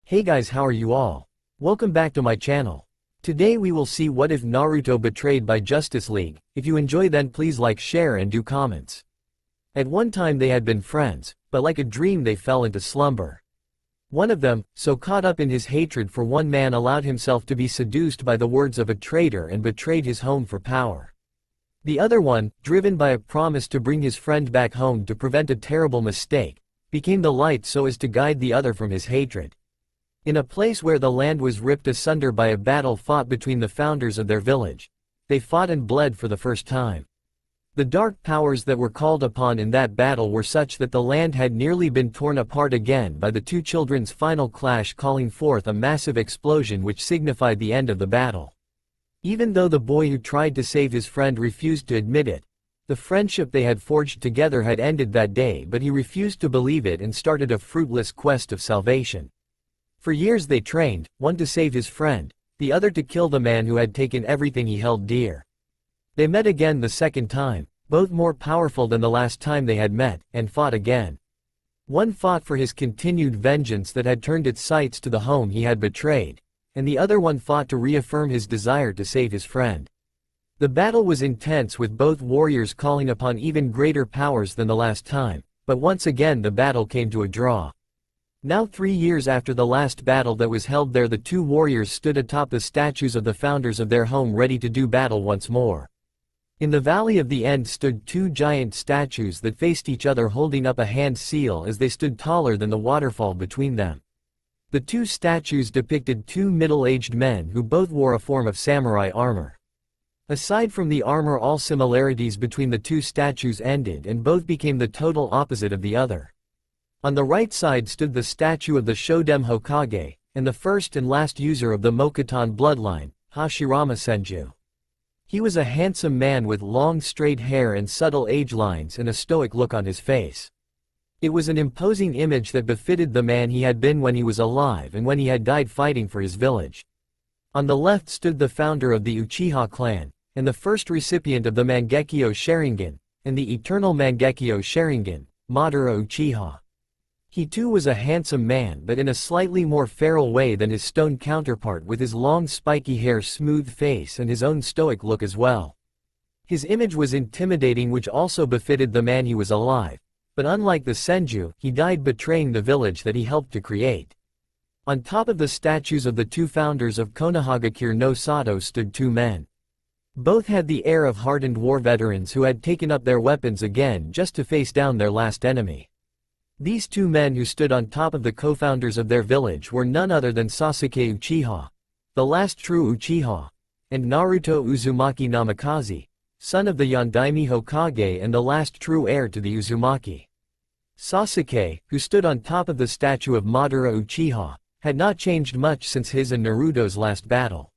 Hey guys, how are you all? Welcome back to my channel. Today we will see what if Naruto betrayed by Justice League. If you enjoy, then please like, share and do comments. At one time they had been friends, but like a dream they fell into slumber. One of them, so caught up in his hatred for one man, allowed himself to be seduced by the words of a traitor and betrayed his home for power. The other one, driven by a promise to bring his friend back home to prevent a terrible mistake, became the light so as to guide the other from his hatred. In a place where the land was ripped asunder by a battle fought between the founders of their village, they fought and bled for the first time. The dark powers that were called upon in that battle were such that the land had nearly been torn apart again by the two children's final clash, calling forth a massive explosion which signified the end of the battle. Even though the boy who tried to save his friend refused to admit it, the friendship they had forged together had ended that day, but he refused to believe it and started a fruitless quest of salvation. For years they trained, one to save his friend, the other to kill the man who had taken everything he held dear. They met again the second time, both more powerful than the last time they had met, and fought again. One fought for his continued vengeance that had turned its sights to the home he had betrayed, and the other one fought to reaffirm his desire to save his friend. The battle was intense, with both warriors calling upon even greater powers than the last time, but once again the battle came to a draw. Now 3 years after the last battle that was held there, the two warriors stood atop the statues of the founders of their home, ready to do battle once more. In the Valley of the End stood two giant statues that faced each other, holding up a hand seal as they stood taller than the waterfall between them. The two statues depicted two middle-aged men who both wore a form of samurai armor. Aside from the armor, all similarities between the two statues ended and both became the total opposite of the other. On the right side stood the statue of the Shoden Hokage, and the first and last user of the Mokuton bloodline, Hashirama Senju. He was a handsome man with long straight hair and subtle age lines and a stoic look on his face. It was an imposing image that befitted the man he had been when he was alive and when he had died fighting for his village. On the left stood the founder of the Uchiha clan, and the first recipient of the Mangekyo Sharingan, and the eternal Mangekyo Sharingan, Madara Uchiha. He too was a handsome man, but in a slightly more feral way than his stone counterpart, with his long spiky hair, smooth face and his own stoic look as well. His image was intimidating, which also befitted the man he was alive, but unlike the Senju, he died betraying the village that he helped to create. On top of the statues of the two founders of Konohagakure no Sato stood two men. Both had the air of hardened war veterans who had taken up their weapons again just to face down their last enemy. These two men who stood on top of the co-founders of their village were none other than Sasuke Uchiha, the last true Uchiha, and Naruto Uzumaki Namikaze, son of the Yondaime Hokage and the last true heir to the Uzumaki. Sasuke, who stood on top of the statue of Madara Uchiha, had not changed much since his and Naruto's last battle.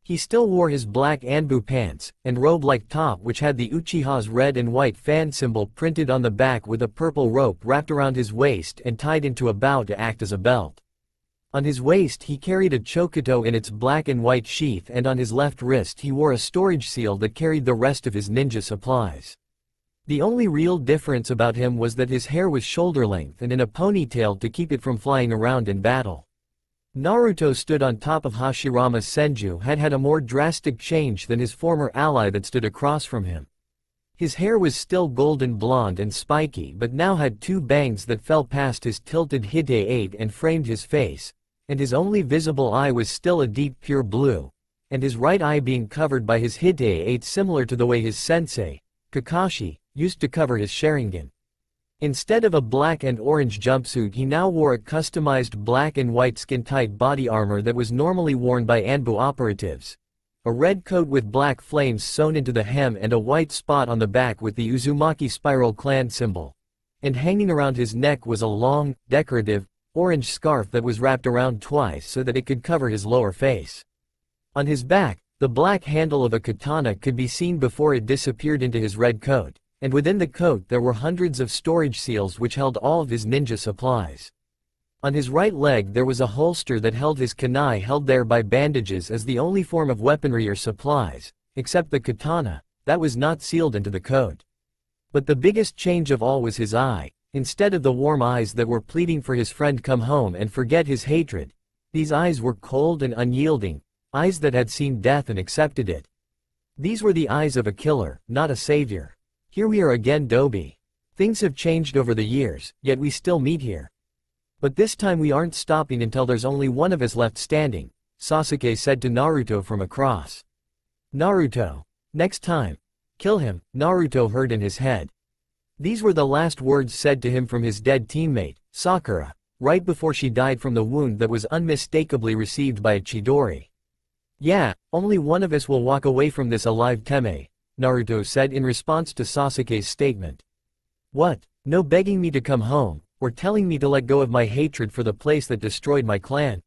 He still wore his black Anbu pants and robe-like top, which had the Uchiha's red and white fan symbol printed on the back, with a purple rope wrapped around his waist and tied into a bow to act as a belt. On his waist he carried a chokuto in its black and white sheath, and on his left wrist he wore a storage seal that carried the rest of his ninja supplies. The only real difference about him was that his hair was shoulder length and in a ponytail to keep it from flying around in battle. Naruto stood on top of Hashirama Senju, had a more drastic change than his former ally that stood across from him. His hair was still golden blonde and spiky, but now had two bangs that fell past his tilted hide and framed his face, and his only visible eye was still a deep pure blue, and his right eye being covered by his hide, similar to the way his sensei, Kakashi, used to cover his Sharingan. Instead of a black and orange jumpsuit, he now wore a customized black and white skin-tight body armor that was normally worn by Anbu operatives, a red coat with black flames sewn into the hem and a white spot on the back with the Uzumaki spiral clan symbol, and hanging around his neck was a long, decorative, orange scarf that was wrapped around twice so that it could cover his lower face. On his back, the black handle of a katana could be seen before it disappeared into his red coat, and within the coat there were hundreds of storage seals which held all of his ninja supplies. On his right leg there was a holster that held his kunai, held there by bandages as the only form of weaponry or supplies, except the katana, that was not sealed into the coat. But the biggest change of all was his eye. Instead of the warm eyes that were pleading for his friend come home and forget his hatred, These eyes were cold and unyielding, eyes that had seen death and accepted it. These were the eyes of a killer, not a savior. Here we are again, Dobi. Things have changed over the years, yet we still meet here. But this time we aren't stopping until there's only one of us left standing, Sasuke said to Naruto from across. Naruto. Next time. Kill him, Naruto heard in his head. These were the last words said to him from his dead teammate, Sakura, right before she died from the wound that was unmistakably received by a Chidori. Yeah, only one of us will walk away from this alive, Teme, Naruto said in response to Sasuke's statement. What? No begging me to come home, or telling me to let go of my hatred for the place that destroyed my clan?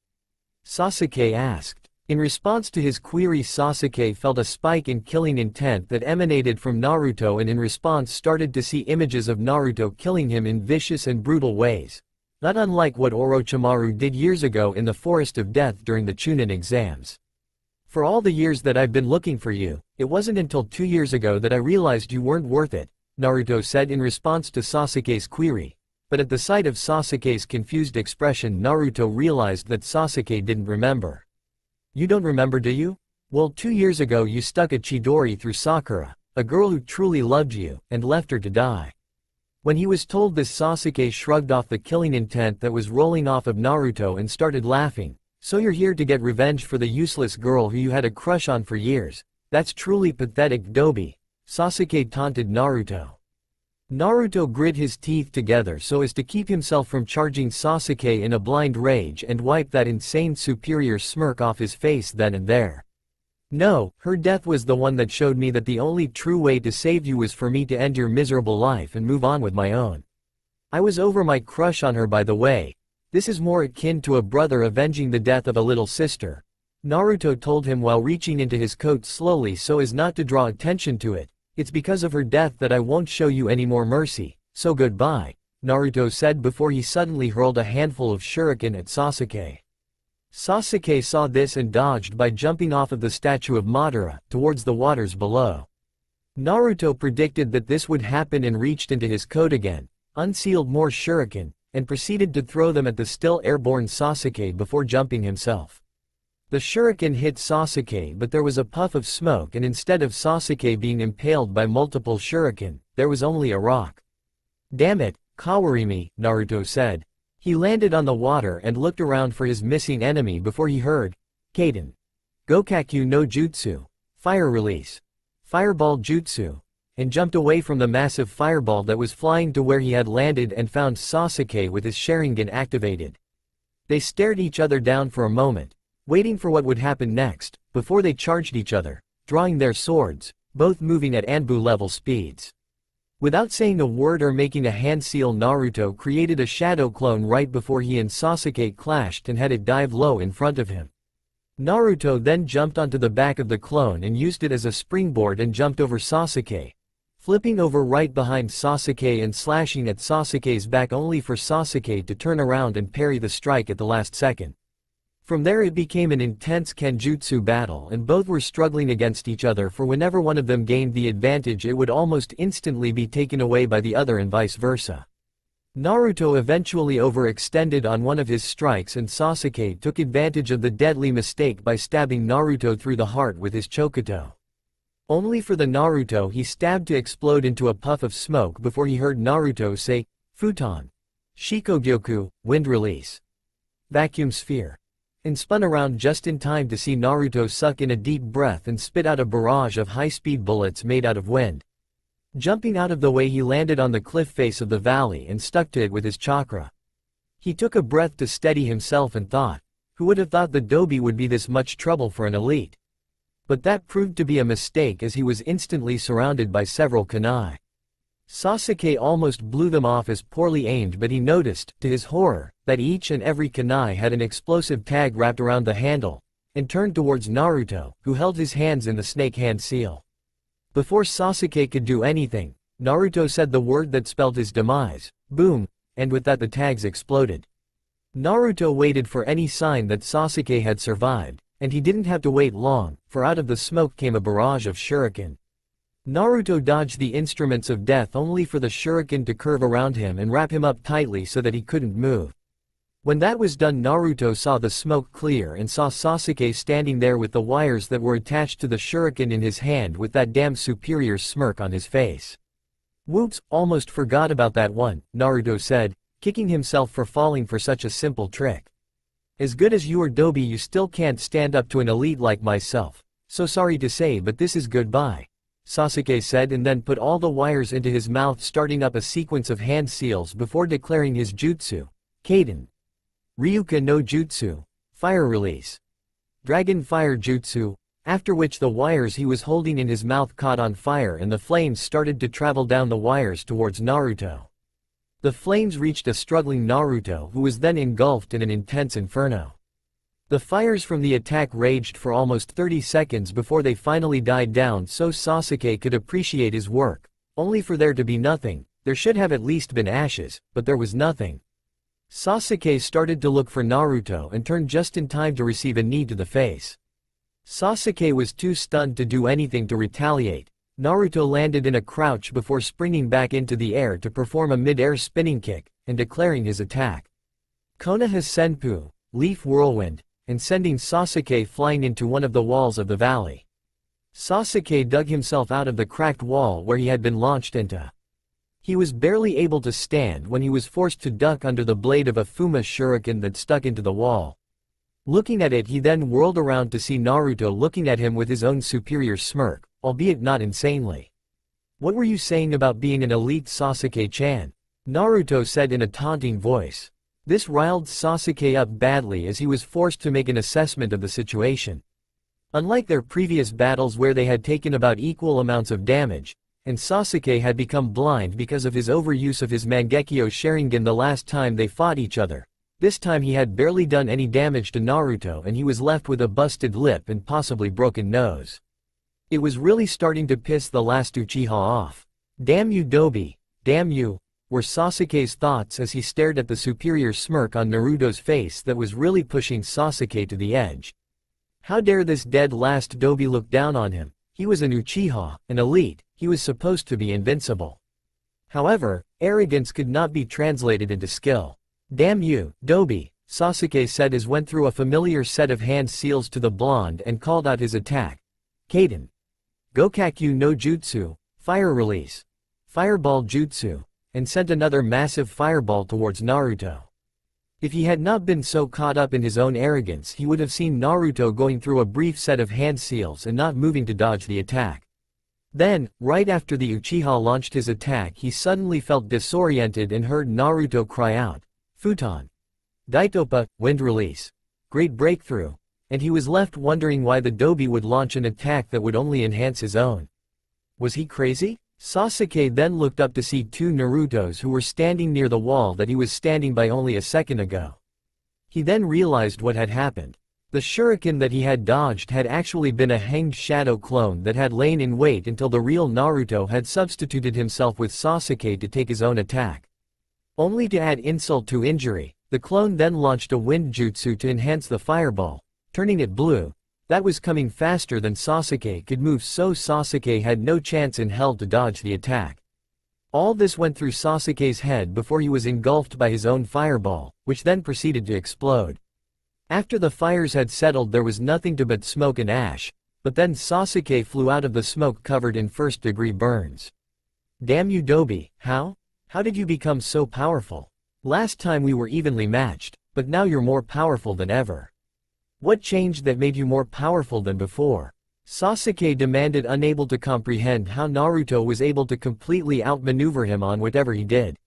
Sasuke asked. In response to his query, Sasuke felt a spike in killing intent that emanated from Naruto and in response started to see images of Naruto killing him in vicious and brutal ways. Not unlike what Orochimaru did years ago in the Forest of Death during the Chunin exams. For all the years that I've been looking for you, it wasn't until 2 years ago that I realized you weren't worth it, Naruto said in response to Sasuke's query. But at the sight of Sasuke's confused expression, Naruto realized that Sasuke didn't remember. You don't remember, do you? Well, 2 years ago you stuck a Chidori through Sakura, a girl who truly loved you, and left her to die. When he was told this, Sasuke shrugged off the killing intent that was rolling off of Naruto and started laughing. So you're here to get revenge for the useless girl who you had a crush on for years? That's truly pathetic, Dobi, Sasuke taunted Naruto. Naruto grit his teeth together so as to keep himself from charging Sasuke in a blind rage and wipe that insane superior smirk off his face then and there. No, her death was the one that showed me that the only true way to save you was for me to end your miserable life and move on with my own. I was over my crush on her, by the way. This is more akin to a brother avenging the death of a little sister, Naruto told him while reaching into his coat slowly so as not to draw attention to it. It's because of her death that I won't show you any more mercy, so goodbye, Naruto said before he suddenly hurled a handful of shuriken at Sasuke. Sasuke saw this and dodged by jumping off of the statue of Madara, towards the waters below. Naruto predicted that this would happen and reached into his coat again, unsealed more shuriken, and proceeded to throw them at the still airborne Sasuke before jumping himself. The shuriken hit Sasuke, but there was a puff of smoke, and instead of Sasuke being impaled by multiple shuriken, there was only a rock. Damn it, Kawarimi, Naruto said. He landed on the water and looked around for his missing enemy before he heard, Kaden. Gokakyu no Jutsu. Fire release. Fireball Jutsu. And jumped away from the massive fireball that was flying to where he had landed and found Sasuke with his Sharingan activated. They stared each other down for a moment, waiting for what would happen next, before they charged each other, drawing their swords, both moving at Anbu-level speeds. Without saying a word or making a hand seal, Naruto created a shadow clone right before he and Sasuke clashed and had it dive low in front of him. Naruto then jumped onto the back of the clone and used it as a springboard and jumped over Sasuke, flipping over right behind Sasuke and slashing at Sasuke's back only for Sasuke to turn around and parry the strike at the last second. From there it became an intense Kenjutsu battle and both were struggling against each other, for whenever one of them gained the advantage it would almost instantly be taken away by the other and vice versa. Naruto eventually overextended on one of his strikes and Sasuke took advantage of the deadly mistake by stabbing Naruto through the heart with his chokuto. Only for the Naruto he stabbed to explode into a puff of smoke before he heard Naruto say, Futon. Shikogyoku, wind release. Vacuum sphere. And spun around just in time to see Naruto suck in a deep breath and spit out a barrage of high-speed bullets made out of wind. Jumping out of the way he landed on the cliff face of the valley and stuck to it with his chakra. He took a breath to steady himself and thought, who would have thought the Dobi would be this much trouble for an elite? But that proved to be a mistake as he was instantly surrounded by several kunai. Sasuke almost blew them off as poorly aimed, but he noticed, to his horror, that each and every kunai had an explosive tag wrapped around the handle, and turned towards Naruto, who held his hands in the snake hand seal. Before Sasuke could do anything, Naruto said the word that spelled his demise, boom, and with that the tags exploded. Naruto waited for any sign that Sasuke had survived, and he didn't have to wait long, for out of the smoke came a barrage of shuriken. Naruto dodged the instruments of death only for the shuriken to curve around him and wrap him up tightly so that he couldn't move. When that was done, Naruto saw the smoke clear and saw Sasuke standing there with the wires that were attached to the shuriken in his hand with that damn superior smirk on his face. "Whoops, almost forgot about that one," Naruto said, kicking himself for falling for such a simple trick. "As good as you are, Dobi, you still can't stand up to an elite like myself. So sorry to say, but this is goodbye," Sasuke said, and then put all the wires into his mouth, starting up a sequence of hand seals before declaring his jutsu. Kaden. Ryuka no Jutsu. Fire release. Dragon Fire Jutsu. After which the wires he was holding in his mouth caught on fire and the flames started to travel down the wires towards Naruto. The flames reached a struggling Naruto, who was then engulfed in an intense inferno. The fires from the attack raged for almost 30 seconds before they finally died down so Sasuke could appreciate his work, only for there to be nothing. There should have at least been ashes, but there was nothing. Sasuke started to look for Naruto and turned just in time to receive a knee to the face. Sasuke was too stunned to do anything to retaliate. Naruto landed in a crouch before springing back into the air to perform a mid-air spinning kick, and declaring his attack. Konoha Senpu, Leaf Whirlwind, and sending Sasuke flying into one of the walls of the valley. Sasuke dug himself out of the cracked wall where he had been launched into. He was barely able to stand when he was forced to duck under the blade of a Fuma shuriken that stuck into the wall. Looking at it, he then whirled around to see Naruto looking at him with his own superior smirk, albeit not insanely. "What were you saying about being an elite, Sasuke-chan?" Naruto said in a taunting voice. This riled Sasuke up badly as he was forced to make an assessment of the situation. Unlike their previous battles where they had taken about equal amounts of damage, and Sasuke had become blind because of his overuse of his Mangekyo Sharingan the last time they fought each other, this time he had barely done any damage to Naruto and he was left with a busted lip and possibly broken nose. It was really starting to piss the last Uchiha off. "Damn you, Dobi, damn you," were Sasuke's thoughts as he stared at the superior smirk on Naruto's face that was really pushing Sasuke to the edge. How dare this dead last Dobi look down on him? He was an Uchiha, an elite. He was supposed to be invincible. However, arrogance could not be translated into skill. "Damn you, Dobi," Sasuke said as went through a familiar set of hand seals to the blonde and called out his attack. Kaden. Gokakyu no Jutsu, Fire Release. Fireball Jutsu, and sent another massive fireball towards Naruto. If he had not been so caught up in his own arrogance, he would have seen Naruto going through a brief set of hand seals and not moving to dodge the attack. Then, right after the Uchiha launched his attack, he suddenly felt disoriented and heard Naruto cry out, "Futon! Daitopa, Wind Release! Great breakthrough!" And he was left wondering why the Dobi would launch an attack that would only enhance his own. Was he crazy? Sasuke then looked up to see two Narutos who were standing near the wall that he was standing by only a second ago. He then realized what had happened. The shuriken that he had dodged had actually been a hanged shadow clone that had lain in wait until the real Naruto had substituted himself with Sasuke to take his own attack. Only to add insult to injury, the clone then launched a wind jutsu to enhance the fireball, turning it blue. That was coming faster than Sasuke could move, so Sasuke had no chance in hell to dodge the attack. All this went through Sasuke's head before he was engulfed by his own fireball, which then proceeded to explode. After the fires had settled, there was nothing to but smoke and ash, but then Sasuke flew out of the smoke covered in first-degree burns. "Damn you, Dobi, how? How did you become so powerful? Last time we were evenly matched, but now you're more powerful than ever. What changed that made you more powerful than before?" Sasuke demanded, unable to comprehend how Naruto was able to completely outmaneuver him on whatever he did.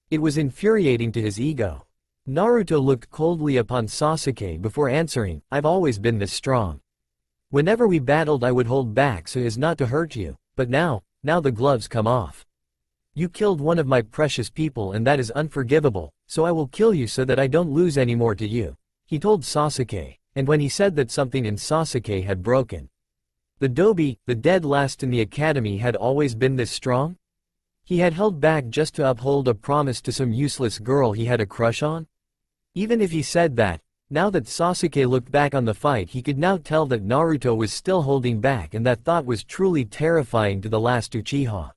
It was infuriating to his ego. Naruto looked coldly upon Sasuke before answering, "I've always been this strong. Whenever we battled I would hold back so as not to hurt you, but now the gloves come off. You killed one of my precious people and that is unforgivable, so I will kill you so that I don't lose any more to you," he told Sasuke, and when he said that, something in Sasuke had broken. The Dobi, the dead last in the academy, had always been this strong? He had held back just to uphold a promise to some useless girl he had a crush on? Even if he said that, now that Sasuke looked back on the fight, he could now tell that Naruto was still holding back, and that thought was truly terrifying to the last Uchiha.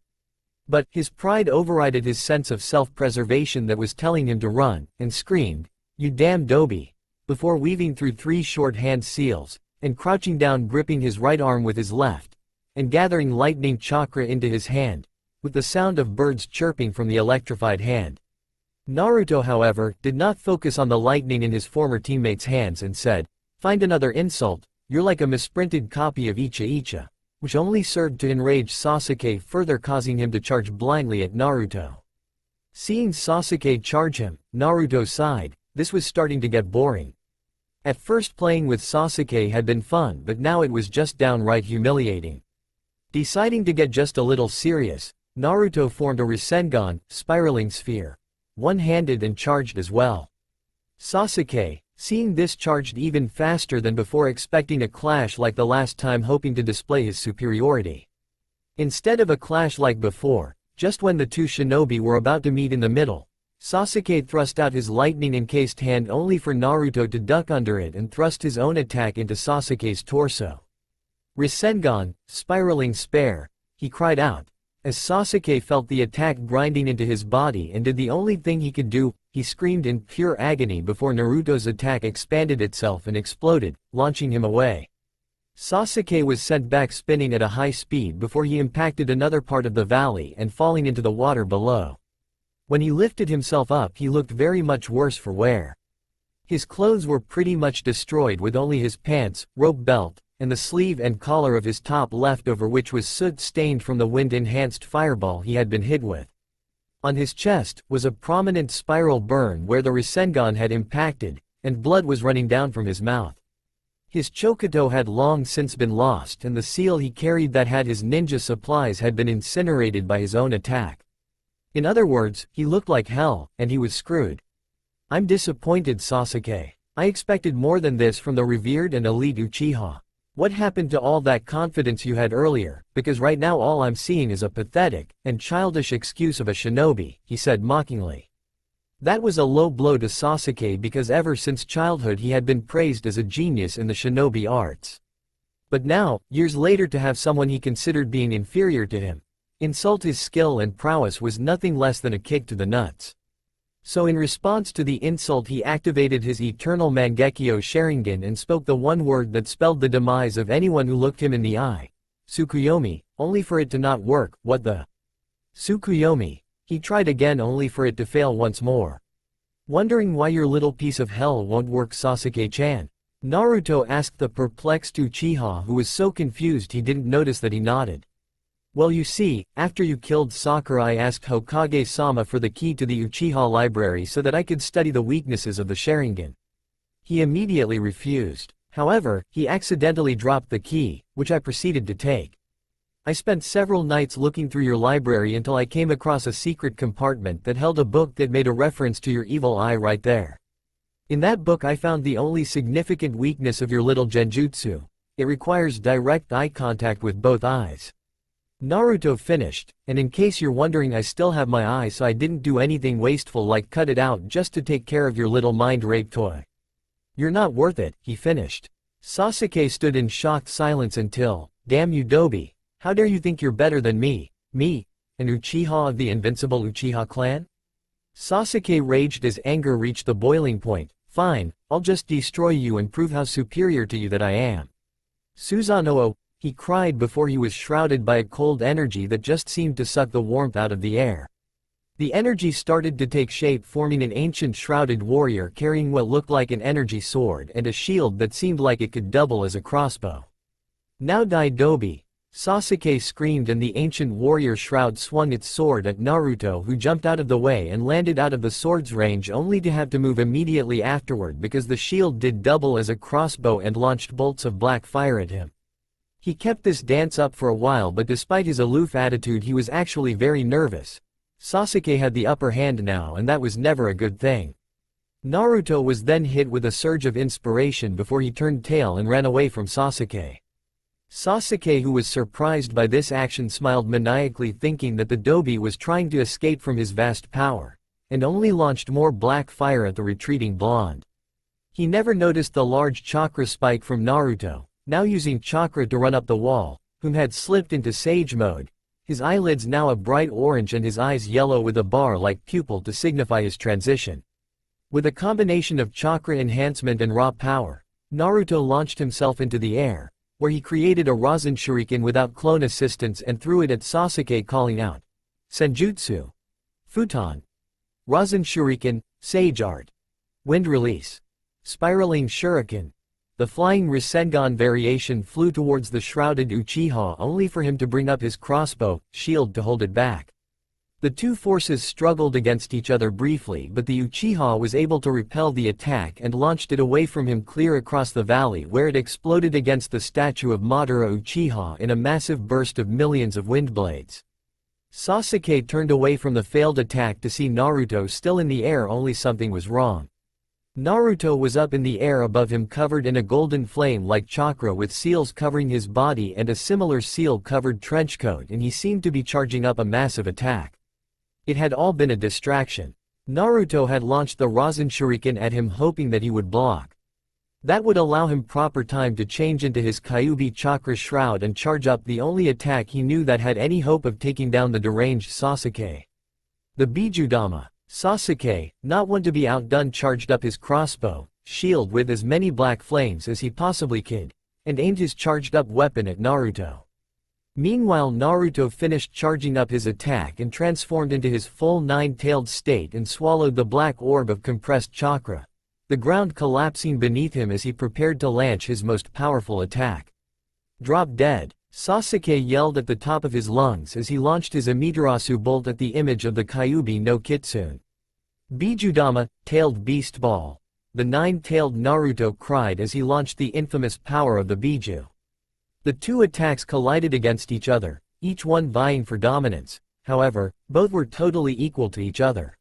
But his pride overrided his sense of self-preservation that was telling him to run, and screamed, You damn doby. Before weaving through 3 short hand seals, and crouching down gripping his right arm with his left, and gathering lightning chakra into his hand, with the sound of birds chirping from the electrified hand. Naruto, however, did not focus on the lightning in his former teammate's hands and said, "Find another insult, you're like a misprinted copy of Icha Icha," which only served to enrage Sasuke, further causing him to charge blindly at Naruto. Seeing Sasuke charge him, Naruto sighed. This was starting to get boring. At first playing with Sasuke had been fun, but now it was just downright humiliating. Deciding to get just a little serious, Naruto formed a Rasengan, spiraling sphere. One-handed and charged as well. Sasuke, seeing this, charged even faster than before, expecting a clash like the last time, hoping to display his superiority. Instead of a clash like before, just when the two shinobi were about to meet in the middle, Sasuke thrust out his lightning-encased hand only for Naruto to duck under it and thrust his own attack into Sasuke's torso. "Rasengan, spiraling spare," he cried out, as Sasuke felt the attack grinding into his body and did the only thing he could do. He screamed in pure agony before Naruto's attack expanded itself and exploded, launching him away. Sasuke was sent back spinning at a high speed before he impacted another part of the valley and falling into the water below. When he lifted himself up, he looked very much worse for wear. His clothes were pretty much destroyed, with only his pants, rope belt, and the sleeve and collar of his top left over, which was soot-stained from the wind-enhanced fireball he had been hit with. On his chest was a prominent spiral burn where the Rasengan had impacted, and blood was running down from his mouth. His Chokuto had long since been lost, and the seal he carried that had his ninja supplies had been incinerated by his own attack. In other words, he looked like hell, and he was screwed. "I'm disappointed, Sasuke. I expected more than this from the revered and elite Uchiha. What happened to all that confidence you had earlier, because right now all I'm seeing is a pathetic and childish excuse of a shinobi," he said mockingly. That was a low blow to Sasuke, because ever since childhood he had been praised as a genius in the shinobi arts. But now, years later, to have someone he considered being inferior to him insult his skill and prowess was nothing less than a kick to the nuts. So in response to the insult, he activated his eternal Mangekyo Sharingan and spoke the one word that spelled the demise of anyone who looked him in the eye. "Tsukuyomi," only for it to not work. "What the? Tsukuyomi?" He tried again only for it to fail once more. "Wondering why your little piece of hell won't work, Sasuke-chan?" Naruto asked the perplexed Uchiha, who was so confused he didn't notice that he nodded. "Well, you see, after you killed Sakura, I asked Hokage-sama for the key to the Uchiha library so that I could study the weaknesses of the Sharingan. He immediately refused. However, he accidentally dropped the key, which I proceeded to take. I spent several nights looking through your library until I came across a secret compartment that held a book that made a reference to your evil eye right there. In that book I found the only significant weakness of your little genjutsu. It requires direct eye contact with both eyes." Naruto finished, "And in case you're wondering, I still have my eye, so I didn't do anything wasteful like cut it out just to take care of your little mind rape toy. You're not worth it," he finished. Sasuke stood in shocked silence until, "Damn you, Dobi. How dare you think you're better than me? Me, an Uchiha of the invincible Uchiha clan?" Sasuke raged as anger reached the boiling point. "Fine, I'll just destroy you and prove how superior to you that I am. Susanoo," he cried before he was shrouded by a cold energy that just seemed to suck the warmth out of the air. The energy started to take shape, forming an ancient shrouded warrior carrying what looked like an energy sword and a shield that seemed like it could double as a crossbow. "Now die, Dobi!" Sasuke screamed, and the ancient warrior shroud swung its sword at Naruto, who jumped out of the way and landed out of the sword's range only to have to move immediately afterward because the shield did double as a crossbow and launched bolts of black fire at him. He kept this dance up for a while, but despite his aloof attitude he was actually very nervous. Sasuke had the upper hand now, and that was never a good thing. Naruto was then hit with a surge of inspiration before he turned tail and ran away from Sasuke. Sasuke, who was surprised by this action, smiled maniacally, thinking that the Dobi was trying to escape from his vast power, and only launched more black fire at the retreating blonde. He never noticed the large chakra spike from Naruto, now using chakra to run up the wall, whom had slipped into sage mode, his eyelids now a bright orange and his eyes yellow with a bar-like pupil to signify his transition. With a combination of chakra enhancement and raw power, Naruto launched himself into the air, where he created a Rasen Shuriken without clone assistance and threw it at Sasuke, calling out, Senjutsu, Futon, Rasen Shuriken, Sage Art, Wind Release, Spiraling Shuriken. The flying Rasengan variation flew towards the shrouded Uchiha only for him to bring up his crossbow, shield to hold it back. The two forces struggled against each other briefly, but the Uchiha was able to repel the attack and launched it away from him clear across the valley, where it exploded against the statue of Madara Uchiha in a massive burst of millions of wind blades. Sasuke turned away from the failed attack to see Naruto still in the air, only something was wrong. Naruto was up in the air above him, covered in a golden flame like chakra, with seals covering his body and a similar seal-covered trenchcoat, and he seemed to be charging up a massive attack. It had all been a distraction. Naruto had launched the Rasen Shuriken at him, hoping that he would block. That would allow him proper time to change into his Kyuubi chakra shroud and charge up the only attack he knew that had any hope of taking down the deranged Sasuke. The Bijudama. Sasuke, not one to be outdone, charged up his crossbow, shield with as many black flames as he possibly could, and aimed his charged-up weapon at Naruto. Meanwhile, Naruto finished charging up his attack and transformed into his full nine-tailed state and swallowed the black orb of compressed chakra, the ground collapsing beneath him as he prepared to launch his most powerful attack. Drop dead, Sasuke yelled at the top of his lungs as he launched his Amaterasu bolt at the image of the Kyuubi no Kitsune. Bijudama, tailed beast ball. The nine-tailed Naruto cried as he launched the infamous power of the Biju. The two attacks collided against each other, each one vying for dominance. However, both were totally equal to each other.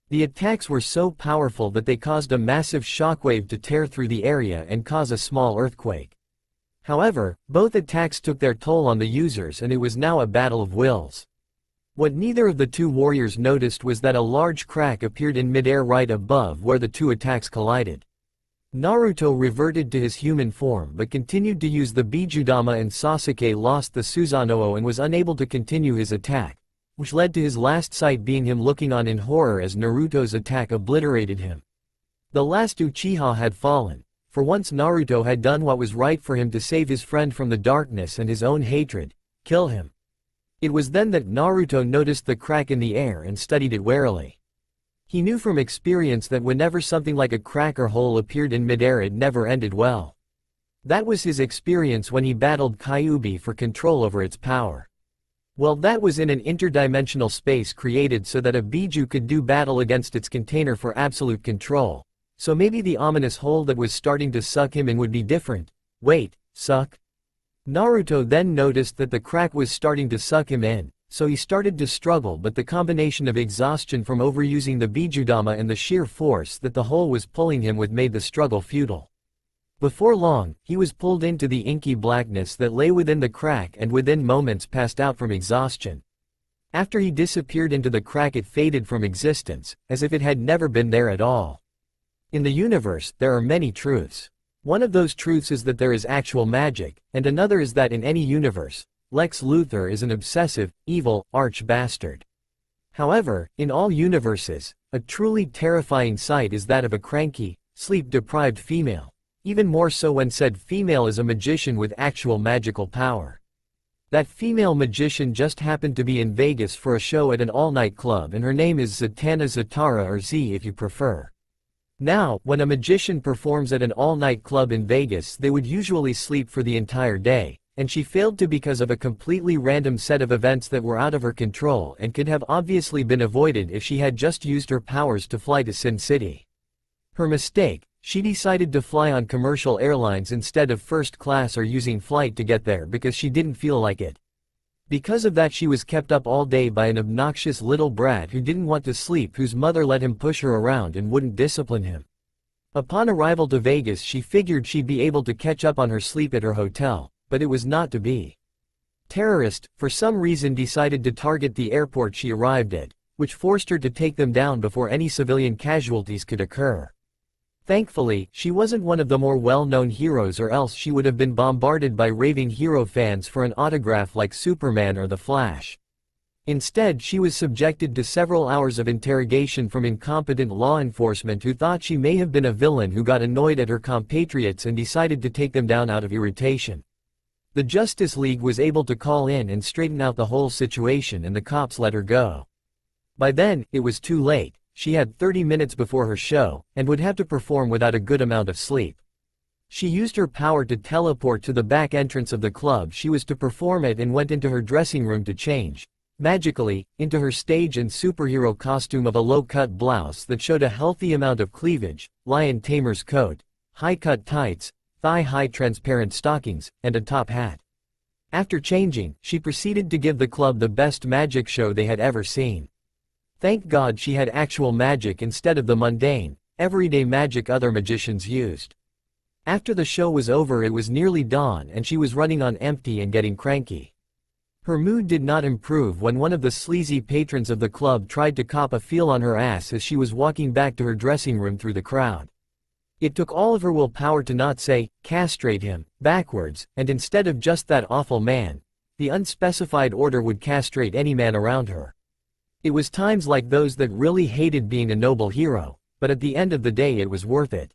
The attacks were so powerful that they caused a massive shockwave to tear through the area and cause a small earthquake. However, both attacks took their toll on the users, and it was now a battle of wills. What neither of the two warriors noticed was that a large crack appeared in midair right above where the two attacks collided. Naruto reverted to his human form but continued to use the Bijudama, and Sasuke lost the Susanoo and was unable to continue his attack, which led to his last sight being him looking on in horror as Naruto's attack obliterated him. The last Uchiha had fallen. For once Naruto had done what was right for him to save his friend from the darkness and his own hatred, kill him. It was then that Naruto noticed the crack in the air and studied it warily. He knew from experience that whenever something like a crack or hole appeared in midair, it never ended well. That was his experience when he battled Kyuubi for control over its power. Well, that was in an interdimensional space created so that a Biju could do battle against its container for absolute control. So maybe the ominous hole that was starting to suck him in would be different. Wait, suck? Naruto then noticed that the crack was starting to suck him in, so he started to struggle, but the combination of exhaustion from overusing the Bijudama and the sheer force that the hole was pulling him with made the struggle futile. Before long, he was pulled into the inky blackness that lay within the crack and within moments passed out from exhaustion. After he disappeared into the crack, it faded from existence, as if it had never been there at all. In the universe, there are many truths. One of those truths is that there is actual magic, and another is that in any universe, Lex Luthor is an obsessive, evil, arch-bastard. However, in all universes, a truly terrifying sight is that of a cranky, sleep-deprived female, even more so when said female is a magician with actual magical power. That female magician just happened to be in Vegas for a show at an all-night club, and her name is Zatanna Zatara, or Z if you prefer. Now, when a magician performs at an all-night club in Vegas, they would usually sleep for the entire day, and she failed to because of a completely random set of events that were out of her control and could have obviously been avoided if she had just used her powers to fly to Sin City. Her mistake: she decided to fly on commercial airlines instead of first class or using flight to get there because she didn't feel like it. Because of that, she was kept up all day by an obnoxious little brat who didn't want to sleep, whose mother let him push her around and wouldn't discipline him. Upon arrival to Vegas, she figured she'd be able to catch up on her sleep at her hotel, but it was not to be. Terrorists, for some reason, decided to target the airport she arrived at, which forced her to take them down before any civilian casualties could occur. Thankfully, she wasn't one of the more well-known heroes, or else she would have been bombarded by raving hero fans for an autograph like Superman or The Flash. Instead, she was subjected to several hours of interrogation from incompetent law enforcement who thought she may have been a villain who got annoyed at her compatriots and decided to take them down out of irritation. The Justice League was able to call in and straighten out the whole situation, and the cops let her go. By then, it was too late. She had 30 minutes before her show, and would have to perform without a good amount of sleep. She used her power to teleport to the back entrance of the club she was to perform at and went into her dressing room to change, magically, into her stage and superhero costume of a low-cut blouse that showed a healthy amount of cleavage, lion tamer's coat, high-cut tights, thigh-high transparent stockings, and a top hat. After changing, she proceeded to give the club the best magic show they had ever seen. Thank God she had actual magic instead of the mundane, everyday magic other magicians used. After the show was over, it was nearly dawn and she was running on empty and getting cranky. Her mood did not improve when one of the sleazy patrons of the club tried to cop a feel on her ass as she was walking back to her dressing room through the crowd. It took all of her willpower to not say, "Castrate him," backwards, and instead of "just that awful man," the unspecified order would castrate any man around her. It was times like those that really hated being a noble hero, but at the end of the day it was worth it.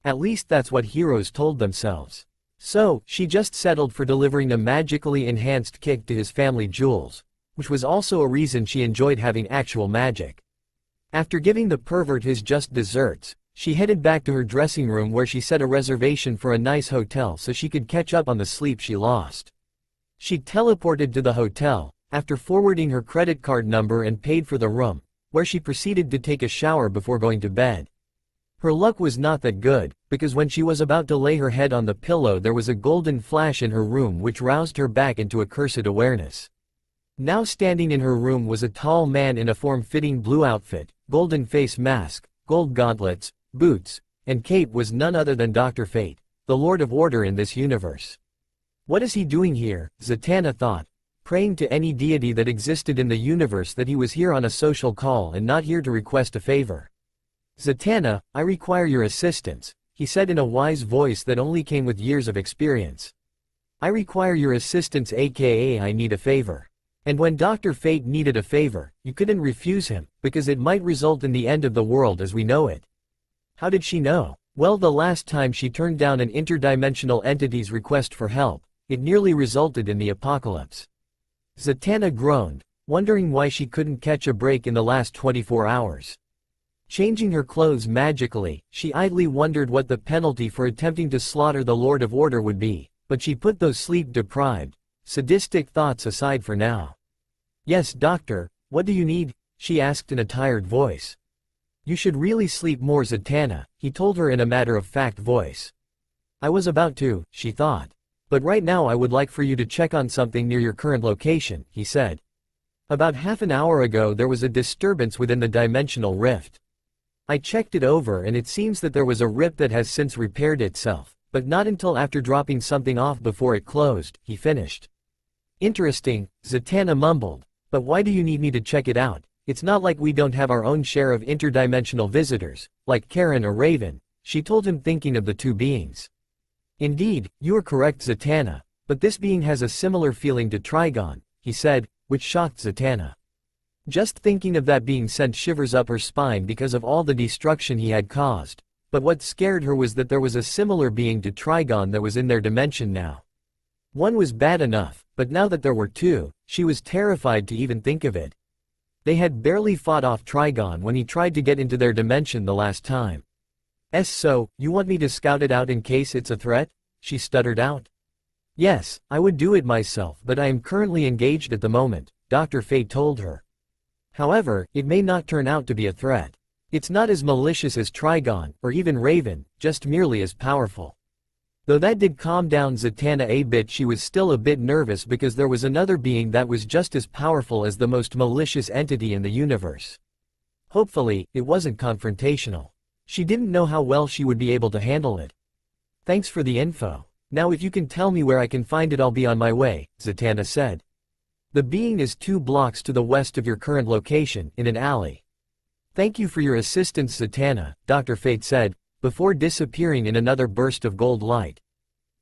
At least that's what heroes told themselves. So, she just settled for delivering a magically enhanced kick to his family jewels, which was also a reason she enjoyed having actual magic. After giving the pervert his just desserts, she headed back to her dressing room where she set a reservation for a nice hotel so she could catch up on the sleep she lost. She teleported to the hotel, after forwarding her credit card number and paid for the room, where she proceeded to take a shower before going to bed. Her luck was not that good, because when she was about to lay her head on the pillow there was a golden flash in her room which roused her back into a cursed awareness. Now standing in her room was a tall man in a form-fitting blue outfit, golden face mask, gold gauntlets, boots, and cape was none other than Dr. Fate, the Lord of Order in this universe. What is he doing here? Zatanna thought, praying to any deity that existed in the universe that he was here on a social call and not here to request a favor. "Zatanna, I require your assistance," he said in a wise voice that only came with years of experience. "I require your assistance, aka I need a favor." And when Dr. Fate needed a favor, you couldn't refuse him, because it might result in the end of the world as we know it. How did she know? Well, the last time she turned down an interdimensional entity's request for help, it nearly resulted in the apocalypse. Zatanna groaned, wondering why she couldn't catch a break in the last 24 hours. Changing her clothes magically, she idly wondered what the penalty for attempting to slaughter the Lord of Order would be, but she put those sleep-deprived, sadistic thoughts aside for now. "Yes, doctor, what do you need?" she asked in a tired voice. "You should really sleep more, Zatanna," he told her in a matter-of-fact voice. "I was about to," she thought. "But right now I would like for you to check on something near your current location," he said. "About half an hour ago there was a disturbance within the dimensional rift. I checked it over and it seems that there was a rip that has since repaired itself, but not until after dropping something off before it closed," he finished. "Interesting," Zatanna mumbled, "but why do you need me to check it out? It's not like we don't have our own share of interdimensional visitors, like Karen or Raven," she told him, thinking of the two beings. "Indeed, you are correct, Zatanna, but this being has a similar feeling to Trigon," he said, which shocked Zatanna. Just thinking of that being sent shivers up her spine because of all the destruction he had caused, but what scared her was that there was a similar being to Trigon that was in their dimension now. One was bad enough, but now that there were two, she was terrified to even think of it. They had barely fought off Trigon when he tried to get into their dimension the last time. "So, you want me to scout it out in case it's a threat?" she stuttered out. "Yes, I would do it myself, but I am currently engaged at the moment," Dr. Fate told her. "However, it may not turn out to be a threat. It's not as malicious as Trigon, or even Raven, just merely as powerful." Though that did calm down Zatanna a bit, she was still a bit nervous because there was another being that was just as powerful as the most malicious entity in the universe. Hopefully, it wasn't confrontational. She didn't know how well she would be able to handle it. "Thanks for the info. Now if you can tell me where I can find it, I'll be on my way," Zatanna said. "The being is 2 blocks to the west of your current location, in an alley." "Thank you for your assistance, Zatanna," Dr. Fate said, before disappearing in another burst of gold light.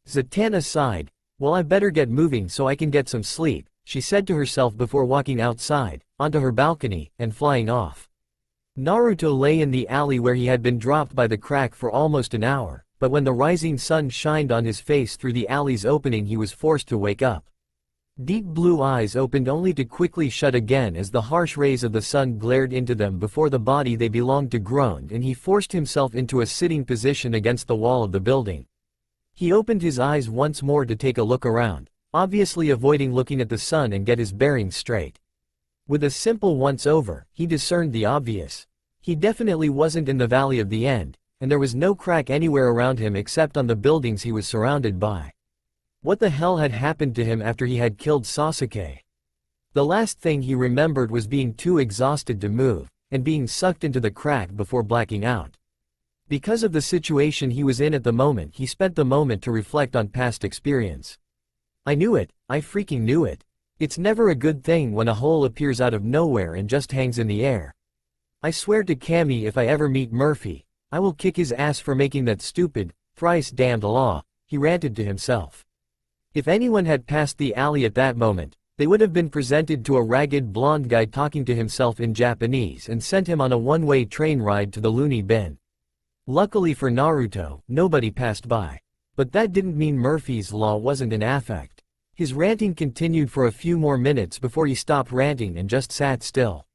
Zatanna sighed. "Well, I better get moving so I can get some sleep, she said to herself before walking outside, onto her balcony, and flying off. Naruto lay in the alley where he had been dropped by the crack for almost an hour, but when the rising sun shined on his face through the alley's opening he was forced to wake up. Deep blue eyes opened only to quickly shut again as the harsh rays of the sun glared into them before the body they belonged to groaned, and he forced himself into a sitting position against the wall of the building. He opened his eyes once more to take a look around, obviously avoiding looking at the sun and get his bearings straight. With a simple once-over, he discerned the obvious. He definitely wasn't in the Valley of the End, and there was no crack anywhere around him except on the buildings he was surrounded by. What the hell had happened to him after he had killed Sasuke? The last thing he remembered was being too exhausted to move, and being sucked into the crack before blacking out. Because of the situation he was in at the moment, he spent the moment to reflect on past experience. I knew it, I freaking knew it. It's never a good thing when a hole appears out of nowhere and just hangs in the air. I swear to Kami if I ever meet Murphy, I will kick his ass for making that stupid, thrice damned law, he ranted to himself. If anyone had passed the alley at that moment, they would have been presented to a ragged blonde guy talking to himself in Japanese and sent him on a one-way train ride to the loony bin. Luckily for Naruto, nobody passed by. But that didn't mean Murphy's law wasn't in effect. His ranting continued for a few more minutes before he stopped ranting and just sat still.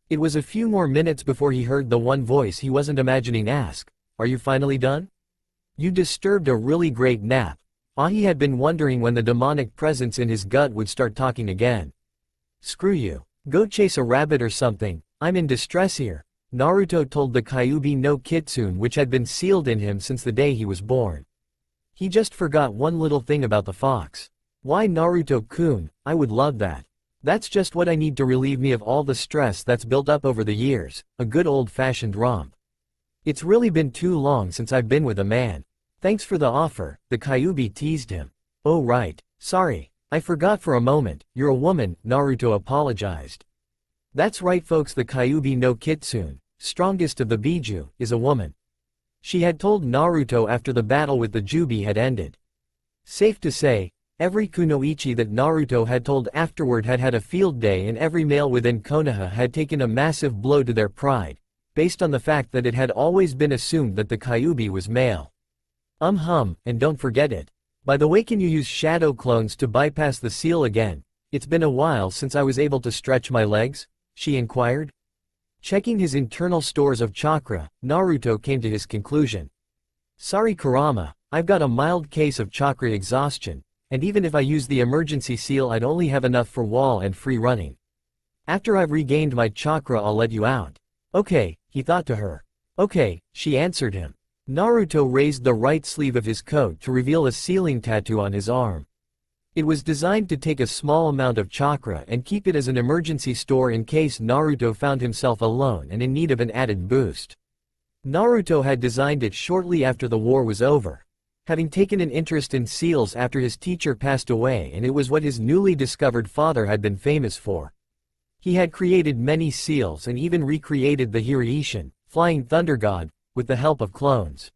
It was a few more minutes before he heard the one voice he wasn't imagining ask, "Are you finally done? You disturbed a really great nap." He had been wondering when the demonic presence in his gut would start talking again. "Screw you. Go chase a rabbit or something, I'm in distress here," Naruto told the Kyuubi no Kitsune, which had been sealed in him since the day he was born. He just forgot one little thing about the fox. "Why Naruto-kun, I would love that. That's just what I need to relieve me of all the stress that's built up over the years, a good old-fashioned romp. It's really been too long since I've been with a man. Thanks for the offer," the Kyuubi teased him. "Oh right, sorry, I forgot for a moment, you're a woman," Naruto apologized. That's right folks, the Kyuubi no Kitsune, strongest of the Biju, is a woman. She had told Naruto after the battle with the Jubi had ended. Safe to say, every kunoichi that Naruto had told afterward had had a field day, and every male within Konoha had taken a massive blow to their pride, based on the fact that it had always been assumed that the Kyuubi was male. And don't forget it. By the way, can you use shadow clones to bypass the seal again? It's been a while since I was able to stretch my legs, she inquired. Checking his internal stores of chakra, Naruto came to his conclusion. Sorry Kurama, I've got a mild case of chakra exhaustion, and even if I use the emergency seal I'd only have enough for wall and free running. After I've regained my chakra I'll let you out. Okay, he thought to her. Okay, she answered him. Naruto raised the right sleeve of his coat to reveal a sealing tattoo on his arm. It was designed to take a small amount of chakra and keep it as an emergency store in case Naruto found himself alone and in need of an added boost. Naruto had designed it shortly after the war was over, having taken an interest in seals after his teacher passed away, and it was what his newly discovered father had been famous for. He had created many seals and even recreated the Hiraishin, flying thunder god, with the help of clones.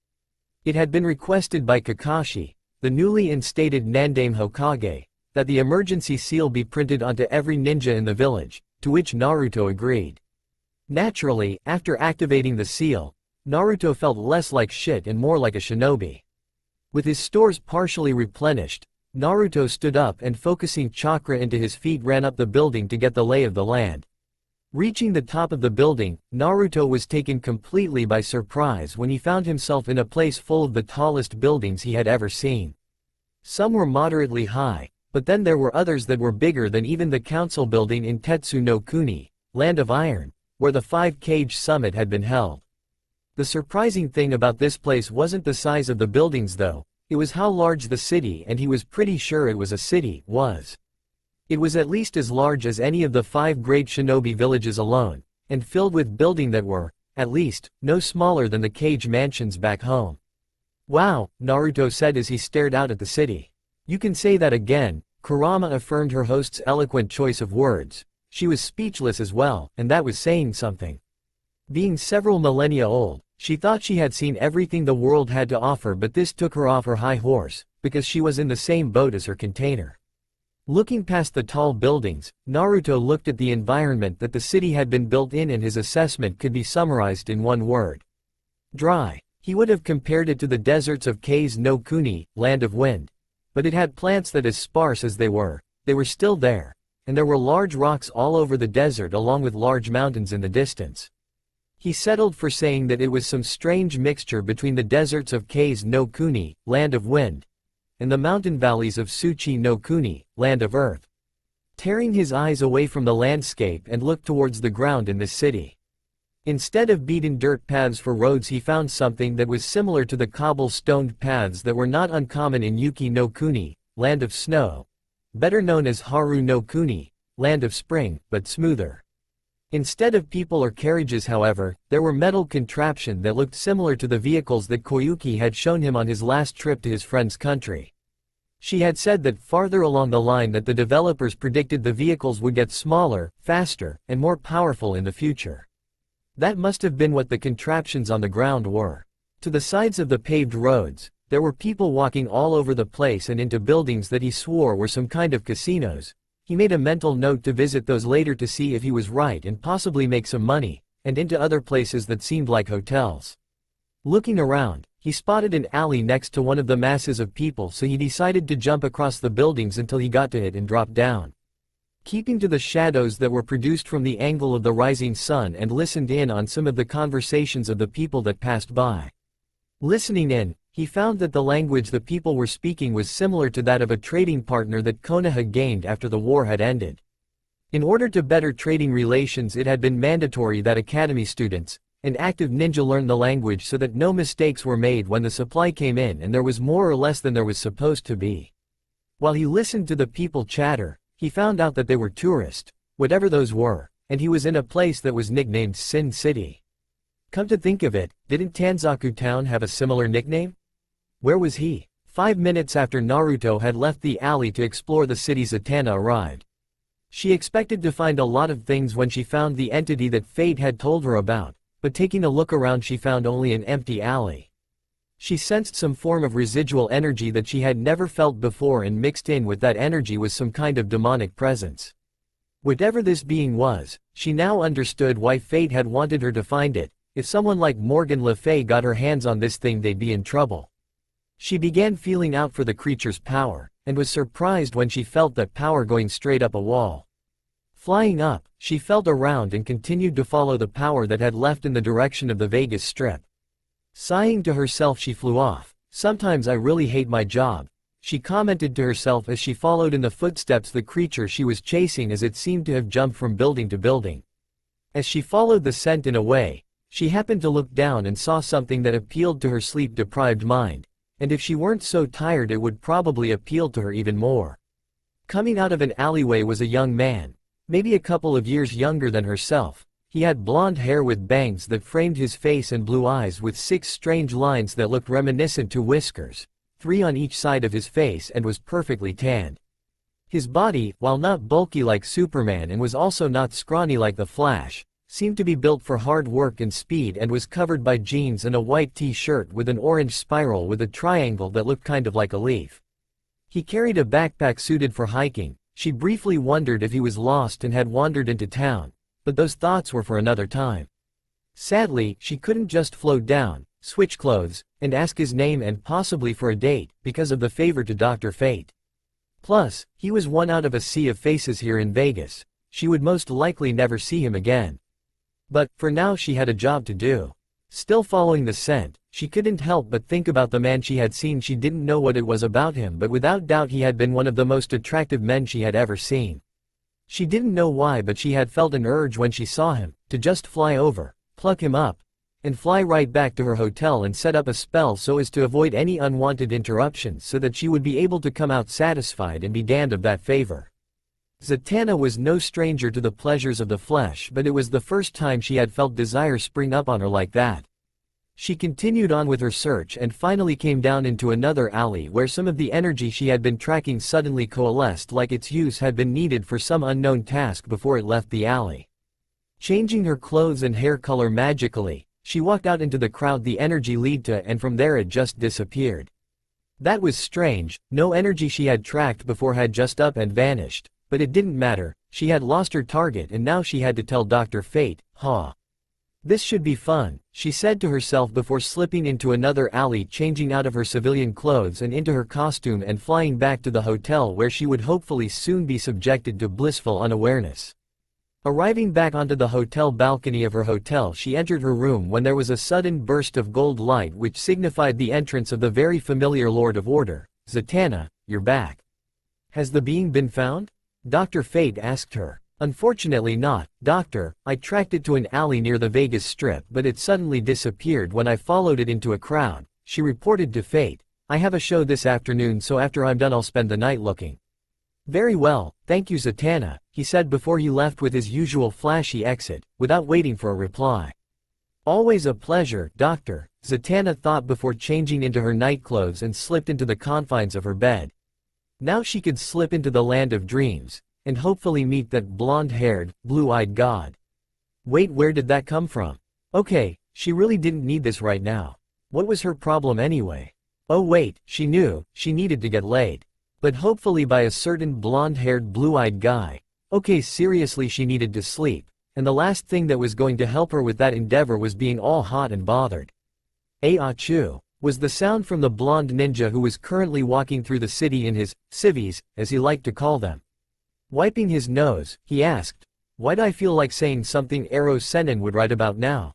It had been requested by Kakashi, the newly instated Nandame Hokage, that the emergency seal be printed onto every ninja in the village, to which Naruto agreed. Naturally, after activating the seal, Naruto felt less like shit and more like a shinobi. With his stores partially replenished, Naruto stood up and focusing chakra into his feet ran up the building to get the lay of the land. Reaching the top of the building, Naruto was taken completely by surprise when he found himself in a place full of the tallest buildings he had ever seen. Some were moderately high, but then there were others that were bigger than even the council building in Tetsu no Kuni, Land of Iron, where the 5-cage summit had been held. The surprising thing about this place wasn't the size of the buildings though, it was how large the city, and he was pretty sure it was a city, was. It was at least as large as any of the 5 great shinobi villages alone, and filled with buildings that were, at least, no smaller than the cage mansions back home. Wow, Naruto said as he stared out at the city. You can say that again, Kurama affirmed her host's eloquent choice of words. She was speechless as well, and that was saying something. Being several millennia old, she thought she had seen everything the world had to offer, but this took her off her high horse, because she was in the same boat as her container. Looking past the tall buildings, Naruto looked at the environment that the city had been built in, and his assessment could be summarized in one word. Dry. He would have compared it to the deserts of Kase no Kuni, land of wind. But it had plants that, as sparse as they were still there. And there were large rocks all over the desert, along with large mountains in the distance. He settled for saying that it was some strange mixture between the deserts of Kase no Kuni, land of wind, and the mountain valleys of Tsuchi no Kuni, land of earth. Tearing his eyes away from the landscape and looked towards the ground in this city. Instead of beaten dirt paths for roads, he found something that was similar to the cobble-stoned paths that were not uncommon in Yuki no Kuni, land of snow, better known as Haru no Kuni, land of spring, but smoother. Instead of people or carriages, however, there were metal contraptions that looked similar to the vehicles that Koyuki had shown him on his last trip to his friend's country. She had said that farther along the line that the developers predicted the vehicles would get smaller, faster, and more powerful in the future. That must have been what the contraptions on the ground were. To the sides of the paved roads, there were people walking all over the place and into buildings that he swore were some kind of casinos. He made a mental note to visit those later to see if he was right and possibly make some money, and into other places that seemed like hotels. Looking around, he spotted an alley next to one of the masses of people, so he decided to jump across the buildings until he got to it and dropped down. Keeping to the shadows that were produced from the angle of the rising sun, and listened in on some of the conversations of the people that passed by. Listening in, he found that the language the people were speaking was similar to that of a trading partner that Konoha gained after the war had ended. In order to better trading relations, it had been mandatory that academy students, and active ninja, learn the language so that no mistakes were made when the supply came in and there was more or less than there was supposed to be. While he listened to the people chatter, he found out that they were tourists, whatever those were, and he was in a place that was nicknamed Sin City. Come to think of it, didn't Tanzaku Town have a similar nickname? Where was he? 5 minutes after Naruto had left the alley to explore the city, Zatanna arrived. She expected to find a lot of things when she found the entity that Fate had told her about, but taking a look around she found only an empty alley. She sensed some form of residual energy that she had never felt before, and mixed in with that energy was some kind of demonic presence. Whatever this being was, she now understood why Fate had wanted her to find it. If someone like Morgan Le Fay got her hands on this thing, they'd be in trouble. She began feeling out for the creature's power, and was surprised when she felt that power going straight up a wall. Flying up, she felt around and continued to follow the power that had left in the direction of the Vegas Strip. Sighing to herself, she flew off. Sometimes I really hate my job, she commented to herself as she followed in the footsteps the creature she was chasing, as it seemed to have jumped from building to building. As she followed the scent in a way, she happened to look down and saw something that appealed to her sleep-deprived mind. And if she weren't so tired, it would probably appeal to her even more. Coming out of an alleyway was a young man, maybe a couple of years younger than herself. He had blonde hair with bangs that framed his face and blue eyes with 6 strange lines that looked reminiscent to whiskers, 3 on each side of his face, and was perfectly tanned. His body, while not bulky like Superman and was also not scrawny like the Flash, seemed to be built for hard work and speed, and was covered by jeans and a white t-shirt with an orange spiral with a triangle that looked kind of like a leaf. He carried a backpack suited for hiking. She briefly wondered if he was lost and had wandered into town, but those thoughts were for another time. Sadly, she couldn't just float down, switch clothes, and ask his name and possibly for a date, because of the favor to Dr. Fate. Plus, he was one out of a sea of faces here in Vegas. She would most likely never see him again. But, for now, she had a job to do. Still following the scent, she couldn't help but think about the man she had seen. She didn't know what it was about him, but without doubt he had been one of the most attractive men she had ever seen. She didn't know why, but she had felt an urge when she saw him, to just fly over, pluck him up, and fly right back to her hotel and set up a spell so as to avoid any unwanted interruptions, so that she would be able to come out satisfied and be damned of that favor. Zatanna was no stranger to the pleasures of the flesh, but it was the first time she had felt desire spring up on her like that. She continued on with her search and finally came down into another alley where some of the energy she had been tracking suddenly coalesced, like its use had been needed for some unknown task before it left the alley. Changing her clothes and hair color magically, she walked out into the crowd the energy led to, and from there it just disappeared. That was strange, no energy she had tracked before had just up and vanished, but it didn't matter, she had lost her target and now she had to tell Dr. Fate, huh. This should be fun, she said to herself before slipping into another alley, changing out of her civilian clothes and into her costume and flying back to the hotel where she would hopefully soon be subjected to blissful unawareness. Arriving back onto the hotel balcony of her hotel, she entered her room when there was a sudden burst of gold light which signified the entrance of the very familiar Lord of Order. Zatanna, you're back. Has the being been found? Dr. Fate asked her. Unfortunately not, Doctor, I tracked it to an alley near the Vegas Strip but it suddenly disappeared when I followed it into a crowd, she reported to Fate. I have a show this afternoon, so after I'm done I'll spend the night looking. Very well, thank you Zatanna, he said before he left with his usual flashy exit, without waiting for a reply. Always a pleasure, Doctor, Zatanna thought before changing into her nightclothes and slipped into the confines of her bed. Now she could slip into the land of dreams, and hopefully meet that blonde-haired, blue-eyed god. Wait, where did that come from? Okay, she really didn't need this right now. What was her problem anyway? Oh wait, she knew, she needed to get laid. But hopefully by a certain blonde-haired blue-eyed guy. Okay, seriously, she needed to sleep, and the last thing that was going to help her with that endeavor was being all hot and bothered. Achoo, was the sound from the blonde ninja who was currently walking through the city in his civvies, as he liked to call them. Wiping his nose, he asked, why'd I feel like saying something Ero Sennin would write about now?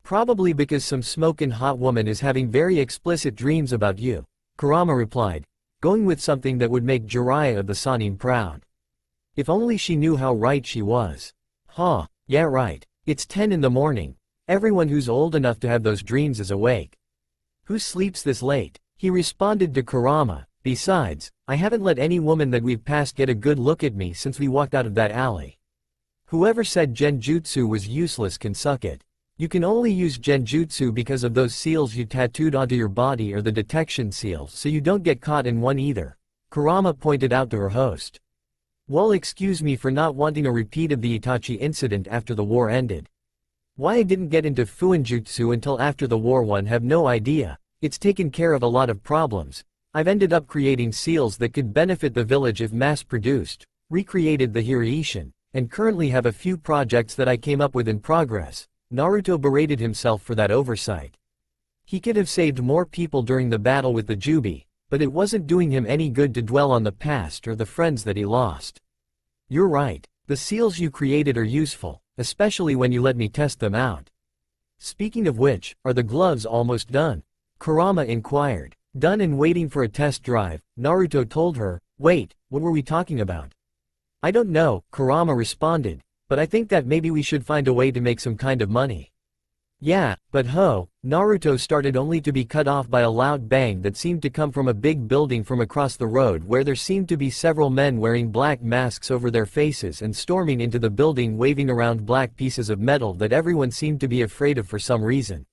Probably because some smokin' hot woman is having very explicit dreams about you, Kurama replied, going with something that would make Jiraiya of the Sannin proud. If only she knew how right she was. Huh, yeah right, it's 10 in the morning. Everyone who's old enough to have those dreams is awake. Who sleeps this late? He responded to Kurama, besides, I haven't let any woman that we've passed get a good look at me since we walked out of that alley. Whoever said genjutsu was useless can suck it. You can only use genjutsu because of those seals you tattooed onto your body or the detection seals, so you don't get caught in one either, Kurama pointed out to her host. Well, excuse me for not wanting a repeat of the Itachi incident after the war ended. Why I didn't get into Fuinjutsu until after the war, one have no idea. It's taken care of a lot of problems. I've ended up creating seals that could benefit the village if mass-produced, recreated the Hiraishin, and currently have a few projects that I came up with in progress. Naruto berated himself for that oversight. He could have saved more people during the battle with the Jubi, but it wasn't doing him any good to dwell on the past or the friends that he lost. You're right, the seals you created are useful, especially when you let me test them out. Speaking of which, are the gloves almost done? Kurama inquired. Done and waiting for a test drive, Naruto told her. Wait, what were we talking about? I don't know, Kurama responded, but I think that maybe we should find a way to make some kind of money. Yeah, but Naruto started only to be cut off by a loud bang that seemed to come from a big building from across the road where there seemed to be several men wearing black masks over their faces and storming into the building waving around black pieces of metal that everyone seemed to be afraid of for some reason.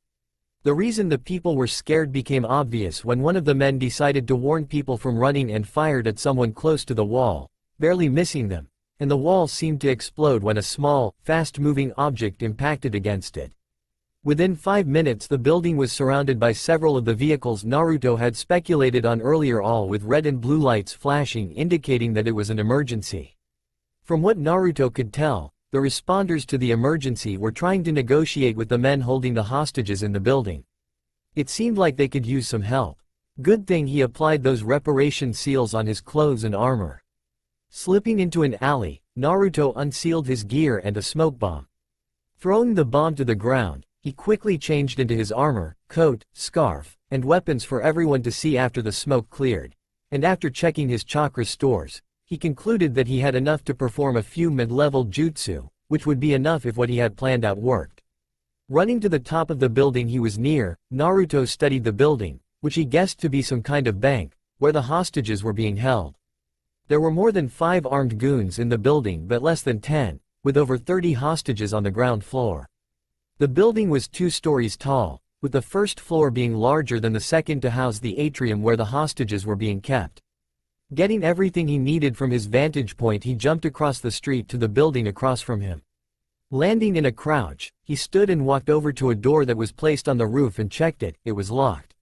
The reason the people were scared became obvious when one of the men decided to warn people from running and fired at someone close to the wall, barely missing them, and the wall seemed to explode when a small, fast-moving object impacted against it. Within 5 minutes the building was surrounded by several of the vehicles Naruto had speculated on earlier, all with red and blue lights flashing indicating that it was an emergency. From what Naruto could tell, the responders to the emergency were trying to negotiate with the men holding the hostages in the building. It seemed like they could use some help. Good thing he applied those reparation seals on his clothes and armor. Slipping into an alley, Naruto unsealed his gear and a smoke bomb. Throwing the bomb to the ground, he quickly changed into his armor, coat, scarf, and weapons for everyone to see after the smoke cleared. And after checking his chakra stores, he concluded that he had enough to perform a few mid-level jutsu, which would be enough if what he had planned out worked. Running to the top of the building he was near, Naruto studied the building, which he guessed to be some kind of bank, where the hostages were being held. There were more than 5 armed goons in the building but less than 10, with over 30 hostages on the ground floor. The building was 2 stories tall, with the first floor being larger than the second to house the atrium where the hostages were being kept. Getting everything he needed from his vantage point, he jumped across the street to the building across from him. Landing in a crouch, he stood and walked over to a door that was placed on the roof and checked it. It was locked.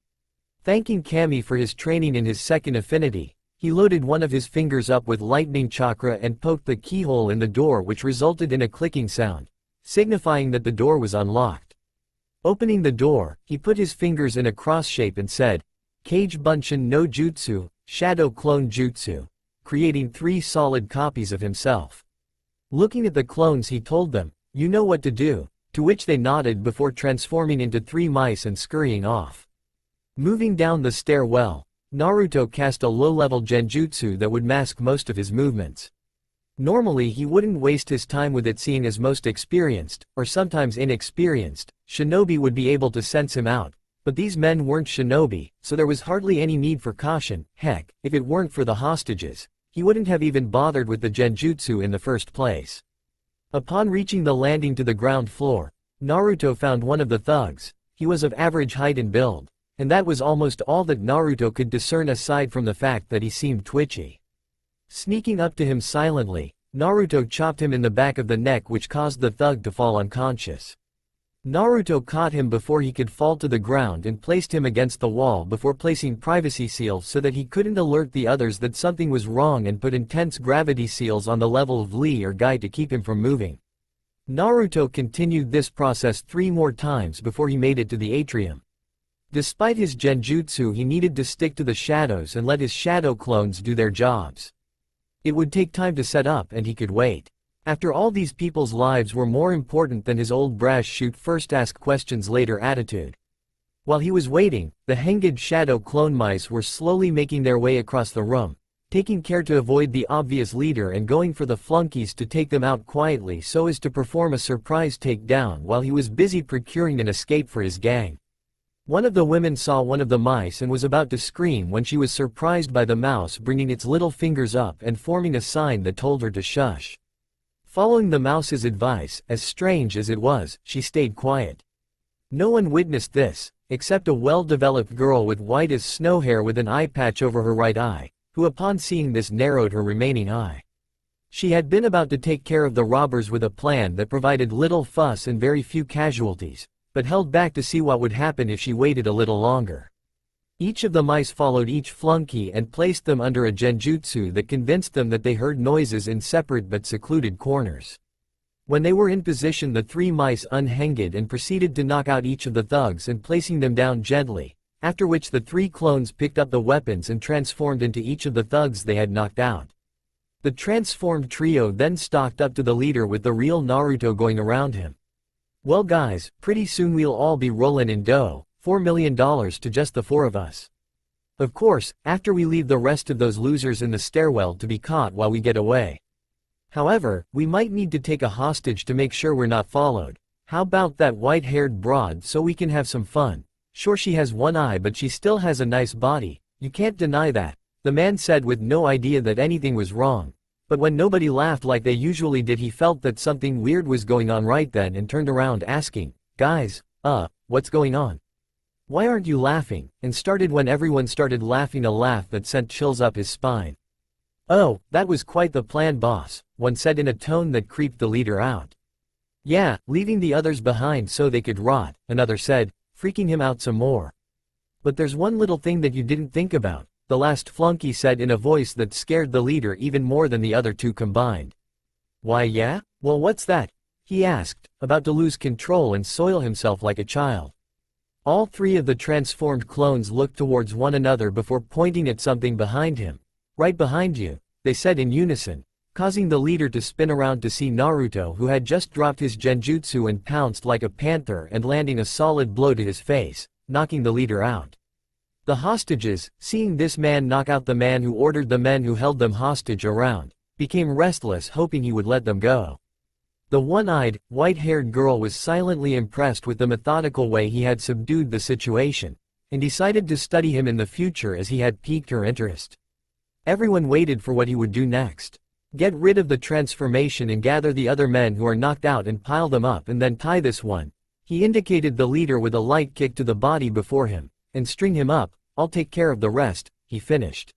Thanking Kami for his training in his second affinity, he loaded one of his fingers up with lightning chakra and poked the keyhole in the door, which resulted in a clicking sound, signifying that the door was unlocked. Opening the door, he put his fingers in a cross shape and said, "Kage Bunshin no Jutsu, Shadow Clone Jutsu," creating 3 solid copies of himself. Looking at the clones, he told them, "You know what to do," to which they nodded before transforming into 3 mice and scurrying off. Moving down the stairwell, Naruto cast a low-level genjutsu that would mask most of his movements. Normally he wouldn't waste his time with it, seeing as most experienced, or sometimes inexperienced, shinobi would be able to sense him out, but these men weren't shinobi, so there was hardly any need for caution. Heck, if it weren't for the hostages, he wouldn't have even bothered with the genjutsu in the first place. Upon reaching the landing to the ground floor, Naruto found one of the thugs. He was of average height and build, and that was almost all that Naruto could discern aside from the fact that he seemed twitchy. Sneaking up to him silently, Naruto chopped him in the back of the neck, which caused the thug to fall unconscious. Naruto caught him before he could fall to the ground and placed him against the wall before placing privacy seals so that he couldn't alert the others that something was wrong, and put intense gravity seals on the level of Lee or Guy to keep him from moving. Naruto continued this process 3 more times before he made it to the atrium. Despite his genjutsu, he needed to stick to the shadows and let his shadow clones do their jobs. It would take time to set up, and he could wait. After all, these people's lives were more important than his old brash shoot first ask questions later attitude. While he was waiting, the hanged shadow clone mice were slowly making their way across the room, taking care to avoid the obvious leader and going for the flunkies to take them out quietly so as to perform a surprise takedown while he was busy procuring an escape for his gang. One of the women saw one of the mice and was about to scream when she was surprised by the mouse bringing its little fingers up and forming a sign that told her to shush. Following the mouse's advice, as strange as it was, she stayed quiet. No one witnessed this, except a well-developed girl with white as snow hair with an eye patch over her right eye, who upon seeing this narrowed her remaining eye. She had been about to take care of the robbers with a plan that provided little fuss and very few casualties, but held back to see what would happen if she waited a little longer. Each of the mice followed each flunky and placed them under a genjutsu that convinced them that they heard noises in separate but secluded corners. When they were in position, the 3 mice unhanged and proceeded to knock out each of the thugs and placing them down gently, after which the 3 clones picked up the weapons and transformed into each of the thugs they had knocked out. The transformed trio then stalked up to the leader with the real Naruto going around him. "Well guys, pretty soon we'll all be rollin' in dough, $4 million to just the 4 of us. Of course, after we leave the rest of those losers in the stairwell to be caught while we get away. However, we might need to take a hostage to make sure we're not followed. How about that white-haired broad so we can have some fun? Sure, she has one eye but she still has a nice body, you can't deny that," the man said with no idea that anything was wrong. But when nobody laughed like they usually did, he felt that something weird was going on right then and turned around asking, "Guys, what's going on? Why aren't you laughing?" and started when everyone started laughing, a laugh that sent chills up his spine. "Oh, that was quite the plan, boss," one said in a tone that creeped the leader out. "Yeah, leaving the others behind so they could rot," another said, freaking him out some more. "But there's one little thing that you didn't think about," the last flunky said in a voice that scared the leader even more than the other 2 combined. "Why yeah? Well, what's that?" he asked, about to lose control and soil himself like a child. All 3 of the transformed clones looked towards one another before pointing at something behind him. "Right behind you," they said in unison, causing the leader to spin around to see Naruto, who had just dropped his genjutsu and pounced like a panther and landing a solid blow to his face, knocking the leader out. The hostages, seeing this man knock out the man who ordered the men who held them hostage around, became restless, hoping he would let them go. The one-eyed, white-haired girl was silently impressed with the methodical way he had subdued the situation, and decided to study him in the future as he had piqued her interest. Everyone waited for what he would do next. Get rid of the transformation and gather the other men who are knocked out and pile them up, and then tie this one. He indicated the leader with a light kick to the body before him, and string him up. "I'll take care of the rest," he finished.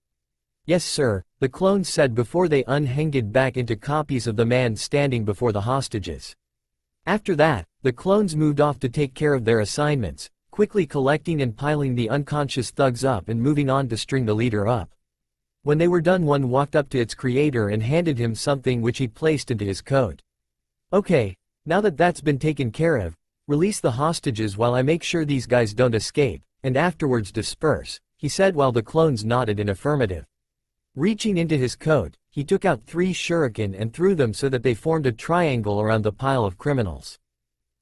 "Yes sir," the clones said before they unhanged back into copies of the man standing before the hostages. After that, the clones moved off to take care of their assignments, quickly collecting and piling the unconscious thugs up and moving on to string the leader up. When they were done, one walked up to its creator and handed him something which he placed into his coat. "Okay, now that that's been taken care of, release the hostages while I make sure these guys don't escape, and afterwards disperse," he said while the clones nodded in affirmative. Reaching into his coat, he took out 3 shuriken and threw them so that they formed a triangle around the pile of criminals.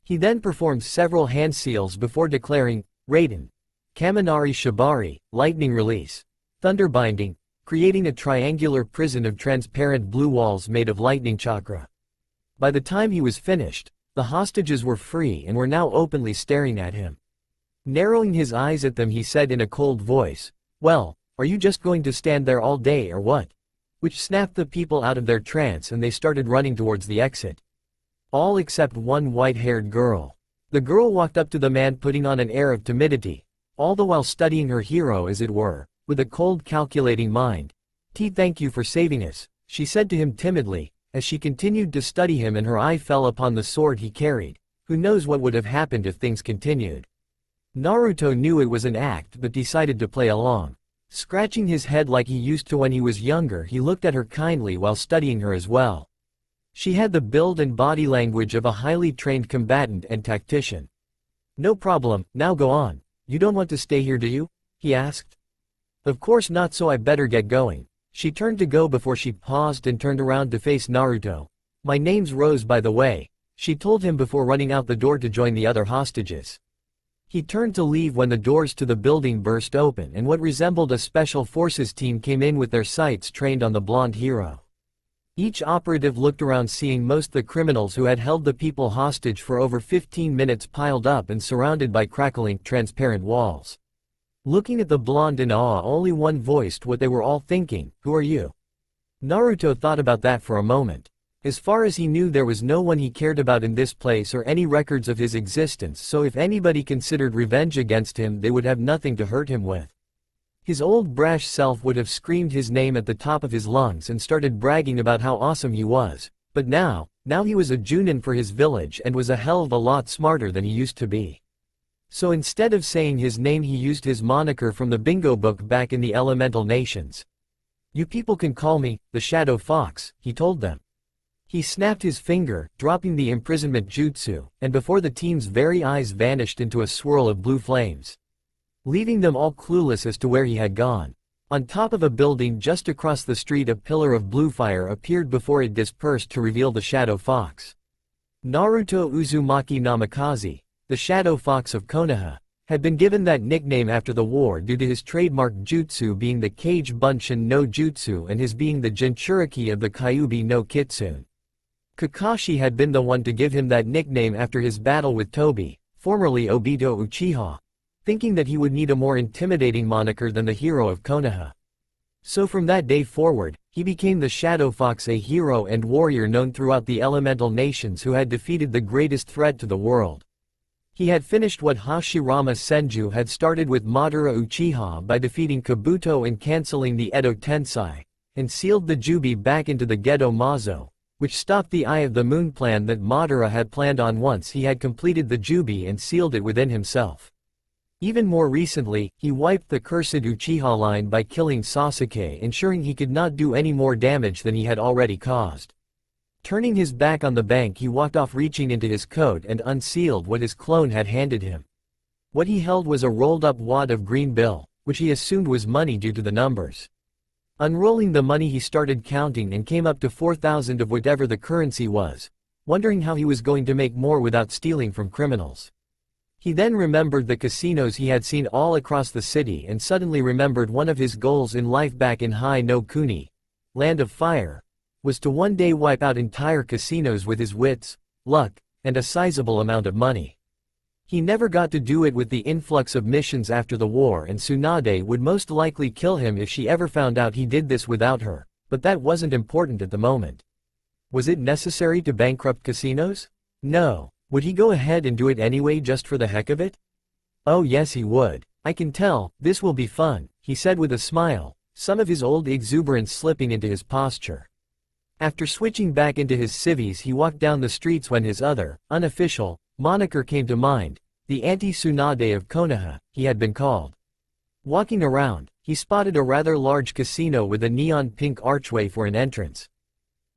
He then performed several hand seals before declaring, Raiden, Kaminari Shibari, lightning release, thunder binding, creating a triangular prison of transparent blue walls made of lightning chakra. By the time he was finished, the hostages were free and were now openly staring at him. Narrowing his eyes at them, he said in a cold voice, "Well, are you just going to stand there all day or what?" Which snapped the people out of their trance and they started running towards the exit. All except one white-haired girl. The girl walked up to the man putting on an air of timidity, all the while studying her hero as it were, with a cold calculating mind. Thank you for saving us," she said to him timidly, as she continued to study him and her eye fell upon the sword he carried. Who knows what would have happened if things continued. Naruto knew it was an act but decided to play along. Scratching his head like he used to when he was younger, he looked at her kindly while studying her as well. She had the build and body language of a highly trained combatant and tactician. "No problem, now go on. You don't want to stay here, do you?" he asked. "Of course not, so I better get going." She turned to go before she paused and turned around to face Naruto. "My name's Rose, by the way," she told him before running out the door to join the other hostages. He turned to leave when the doors to the building burst open and what resembled a special forces team came in with their sights trained on the blonde hero. Each operative looked around, seeing most the criminals who had held the people hostage for over 15 minutes piled up and surrounded by crackling, transparent walls. Looking at the blonde in awe, only one voiced what they were all thinking, "Who are you?" Naruto thought about that for a moment. As far as he knew, there was no one he cared about in this place or any records of his existence, so if anybody considered revenge against him, they would have nothing to hurt him with. His old brash self would have screamed his name at the top of his lungs and started bragging about how awesome he was, but now he was a Junin for his village and was a hell of a lot smarter than he used to be. So instead of saying his name, he used his moniker from the bingo book back in the Elemental Nations. "You people can call me the Shadow Fox," he told them. He snapped his finger, dropping the imprisonment jutsu, and before the team's very eyes vanished into a swirl of blue flames, leaving them all clueless as to where he had gone. On top of a building just across the street, a pillar of blue fire appeared before it dispersed to reveal the Shadow Fox. Naruto Uzumaki Namikaze, the Shadow Fox of Konoha, had been given that nickname after the war due to his trademark jutsu being the Kage Bunshin no Jutsu and his being the Jinchuriki of the Kyuubi no Kitsune. Kakashi had been the one to give him that nickname after his battle with Tobi, formerly Obito Uchiha, thinking that he would need a more intimidating moniker than the hero of Konoha. So from that day forward, he became the Shadow Fox, a hero and warrior known throughout the Elemental Nations who had defeated the greatest threat to the world. He had finished what Hashirama Senju had started with Madara Uchiha by defeating Kabuto and cancelling the Edo Tensei, and sealed the Jubi back into the Gedo Mazo, which stopped the Eye of the Moon plan that Madara had planned on once he had completed the Jubi and sealed it within himself. Even more recently, he wiped the cursed Uchiha line by killing Sasuke, ensuring he could not do any more damage than he had already caused. Turning his back on the bank, he walked off, reaching into his coat and unsealed what his clone had handed him. What he held was a rolled-up wad of green bill, which he assumed was money due to the numbers. Unrolling the money, he started counting and came up to 4,000 of whatever the currency was, wondering how he was going to make more without stealing from criminals. He then remembered the casinos he had seen all across the city and suddenly remembered one of his goals in life back in Hai no Kuni, Land of Fire, was to one day wipe out entire casinos with his wits, luck, and a sizable amount of money. He never got to do it with the influx of missions after the war, and Tsunade would most likely kill him if she ever found out he did this without her, but that wasn't important at the moment. Was it necessary to bankrupt casinos? No. Would he go ahead and do it anyway just for the heck of it? Oh yes, he would. "I can tell, this will be fun," he said with a smile, some of his old exuberance slipping into his posture. After switching back into his civvies, he walked down the streets when his other, unofficial, moniker came to mind, the anti-Tsunade of Konoha, he had been called. Walking around, he spotted a rather large casino with a neon pink archway for an entrance.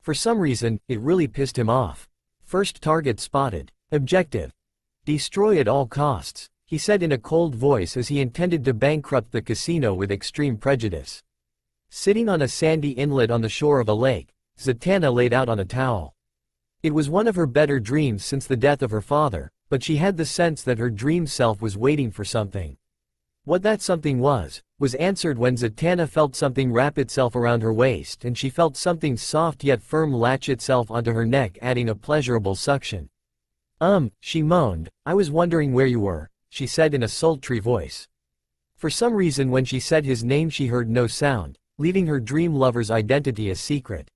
For some reason, it really pissed him off. First target spotted. Objective: destroy at all costs, he said in a cold voice as he intended to bankrupt the casino with extreme prejudice. Sitting on a sandy inlet on the shore of a lake, Zatanna laid out on a towel. It was one of her better dreams since the death of her father, but she had the sense that her dream self was waiting for something. What that something was answered when Zatanna felt something wrap itself around her waist and she felt something soft yet firm latch itself onto her neck, adding a pleasurable suction. She moaned, "I was wondering where you were," she said in a sultry voice. For some reason when she said his name she heard no sound, leaving her dream lover's identity a secret.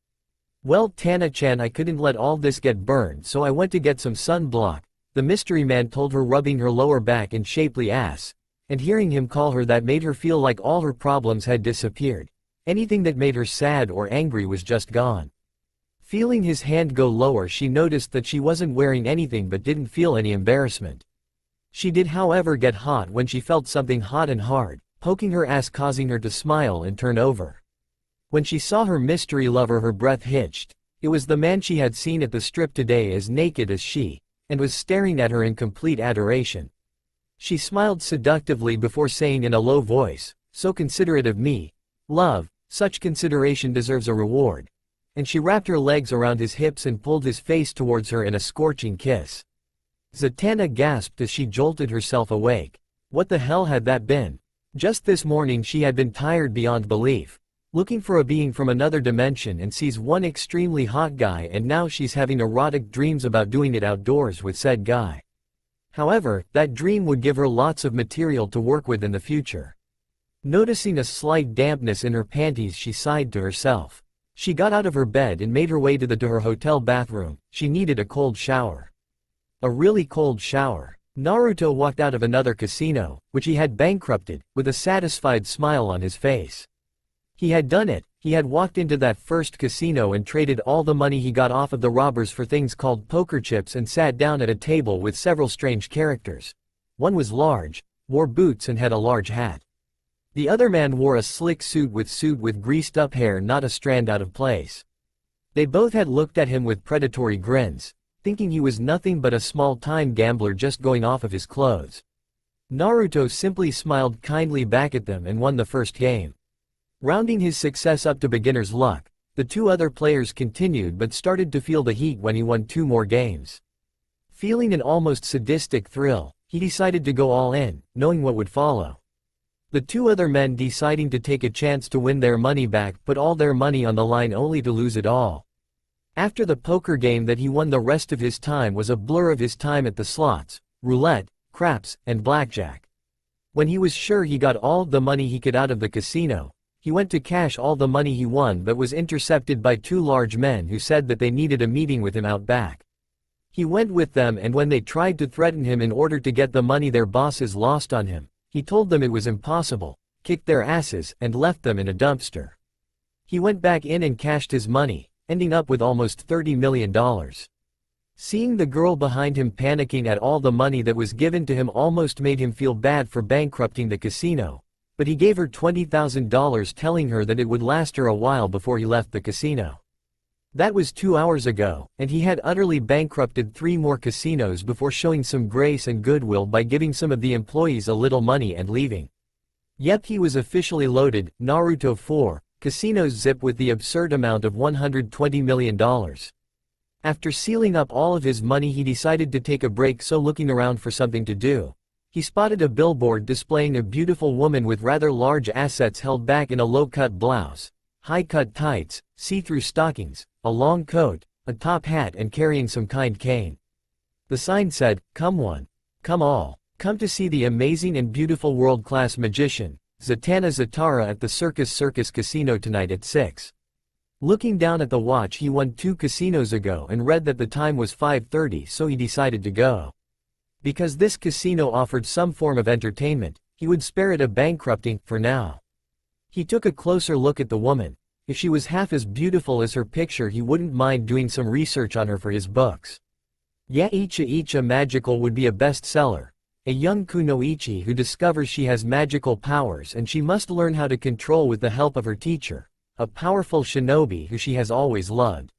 "Well, Tana-chan, I couldn't let all this get burned, so I went to get some sunblock," the mystery man told her, rubbing her lower back and shapely ass. And hearing him call her that made her feel like all her problems had disappeared. Anything that made her sad or angry was just gone. Feeling his hand go lower, she noticed that she wasn't wearing anything but didn't feel any embarrassment. She did however get hot when she felt something hot and hard, poking her ass, causing her to smile and turn over. When she saw her mystery lover, her breath hitched. It was the man she had seen at the strip today, as naked as she, and was staring at her in complete adoration. She smiled seductively before saying in a low voice, "So considerate of me. Love, such consideration deserves a reward." And she wrapped her legs around his hips and pulled his face towards her in a scorching kiss. Zatanna gasped as she jolted herself awake. What the hell had that been? Just this morning she had been tired beyond belief, looking for a being from another dimension, and sees one extremely hot guy, and now she's having erotic dreams about doing it outdoors with said guy. However, that dream would give her lots of material to work with in the future. Noticing a slight dampness in her panties, she sighed to herself. She got out of her bed and made her way to her hotel bathroom. She needed a cold shower. A really cold shower. Naruto walked out of another casino, which he had bankrupted, with a satisfied smile on his face. He had done it. He had walked into that first casino and traded all the money he got off of the robbers for things called poker chips, and sat down at a table with several strange characters. One was large, wore boots and had a large hat. The other man wore a slick suit with greased up hair, not a strand out of place. They both had looked at him with predatory grins, thinking he was nothing but a small-time gambler just going off of his clothes. Naruto simply smiled kindly back at them and won the first game. Rounding his success up to beginner's luck, the two other players continued but started to feel the heat when he won 2 more games. Feeling an almost sadistic thrill, he decided to go all in, knowing what would follow. The 2 other men, deciding to take a chance to win their money back, put all their money on the line only to lose it all. After the poker game that he won, the rest of his time was a blur of his time at the slots, roulette, craps, and blackjack. When he was sure he got all the money he could out of the casino, he went to cash all the money he won, but was intercepted by 2 large men who said that they needed a meeting with him out back. He went with them, and when they tried to threaten him in order to get the money their bosses lost on him, he told them it was impossible, kicked their asses, and left them in a dumpster. He went back in and cashed his money, ending up with almost $30 million. Seeing the girl behind him panicking at all the money that was given to him almost made him feel bad for bankrupting the casino. But he gave her $20,000, telling her that it would last her a while before he left the casino. That was 2 hours ago, and he had utterly bankrupted 3 more casinos before showing some grace and goodwill by giving some of the employees a little money and leaving. Yep, he was officially loaded. Naruto 4, casinos zip with the absurd amount of $120 million. After sealing up all of his money, he decided to take a break, so looking around for something to do, he spotted a billboard displaying a beautiful woman with rather large assets held back in a low-cut blouse, high-cut tights, see-through stockings, a long coat, a top hat, and carrying some kind cane. The sign said, "Come one. Come all. Come to see the amazing and beautiful world-class magician, Zatanna Zatara, at the Circus Casino tonight at 6. Looking down at the watch, he won 2 casinos ago and read that the time was 5:30, so he decided to go. Because this casino offered some form of entertainment, he would spare it a bankrupting, for now. He took a closer look at the woman. If she was half as beautiful as her picture, he wouldn't mind doing some research on her for his books. Yeah, Icha Magical would be a bestseller. a young kunoichi who discovers she has magical powers and she must learn how to control with the help of her teacher, a powerful shinobi who she has always loved.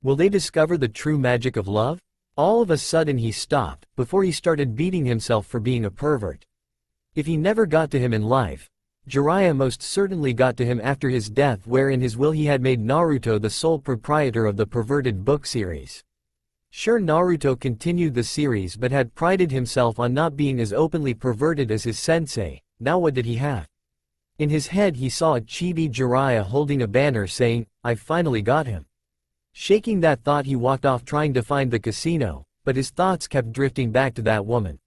Will they discover the true magic of love? All of a sudden he stopped, before he started beating himself for being a pervert. If he never got to him in life, Jiraiya most certainly got to him after his death, where in his will he had made Naruto the sole proprietor of the perverted book series. Sure, Naruto continued the series but had prided himself on not being as openly perverted as his sensei. Now what did he have? In his head he saw a chibi Jiraiya holding a banner saying, "I finally got him." Shaking that thought he walked off trying to find the casino, but his thoughts kept drifting back to that woman.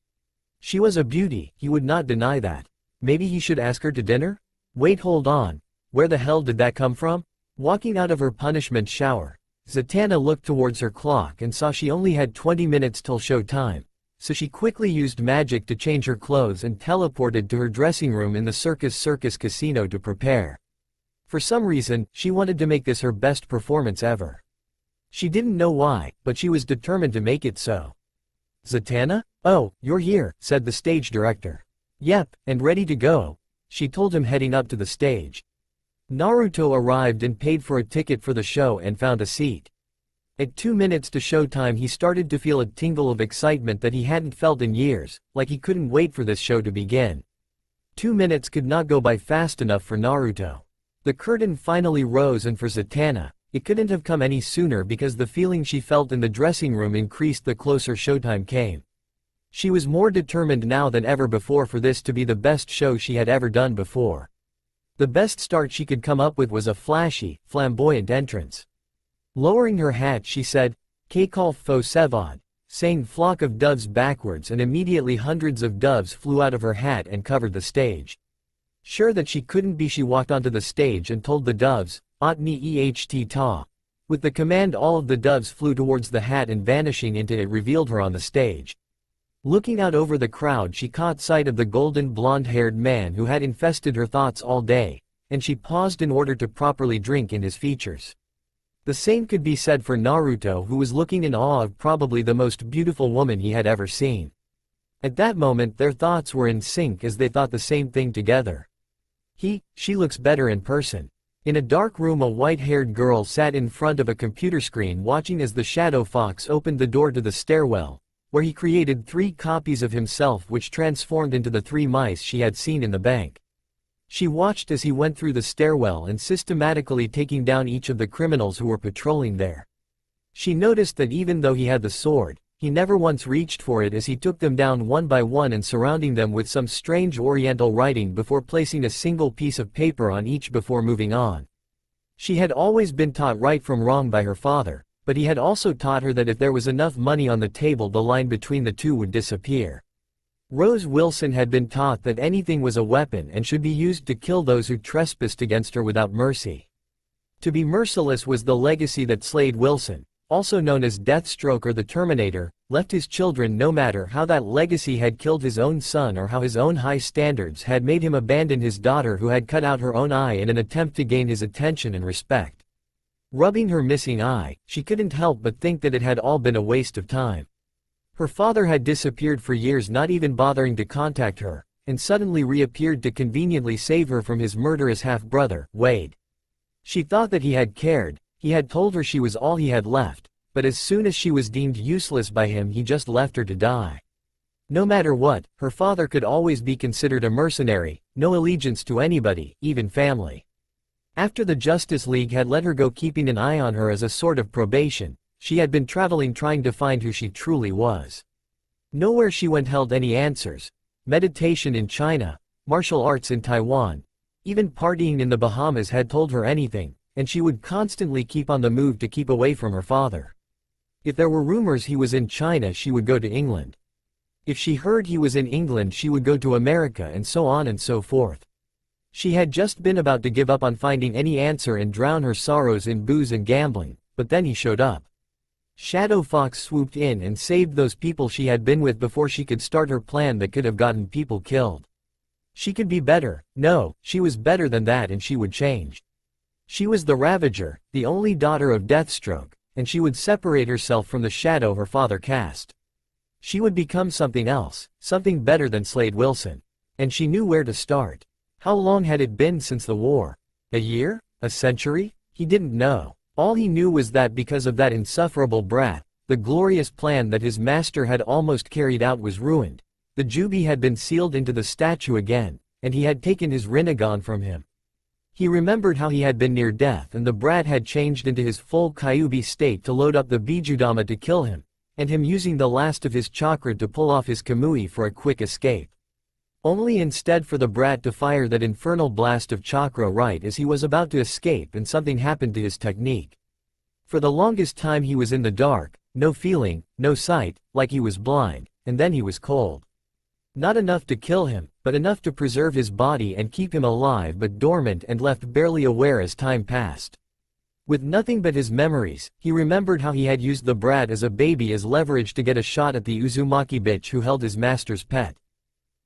She was a beauty, he would not deny that. Maybe he should ask her to dinner? Wait, hold on. Where the hell did that come from? Walking out of her punishment shower, Zatanna looked towards her clock and saw she only had 20 minutes till show time, so she quickly used magic to change her clothes and teleported to her dressing room in the Circus Casino to prepare. For some reason, she wanted to make this her best performance ever. She didn't know why, but she was determined to make it so. "Zatanna? Oh, you're here," said the stage director. "Yep, and ready to go," she told him, heading up to the stage. Naruto arrived and paid for a ticket for the show and found a seat. At 2 minutes to showtime he started to feel a tingle of excitement that he hadn't felt in years, like he couldn't wait for this show to begin. 2 minutes could not go by fast enough for Naruto. The curtain finally rose, and for Zatanna, it couldn't have come any sooner because the feeling she felt in the dressing room increased the closer showtime came. She was more determined now than ever before for this to be the best show she had ever done before. The best start she could come up with was a flashy, flamboyant entrance. Lowering her hat she said, "Kaikal fo sevad," saying "flock of doves" backwards, and immediately hundreds of doves flew out of her hat and covered the stage. Sure that she couldn't be, she walked onto the stage and told the doves, "Otni eht ta." With the command all of the doves flew towards the hat, and vanishing into it revealed her on the stage. Looking out over the crowd she caught sight of the golden blonde-haired man who had infested her thoughts all day, and she paused in order to properly drink in his features. The same could be said for Naruto, who was looking in awe of probably the most beautiful woman he had ever seen. At that moment their thoughts were in sync as they thought the same thing together. She looks better in person. In a dark room a white-haired girl sat in front of a computer screen watching as the Shadow Fox opened the door to the stairwell, where he created 3 copies of himself which transformed into the 3 mice she had seen in the bank. She watched as he went through the stairwell and systematically taking down each of the criminals who were patrolling there. She noticed that even though he had the sword, he never once reached for it as he took them down one by one and surrounding them with some strange oriental writing before placing a single piece of paper on each before moving on. She had always been taught right from wrong by her father, but he had also taught her that if there was enough money on the table the line between the two would disappear. Rose Wilson had been taught that anything was a weapon and should be used to kill those who trespassed against her without mercy. To be merciless was the legacy that Slade Wilson, also known as Deathstroke or the Terminator, left his children, no matter how that legacy had killed his own son or how his own high standards had made him abandon his daughter who had cut out her own eye in an attempt to gain his attention and respect. Rubbing her missing eye, she couldn't help but think that it had all been a waste of time. Her father had disappeared for years, not even bothering to contact her, and suddenly reappeared to conveniently save her from his murderous half-brother, Wade. She thought that he had cared, he had told her she was all he had left, but as soon as she was deemed useless by him he just left her to die. No matter what, her father could always be considered a mercenary, no allegiance to anybody, even family. After the Justice League had let her go, keeping an eye on her as a sort of probation, she had been traveling trying to find who she truly was. Nowhere she went held any answers. Meditation in China, martial arts in Taiwan, even partying in the Bahamas had told her anything, and she would constantly keep on the move to keep away from her father. If there were rumors he was in China she would go to England. If she heard he was in England she would go to America, and so on and so forth. She had just been about to give up on finding any answer and drown her sorrows in booze and gambling, but then he showed up. Shadow Fox swooped in and saved those people she had been with before she could start her plan that could have gotten people killed. She could be better, no, she was better than that, and she would change. She was the Ravager, the only daughter of Deathstroke, and she would separate herself from the shadow her father cast. She would become something else, something better than Slade Wilson. And she knew where to start. How long had it been since the war? A year? A century? He didn't know. All he knew was that because of that insufferable brat, the glorious plan that his master had almost carried out was ruined. The Jubi had been sealed into the statue again, and he had taken his Rinnegan from him. He remembered how he had been near death and the brat had changed into his full Kyuubi state to load up the Bijudama to kill him, and him using the last of his chakra to pull off his Kamui for a quick escape. Only instead for the brat to fire that infernal blast of chakra right as he was about to escape and something happened to his technique. For the longest time he was in the dark, no feeling, no sight, like he was blind, and then he was cold. Not enough to kill him, but enough to preserve his body and keep him alive but dormant and left barely aware as time passed. With nothing but his memories, he remembered how he had used the brat as a baby as leverage to get a shot at the Uzumaki bitch who held his master's pet.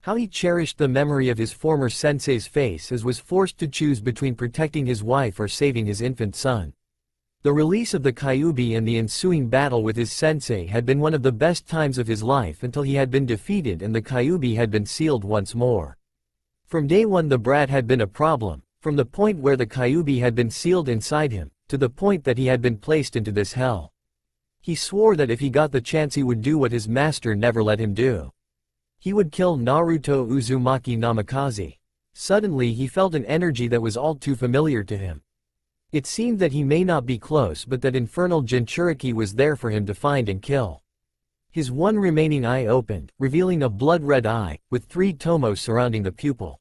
How he cherished the memory of his former sensei's face as was forced to choose between protecting his wife or saving his infant son. The release of the Kyuubi and the ensuing battle with his sensei had been one of the best times of his life until he had been defeated and the Kyuubi had been sealed once more. From day one the brat had been a problem, from the point where the Kyuubi had been sealed inside him, to the point that he had been placed into this hell. He swore that if he got the chance he would do what his master never let him do. He would kill Naruto Uzumaki Namikaze. Suddenly he felt an energy that was all too familiar to him. It seemed that he may not be close but that infernal Jinchuriki was there for him to find and kill. His one remaining eye opened, revealing a blood-red eye, with 3 tomos surrounding the pupil.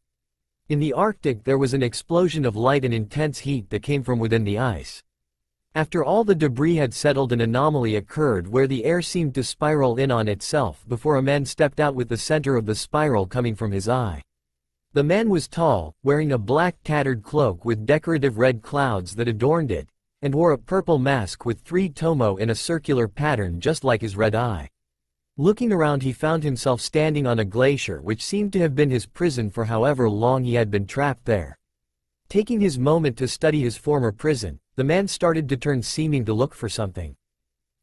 In the Arctic there was an explosion of light and intense heat that came from within the ice. After all the debris had settled, an anomaly occurred where the air seemed to spiral in on itself before a man stepped out with the center of the spiral coming from his eye. The man was tall, wearing a black tattered cloak with decorative red clouds that adorned it, and wore a purple mask with 3 tomo in a circular pattern just like his red eye. Looking around he found himself standing on a glacier which seemed to have been his prison for however long he had been trapped there. Taking his moment to study his former prison, the man started to turn, seeming to look for something.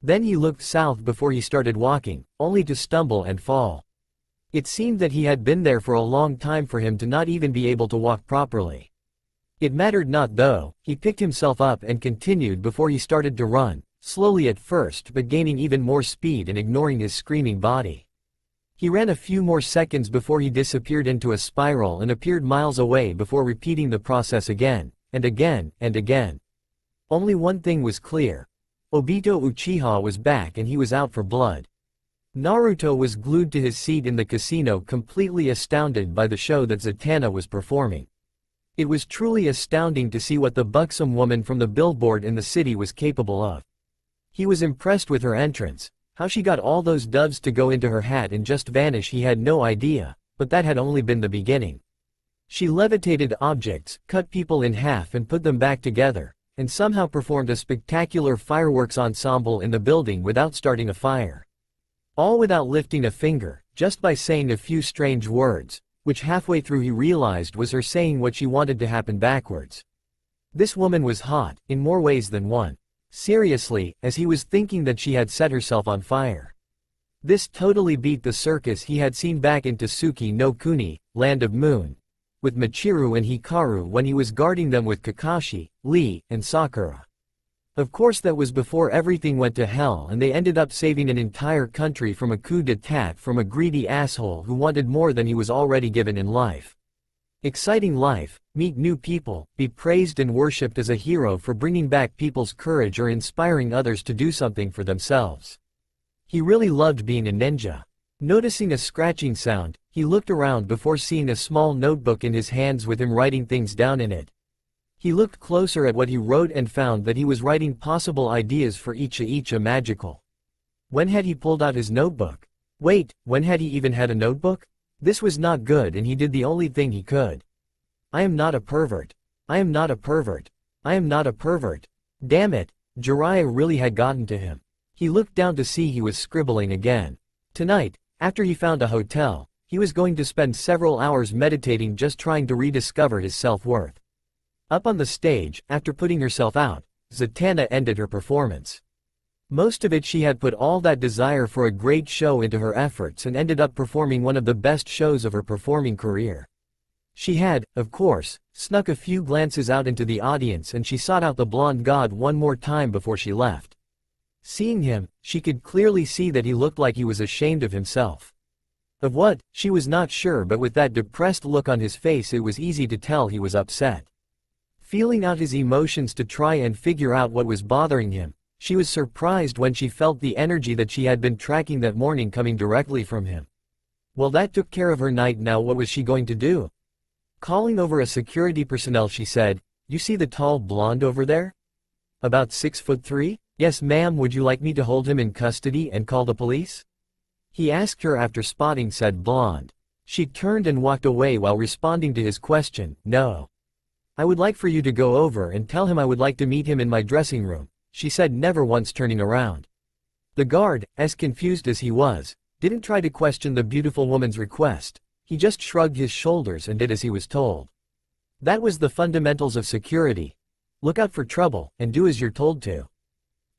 Then he looked south before he started walking, only to stumble and fall. It seemed that he had been there for a long time for him to not even be able to walk properly. It mattered not though, he picked himself up and continued before he started to run, slowly at first but gaining even more speed and ignoring his screaming body. He ran a few more seconds before he disappeared into a spiral and appeared miles away before repeating the process again, and again, and again. Only one thing was clear. Obito Uchiha was back and he was out for blood. Naruto was glued to his seat in the casino, completely astounded by the show that Zatanna was performing. It was truly astounding to see what the buxom woman from the billboard in the city was capable of. He was impressed with her entrance. How she got all those doves to go into her hat and just vanish he had no idea, but that had only been the beginning. She levitated objects, cut people in half and put them back together, and somehow performed a spectacular fireworks ensemble in the building without starting a fire. All without lifting a finger, just by saying a few strange words, which halfway through he realized was her saying what she wanted to happen backwards. This woman was hot, in more ways than one. Seriously, as he was thinking that she had set herself on fire. This totally beat the circus he had seen back in Tsuki no Kuni, Land of Moon, with Michiru and Hikaru when he was guarding them with Kakashi, Lee, and Sakura. Of course that was before everything went to hell and they ended up saving an entire country from a coup d'etat from a greedy asshole who wanted more than he was already given in life. Exciting life, meet new people, be praised and worshipped as a hero for bringing back people's courage or inspiring others to do something for themselves. He really loved being a ninja. Noticing a scratching sound, he looked around before seeing a small notebook in his hands with him writing things down in it. He looked closer at what he wrote and found that he was writing possible ideas for each magical. When had he pulled out his notebook? Wait, when had he even had a notebook? This was not good and he did the only thing he could. I am not a pervert. I am not a pervert. I am not a pervert. Damn it, Jiraiya really had gotten to him. He looked down to see he was scribbling again. Tonight, after he found a hotel, he was going to spend several hours meditating just trying to rediscover his self-worth. Up on the stage, after putting herself out, Zatanna ended her performance. Most of it she had put all that desire for a great show into her efforts and ended up performing one of the best shows of her performing career. She had, of course, snuck a few glances out into the audience and she sought out the blonde god one more time before she left. Seeing him, she could clearly see that he looked like he was ashamed of himself. Of what, she was not sure, but with that depressed look on his face it was easy to tell he was upset. Feeling out his emotions to try and figure out what was bothering him, she was surprised when she felt the energy that she had been tracking that morning coming directly from him. Well, that took care of her night. Now what was she going to do? Calling over a security personnel she said, "You see the tall blonde over there? About 6'3"? Yes ma'am, would you like me to hold him in custody and call the police?" He asked her after spotting said blonde. She turned and walked away while responding to his question, "No. I would like for you to go over and tell him I would like to meet him in my dressing room," she said, never once turning around. The guard, as confused as he was, didn't try to question the beautiful woman's request. He just shrugged his shoulders and did as he was told. That was the fundamentals of security. Look out for trouble, and do as you're told to.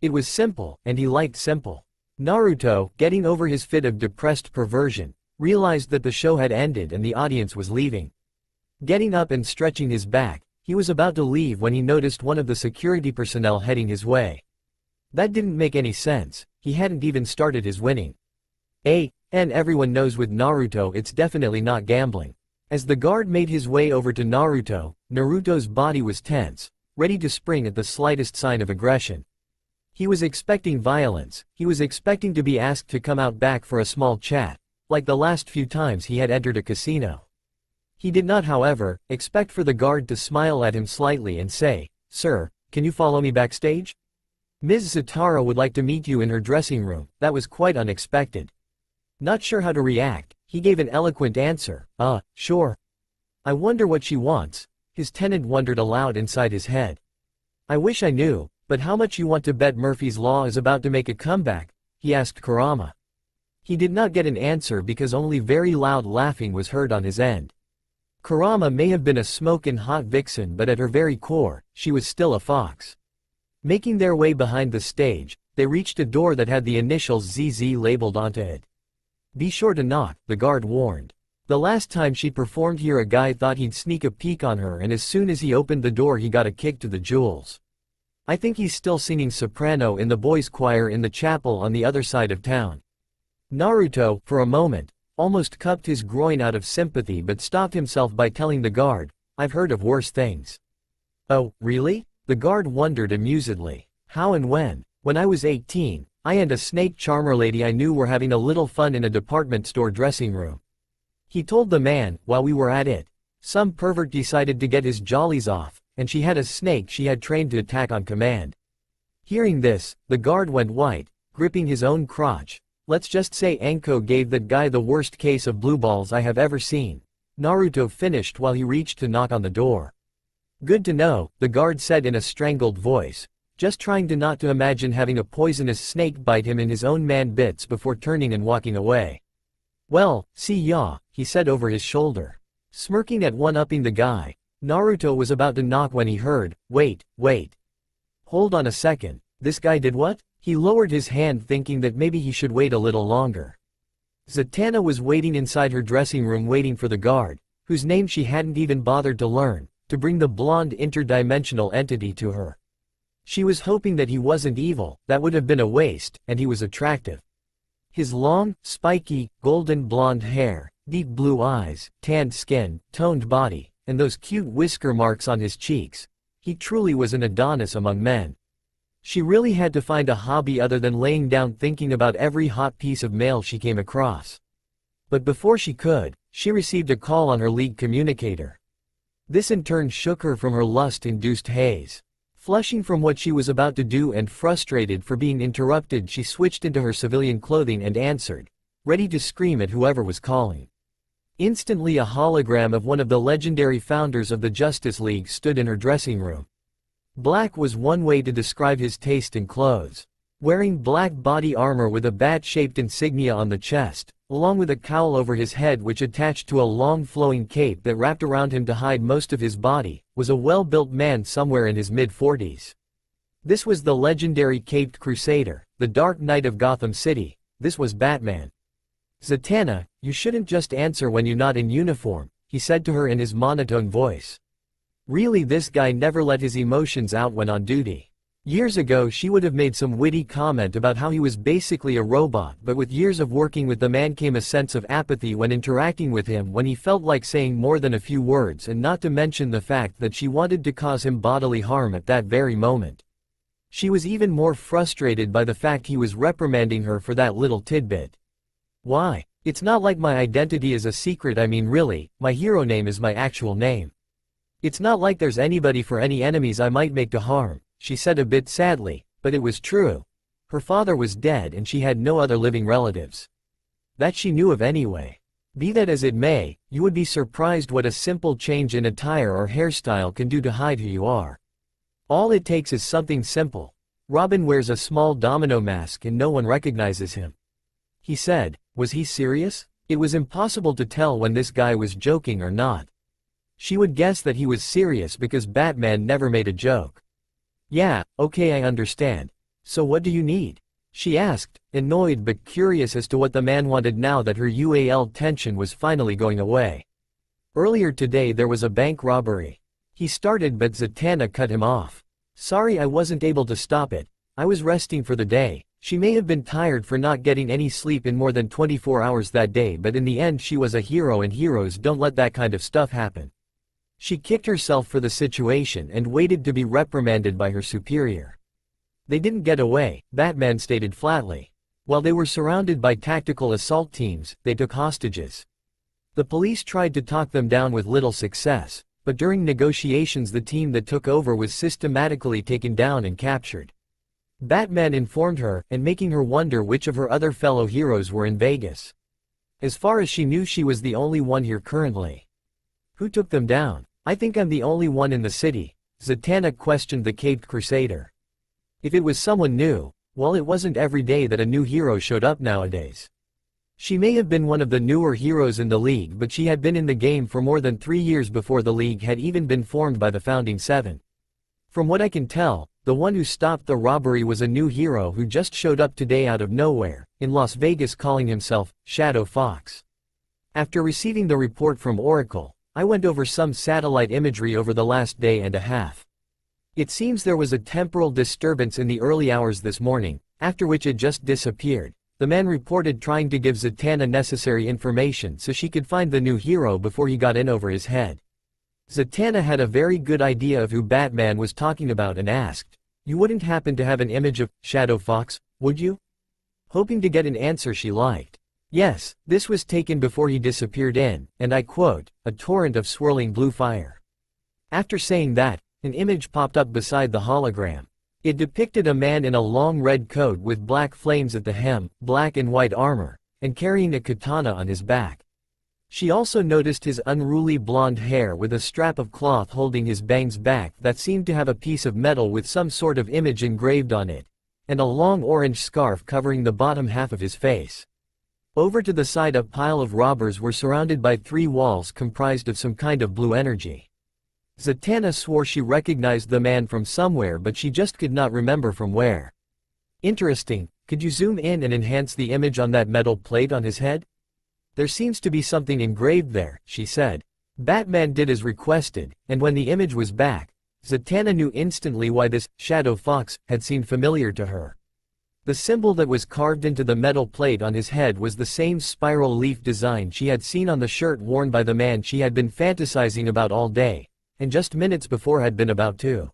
It was simple, and he liked simple. Naruto, getting over his fit of depressed perversion, realized that the show had ended and the audience was leaving. Getting up and stretching his back, he was about to leave when he noticed one of the security personnel heading his way. That didn't make any sense, he hadn't even started his winning. And everyone knows with Naruto it's definitely not gambling. As the guard made his way over to Naruto, Naruto's body was tense, ready to spring at the slightest sign of aggression. He was expecting violence, he was expecting to be asked to come out back for a small chat, like the last few times he had entered a casino. He did not, however, expect for the guard to smile at him slightly and say, "Sir, can you follow me backstage? Ms. Zatara would like to meet you in her dressing room." That was quite unexpected. Not sure how to react, he gave an eloquent answer, Sure. I wonder what she wants." His tenant wondered aloud inside his head. "I wish I knew, but how much you want to bet Murphy's Law is about to make a comeback?" he asked Kurama. He did not get an answer because only very loud laughing was heard on his end. Kurama may have been a smokin' hot vixen, but at her very core, she was still a fox. Making their way behind the stage, they reached a door that had the initials ZZ labeled onto it. "Be sure to knock," the guard warned. The last time she performed here a guy thought he'd sneak a peek on her, and as soon as he opened the door he got a kick to the jewels. I think he's still singing soprano in the boys' choir in the chapel on the other side of town. Naruto, for a moment, almost cupped his groin out of sympathy but stopped himself by telling the guard, "I've heard of worse things." "Oh, really?" The guard wondered amusedly. "How and when?" "When I was 18, I and a snake charmer lady I knew were having a little fun in a department store dressing room. He told the man, while we were at it, some pervert decided to get his jollies off, and she had a snake she had trained to attack on command." Hearing this, the guard went white, gripping his own crotch. "Let's just say Anko gave that guy the worst case of blue balls I have ever seen," Naruto finished while he reached to knock on the door. "Good to know," the guard said in a strangled voice, just trying to not to imagine having a poisonous snake bite him in his own man bits before turning and walking away. "Well, see ya," he said over his shoulder. Smirking at one-upping the guy, Naruto was about to knock when he heard, wait. Hold on a second, this guy did what?" He lowered his hand thinking that maybe he should wait a little longer. Zatanna was waiting inside her dressing room waiting for the guard, whose name she hadn't even bothered to learn, to bring the blonde interdimensional entity to her. She was hoping that he wasn't evil, that would have been a waste, and he was attractive. His long, spiky, golden blonde hair, deep blue eyes, tanned skin, toned body, and those cute whisker marks on his cheeks. He truly was an Adonis among men. She really had to find a hobby other than laying down thinking about every hot piece of mail she came across. But before she could, she received a call on her league communicator. This in turn shook her from her lust-induced haze. Flushing from what she was about to do and frustrated for being interrupted, she switched into her civilian clothing and answered, ready to scream at whoever was calling. Instantly a hologram of one of the legendary founders of the Justice League stood in her dressing room. Black was one way to describe his taste in clothes. Wearing black body armor with a bat-shaped insignia on the chest, along with a cowl over his head which attached to a long flowing cape that wrapped around him to hide most of his body, was a well-built man somewhere in his mid-40s. This was the legendary Caped Crusader, the Dark Knight of Gotham City. This was Batman. "Zatanna, you shouldn't just answer when you're not in uniform," he said to her in his monotone voice. Really, this guy never let his emotions out when on duty. Years ago she would have made some witty comment about how he was basically a robot, but with years of working with the man came a sense of apathy when interacting with him, when he felt like saying more than a few words, and not to mention the fact that she wanted to cause him bodily harm at that very moment. She was even more frustrated by the fact he was reprimanding her for that little tidbit. "Why? It's not like my identity is a secret. I mean, really, my hero name is my actual name. It's not like there's anybody for any enemies I might make to harm," she said a bit sadly, but it was true. Her father was dead and she had no other living relatives. That she knew of anyway. Be that as it may, you would be surprised what a simple change in attire or hairstyle can do to hide who you are. All it takes is something simple. "Robin wears a small domino mask and no one recognizes him," he said. Was he serious? It was impossible to tell when this guy was joking or not. She would guess that he was serious because Batman never made a joke. "Yeah, okay, I understand. So what do you need?" she asked, annoyed but curious as to what the man wanted now that her UAL tension was finally going away. "Earlier today there was a bank robbery," he started, but Zatanna cut him off. "Sorry, I wasn't able to stop it. I was resting for the day." She may have been tired for not getting any sleep in more than 24 hours that day, but in the end she was a hero and heroes don't let that kind of stuff happen. She kicked herself for the situation and waited to be reprimanded by her superior. "They didn't get away," Batman stated flatly. "While they were surrounded by tactical assault teams, they took hostages. The police tried to talk them down with little success, but during negotiations the team that took over was systematically taken down and captured." Batman informed her, and making her wonder which of her other fellow heroes were in Vegas. As far as she knew, she was the only one here currently. "Who took them down?" "I think I'm the only one in the city," Zatanna questioned the Caped Crusader. If it was someone new, well, it wasn't every day that a new hero showed up nowadays. She may have been one of the newer heroes in the League, but she had been in the game for more than 3 years before the League had even been formed by the Founding Seven. From what I can tell, the one who stopped the robbery was a new hero who just showed up today out of nowhere, in Las Vegas, calling himself Shadow Fox. After receiving the report from Oracle, I went over some satellite imagery over the last day and a half. It seems there was a temporal disturbance in the early hours this morning, after which it just disappeared. The man reported trying to give Zatanna necessary information so she could find the new hero before he got in over his head. Zatanna had a very good idea of who Batman was talking about and asked, "You wouldn't happen to have an image of Shadow Fox, would you?" Hoping to get an answer she liked. Yes, this was taken before he disappeared in, and I quote, "a torrent of swirling blue fire." After saying that, an image popped up beside the hologram. It depicted a man in a long red coat with black flames at the hem, black and white armor, and carrying a katana on his back. She also noticed his unruly blonde hair with a strap of cloth holding his bangs back that seemed to have a piece of metal with some sort of image engraved on it, and a long orange scarf covering the bottom half of his face. Over to the side, a pile of robbers were surrounded by 3 walls comprised of some kind of blue energy. Zatanna swore she recognized the man from somewhere, but she just could not remember from where. "Interesting, could you zoom in and enhance the image on that metal plate on his head? There seems to be something engraved there," she said. Batman did as requested, and when the image was back, Zatanna knew instantly why this Shadow Fox had seemed familiar to her. The symbol that was carved into the metal plate on his head was the same spiral leaf design she had seen on the shirt worn by the man she had been fantasizing about all day, and just minutes before had been about to.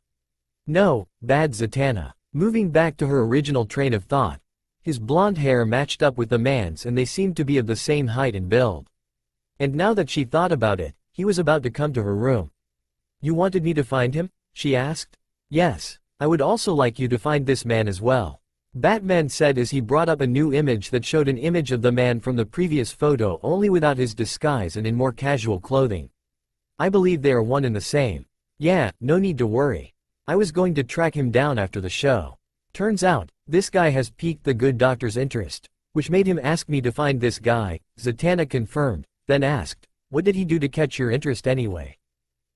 "No, bad Zatanna." Moving back to her original train of thought, his blonde hair matched up with the man's and they seemed to be of the same height and build. And now that she thought about it, he was about to come to her room. "You wanted me to find him?" she asked. "Yes, I would also like you to find this man as well," Batman said as he brought up a new image that showed an image of the man from the previous photo, only without his disguise and in more casual clothing. "I believe they are one and the same." "Yeah, no need to worry. I was going to track him down after the show. Turns out, this guy has piqued the good doctor's interest, which made him ask me to find this guy," Zatanna confirmed, then asked, "What did he do to catch your interest anyway?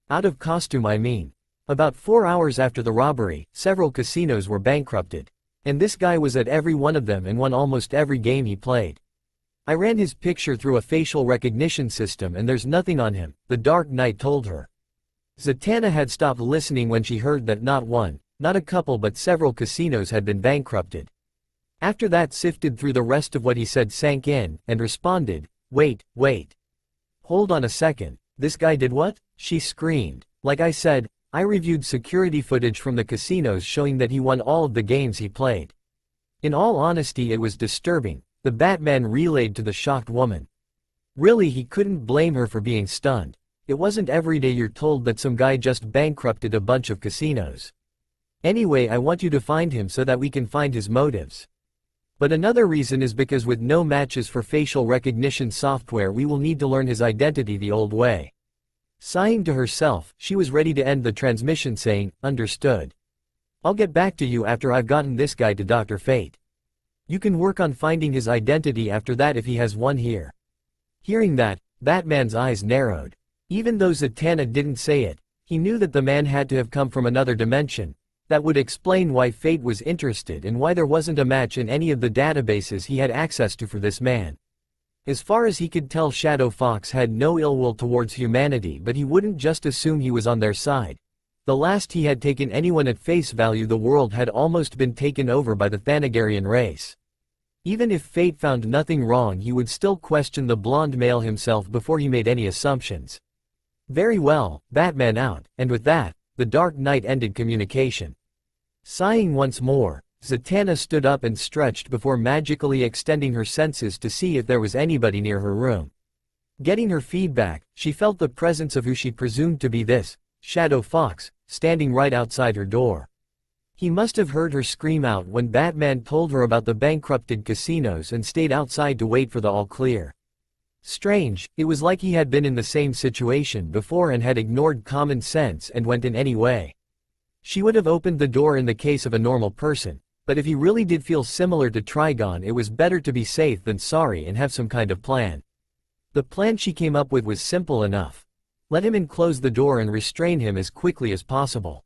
Out of costume, I mean." About 4 hours after the robbery, several casinos were bankrupted. And this guy was at every one of them and won almost every game he played. I ran his picture through a facial recognition system and there's nothing on him, the Dark Knight told her. Zatanna had stopped listening when she heard that not one, not a couple but several casinos had been bankrupted. After that sifted through the rest of what he said sank in, and responded, wait. Hold on a second, this guy did what? She screamed. Like I said, I reviewed security footage from the casinos showing that he won all of the games he played. In all honesty, it was disturbing, the Batman relayed to the shocked woman. Really, he couldn't blame her for being stunned. It wasn't every day you're told that some guy just bankrupted a bunch of casinos. Anyway, I want you to find him so that we can find his motives. But another reason is because with no matches for facial recognition software, we will need to learn his identity the old way. Sighing to herself, she was ready to end the transmission saying, understood. I'll get back to you after I've gotten this guy to Dr. Fate. You can work on finding his identity after that if he has one here. Hearing that, Batman's eyes narrowed. Even though Zatanna didn't say it, he knew that the man had to have come from another dimension. That would explain why Fate was interested and why there wasn't a match in any of the databases he had access to for this man. As far as he could tell, Shadow Fox had no ill will towards humanity, but he wouldn't just assume he was on their side. The last he had taken anyone at face value, the world had almost been taken over by the Thanagarian race. Even if Fate found nothing wrong, he would still question the blonde male himself before he made any assumptions. Very well, Batman out, and with that, the Dark Knight ended communication. Sighing once more, Zatanna stood up and stretched before magically extending her senses to see if there was anybody near her room. Getting her feedback, she felt the presence of who she presumed to be this Shadow Fox, standing right outside her door. He must have heard her scream out when Batman told her about the bankrupted casinos and stayed outside to wait for the all clear. Strange, it was like he had been in the same situation before and had ignored common sense and went in anyway. She would have opened the door in the case of a normal person, but if he really did feel similar to Trigon, it was better to be safe than sorry and have some kind of plan. The plan she came up with was simple enough. Let him in, close the door and restrain him as quickly as possible.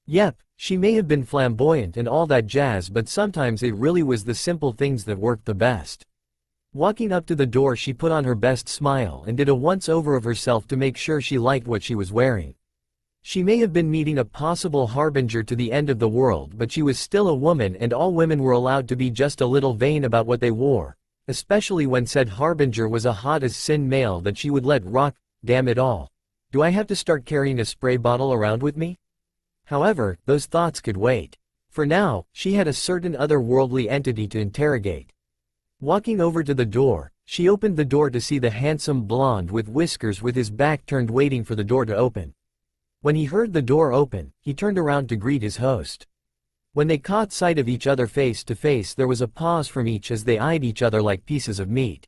Yep, she may have been flamboyant and all that jazz, but sometimes it really was the simple things that worked the best. Walking up to the door, she put on her best smile and did a once-over of herself to make sure she liked what she was wearing. She may have been meeting a possible harbinger to the end of the world, but she was still a woman, and all women were allowed to be just a little vain about what they wore, especially when said harbinger was a hot as sin male that she would let rock. Damn it all. Do I have to start carrying a spray bottle around with me? However, those thoughts could wait. For now, she had a certain otherworldly entity to interrogate. Walking over to the door, she opened the door to see the handsome blonde with whiskers with his back turned waiting for the door to open. When he heard the door open, he turned around to greet his host. When they caught sight of each other face to face, there was a pause from each as they eyed each other like pieces of meat.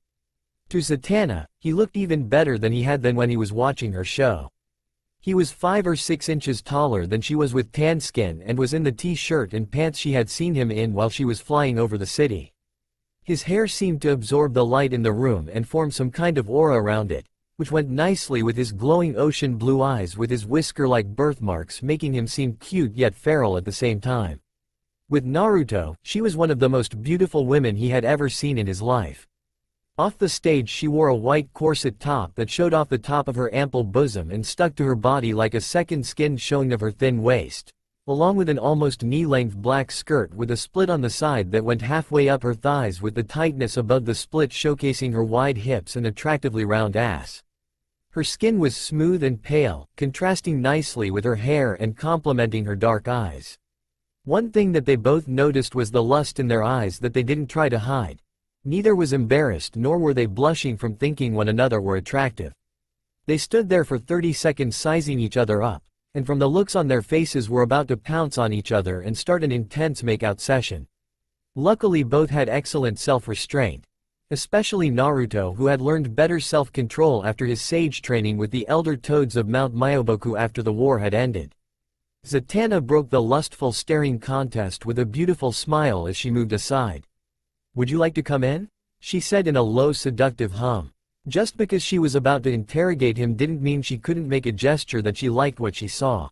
To Zatanna, he looked even better than he had then when he was watching her show. He was 5 or 6 inches taller than she was, with tan skin, and was in the t-shirt and pants she had seen him in while she was flying over the city. His hair seemed to absorb the light in the room and form some kind of aura around it, which went nicely with his glowing ocean blue eyes with his whisker-like birthmarks, making him seem cute yet feral at the same time. With Naruto, she was one of the most beautiful women he had ever seen in his life. Off the stage, she wore a white corset top that showed off the top of her ample bosom and stuck to her body like a second skin showing of her thin waist, along with an almost knee-length black skirt with a split on the side that went halfway up her thighs, with the tightness above the split showcasing her wide hips and attractively round ass. Her skin was smooth and pale, contrasting nicely with her hair and complementing her dark eyes. One thing that they both noticed was the lust in their eyes that they didn't try to hide. Neither was embarrassed, nor were they blushing from thinking one another were attractive. They stood there for 30 seconds sizing each other up, and from the looks on their faces were about to pounce on each other and start an intense make-out session. Luckily, both had excellent self-restraint. Especially Naruto, who had learned better self-control after his sage training with the elder toads of Mount Myoboku after the war had ended. Zatanna broke the lustful staring contest with a beautiful smile as she moved aside. "Would you like to come in?" she said in a low seductive hum. Just because she was about to interrogate him didn't mean she couldn't make a gesture that she liked what she saw.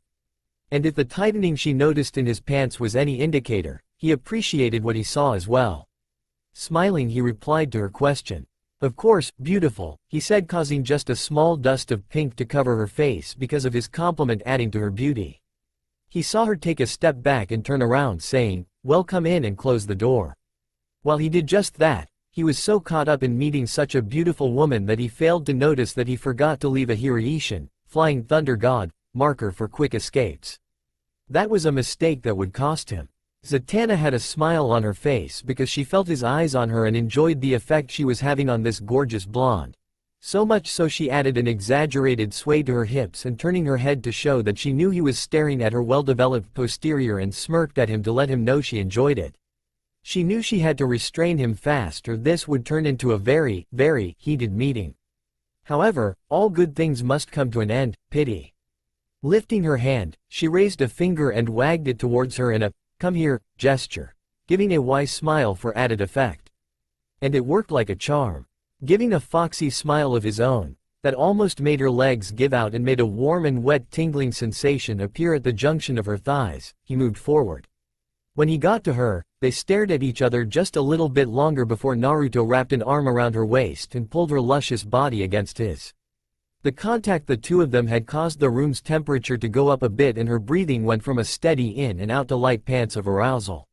And if the tightening she noticed in his pants was any indicator, he appreciated what he saw as well. Smiling, he replied to her question. "Of course, beautiful," he said, causing just a small dust of pink to cover her face because of his compliment adding to her beauty. He saw her take a step back and turn around, saying, "Well, come in," and close the door. While he did just that, he was so caught up in meeting such a beautiful woman that he failed to notice that he forgot to leave a Hiraishin, Flying Thunder God, marker for quick escapes. That was a mistake that would cost him. Zatanna had a smile on her face because she felt his eyes on her and enjoyed the effect she was having on this gorgeous blonde. So much so she added an exaggerated sway to her hips and turning her head to show that she knew he was staring at her well-developed posterior and smirked at him to let him know she enjoyed it. She knew she had to restrain him fast or this would turn into a very, very heated meeting. However, all good things must come to an end, pity. Lifting her hand, she raised a finger and wagged it towards her in a "come here" gesture, giving a wise smile for added effect. And it worked like a charm. Giving a foxy smile of his own, that almost made her legs give out and made a warm and wet tingling sensation appear at the junction of her thighs, he moved forward. When he got to her, they stared at each other just a little bit longer before Naruto wrapped an arm around her waist and pulled her luscious body against his. The contact the two of them had caused the room's temperature to go up a bit and her breathing went from a steady in and out to light pants of arousal.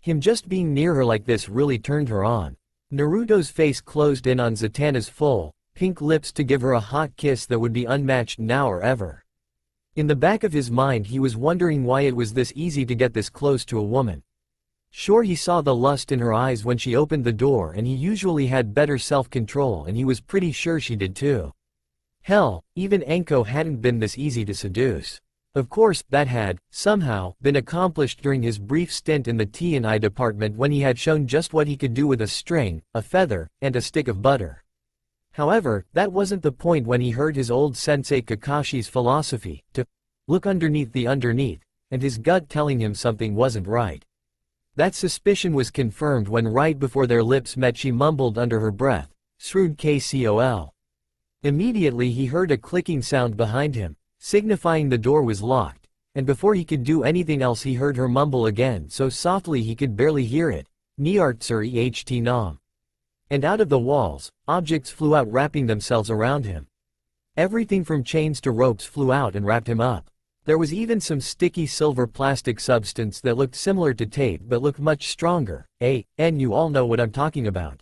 Him just being near her like this really turned her on. Naruto's face closed in on Zatanna's full, pink lips to give her a hot kiss that would be unmatched now or ever. In the back of his mind he was wondering why it was this easy to get this close to a woman. Sure, he saw the lust in her eyes when she opened the door and he usually had better self-control and he was pretty sure she did too. Hell, even Anko hadn't been this easy to seduce. Of course, that had, somehow, been accomplished during his brief stint in the T&I department when he had shown just what he could do with a string, a feather, and a stick of butter. However, that wasn't the point when he heard his old sensei Kakashi's philosophy, to look underneath the underneath, and his gut telling him something wasn't right. That suspicion was confirmed when right before their lips met she mumbled under her breath, "Shrewd KCOL." Immediately he heard a clicking sound behind him, signifying the door was locked, and before he could do anything else he heard her mumble again so softly he could barely hear it, "Niartsur eht nam." And out of the walls, objects flew out wrapping themselves around him. Everything from chains to ropes flew out and wrapped him up. There was even some sticky silver plastic substance that looked similar to tape but looked much stronger, and you all know what I'm talking about.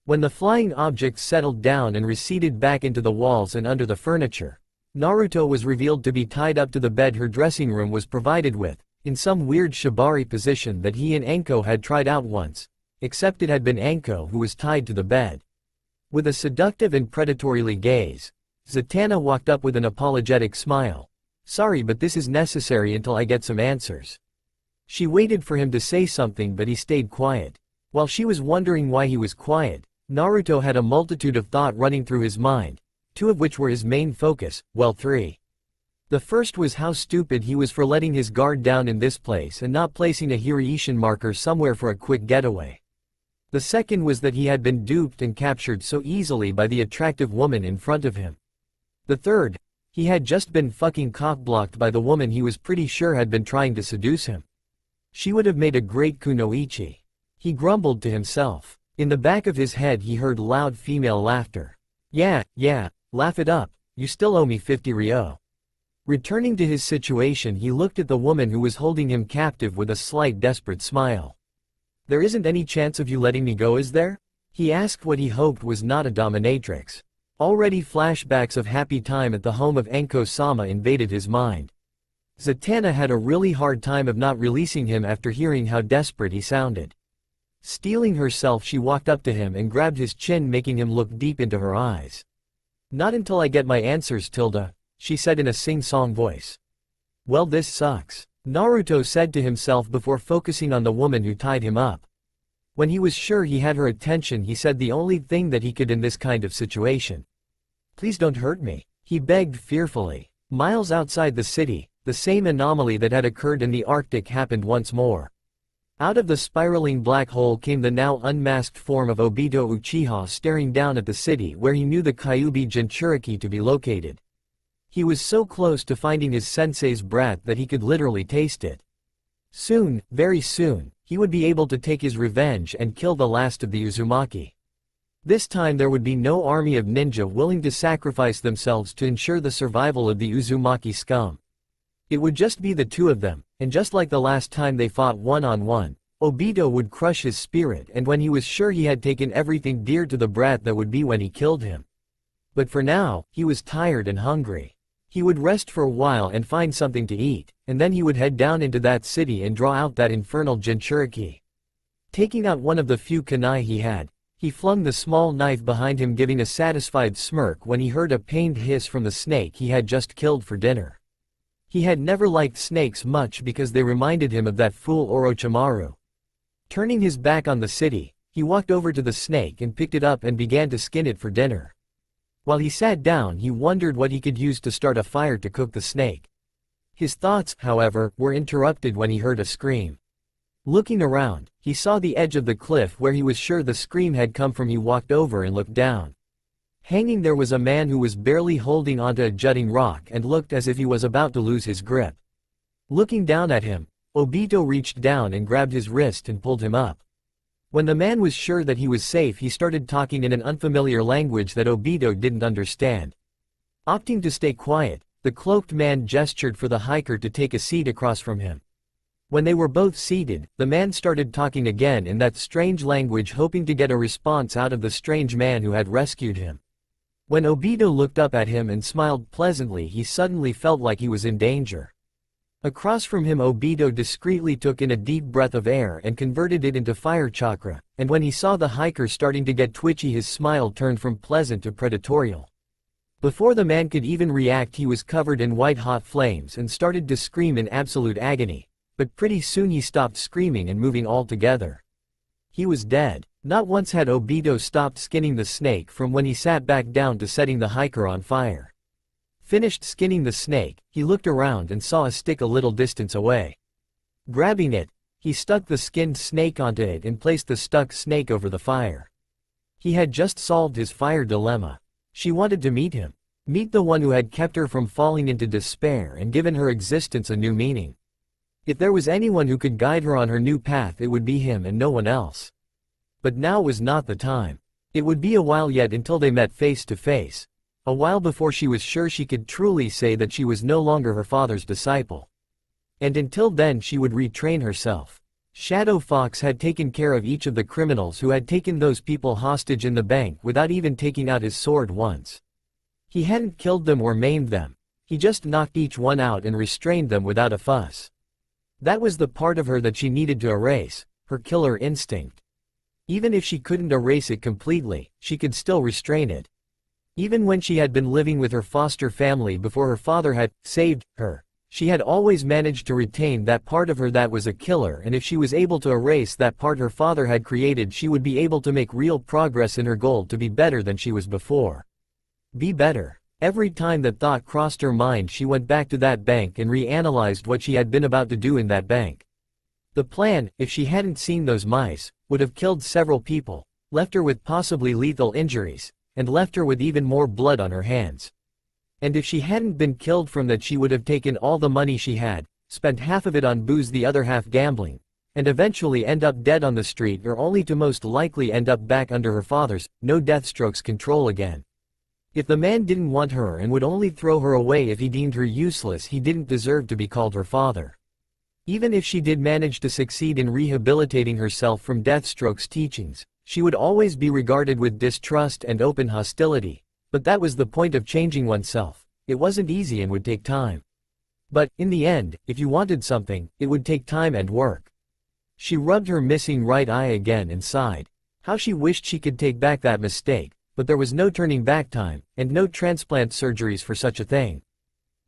When the flying objects settled down and receded back into the walls and under the furniture, Naruto was revealed to be tied up to the bed her dressing room was provided with, in some weird shibari position that he and Anko had tried out once, except it had been Anko who was tied to the bed. With a seductive and predatorily gaze, Zatanna walked up with an apologetic smile. "Sorry, but this is necessary until I get some answers." She waited for him to say something but he stayed quiet. While she was wondering why he was quiet, Naruto had a multitude of thought running through his mind, two of which were his main focus, well, three. The first was how stupid he was for letting his guard down in this place and not placing a Hiraishin marker somewhere for a quick getaway. The second was that he had been duped and captured so easily by the attractive woman in front of him. The third, he had just been fucking cock-blocked by the woman he was pretty sure had been trying to seduce him. She would have made a great kunoichi. He grumbled to himself. In the back of his head he heard loud female laughter. Yeah, laugh it up, you still owe me 50 ryo. Returning to his situation he looked at the woman who was holding him captive with a slight desperate smile. "There isn't any chance of you letting me go, is there?" He asked what he hoped was not a dominatrix. Already flashbacks of happy time at the home of Anko-sama invaded his mind. Zatanna had a really hard time of not releasing him after hearing how desperate he sounded. Steeling herself she walked up to him and grabbed his chin making him look deep into her eyes. "Not until I get my answers, Tilda," she said in a sing-song voice. "Well, this sucks," Naruto said to himself before focusing on the woman who tied him up. When he was sure he had her attention he said the only thing that he could in this kind of situation. "Please don't hurt me," he begged fearfully. Miles outside the city, the same anomaly that had occurred in the Arctic happened once more. Out of the spiraling black hole came the now unmasked form of Obito Uchiha staring down at the city where he knew the Kyuubi Jinchuriki to be located. He was so close to finding his sensei's brat that he could literally taste it. Soon, very soon, he would be able to take his revenge and kill the last of the Uzumaki. This time there would be no army of ninja willing to sacrifice themselves to ensure the survival of the Uzumaki scum. It would just be the two of them, and just like the last time they fought one-on-one, Obito would crush his spirit, and when he was sure he had taken everything dear to the brat, that would be when he killed him. But for now, he was tired and hungry. He would rest for a while and find something to eat, and then he would head down into that city and draw out that infernal Jinchuriki. Taking out one of the few kunai he had, he flung the small knife behind him, giving a satisfied smirk when he heard a pained hiss from the snake he had just killed for dinner. He had never liked snakes much because they reminded him of that fool Orochimaru. Turning his back on the city, he walked over to the snake and picked it up and began to skin it for dinner. While he sat down, he wondered what he could use to start a fire to cook the snake. His thoughts, however, were interrupted when he heard a scream. Looking around, he saw the edge of the cliff where he was sure the scream had come from. He walked over and looked down. Hanging there was a man who was barely holding onto a jutting rock and looked as if he was about to lose his grip. Looking down at him, Obito reached down and grabbed his wrist and pulled him up. When the man was sure that he was safe, he started talking in an unfamiliar language that Obito didn't understand. Opting to stay quiet, the cloaked man gestured for the hiker to take a seat across from him. When they were both seated, the man started talking again in that strange language, hoping to get a response out of the strange man who had rescued him. When Obito looked up at him and smiled pleasantly, he suddenly felt like he was in danger. Across from him, Obito discreetly took in a deep breath of air and converted it into fire chakra, and when he saw the hiker starting to get twitchy, his smile turned from pleasant to predatorial. Before the man could even react, he was covered in white-hot flames and started to scream in absolute agony, but pretty soon he stopped screaming and moving altogether. He was dead. Not once had Obito stopped skinning the snake from when he sat back down to setting the hiker on fire. Finished skinning the snake, he looked around and saw a stick a little distance away. Grabbing it, he stuck the skinned snake onto it and placed the stuck snake over the fire. He had just solved his fire dilemma. She wanted to meet him. Meet the one who had kept her from falling into despair and given her existence a new meaning. If there was anyone who could guide her on her new path, it would be him and no one else. But now was not the time. It would be a while yet until they met face to face. A while before she was sure she could truly say that she was no longer her father's disciple. And until then she would retrain herself. Shadow Fox had taken care of each of the criminals who had taken those people hostage in the bank without even taking out his sword once. He hadn't killed them or maimed them. He just knocked each one out and restrained them without a fuss. That was the part of her that she needed to erase, her killer instinct. Even if she couldn't erase it completely, she could still restrain it. Even when she had been living with her foster family before her father had saved her, she had always managed to retain that part of her that was a killer, and if she was able to erase that part her father had created, she would be able to make real progress in her goal to be better than she was before. Be better. Every time that thought crossed her mind, she went back to that bank and reanalyzed what she had been about to do in that bank. The plan, if she hadn't seen those mice, would have killed several people, left her with possibly lethal injuries, and left her with even more blood on her hands. And if she hadn't been killed from that, she would have taken all the money she had, spent half of it on booze, the other half gambling, and eventually end up dead on the street, or only to most likely end up back under her father's, no Deathstroke's control again. If the man didn't want her and would only throw her away if he deemed her useless, he didn't deserve to be called her father. Even if she did manage to succeed in rehabilitating herself from Deathstroke's teachings, she would always be regarded with distrust and open hostility, but that was the point of changing oneself. It wasn't easy and would take time. But, in the end, if you wanted something, it would take time and work. She rubbed her missing right eye again and sighed. How she wished she could take back that mistake, but there was no turning back time, and no transplant surgeries for such a thing.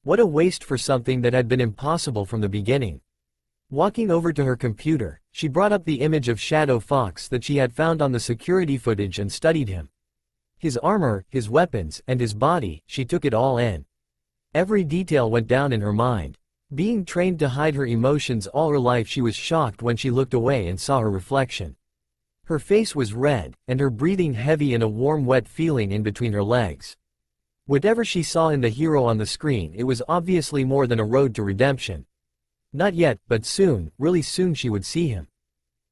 What a waste for something that had been impossible from the beginning. Walking over to her computer, she brought up the image of Shadow Fox that she had found on the security footage and studied him. His armor, his weapons, and his body, she took it all in. Every detail went down in her mind. Being trained to hide her emotions all her life, she was shocked when she looked away and saw her reflection. Her face was red, and her breathing heavy and a warm wet feeling in between her legs. Whatever she saw in the hero on the screen, it was obviously more than a road to redemption. Not yet, but soon, really soon she would see him.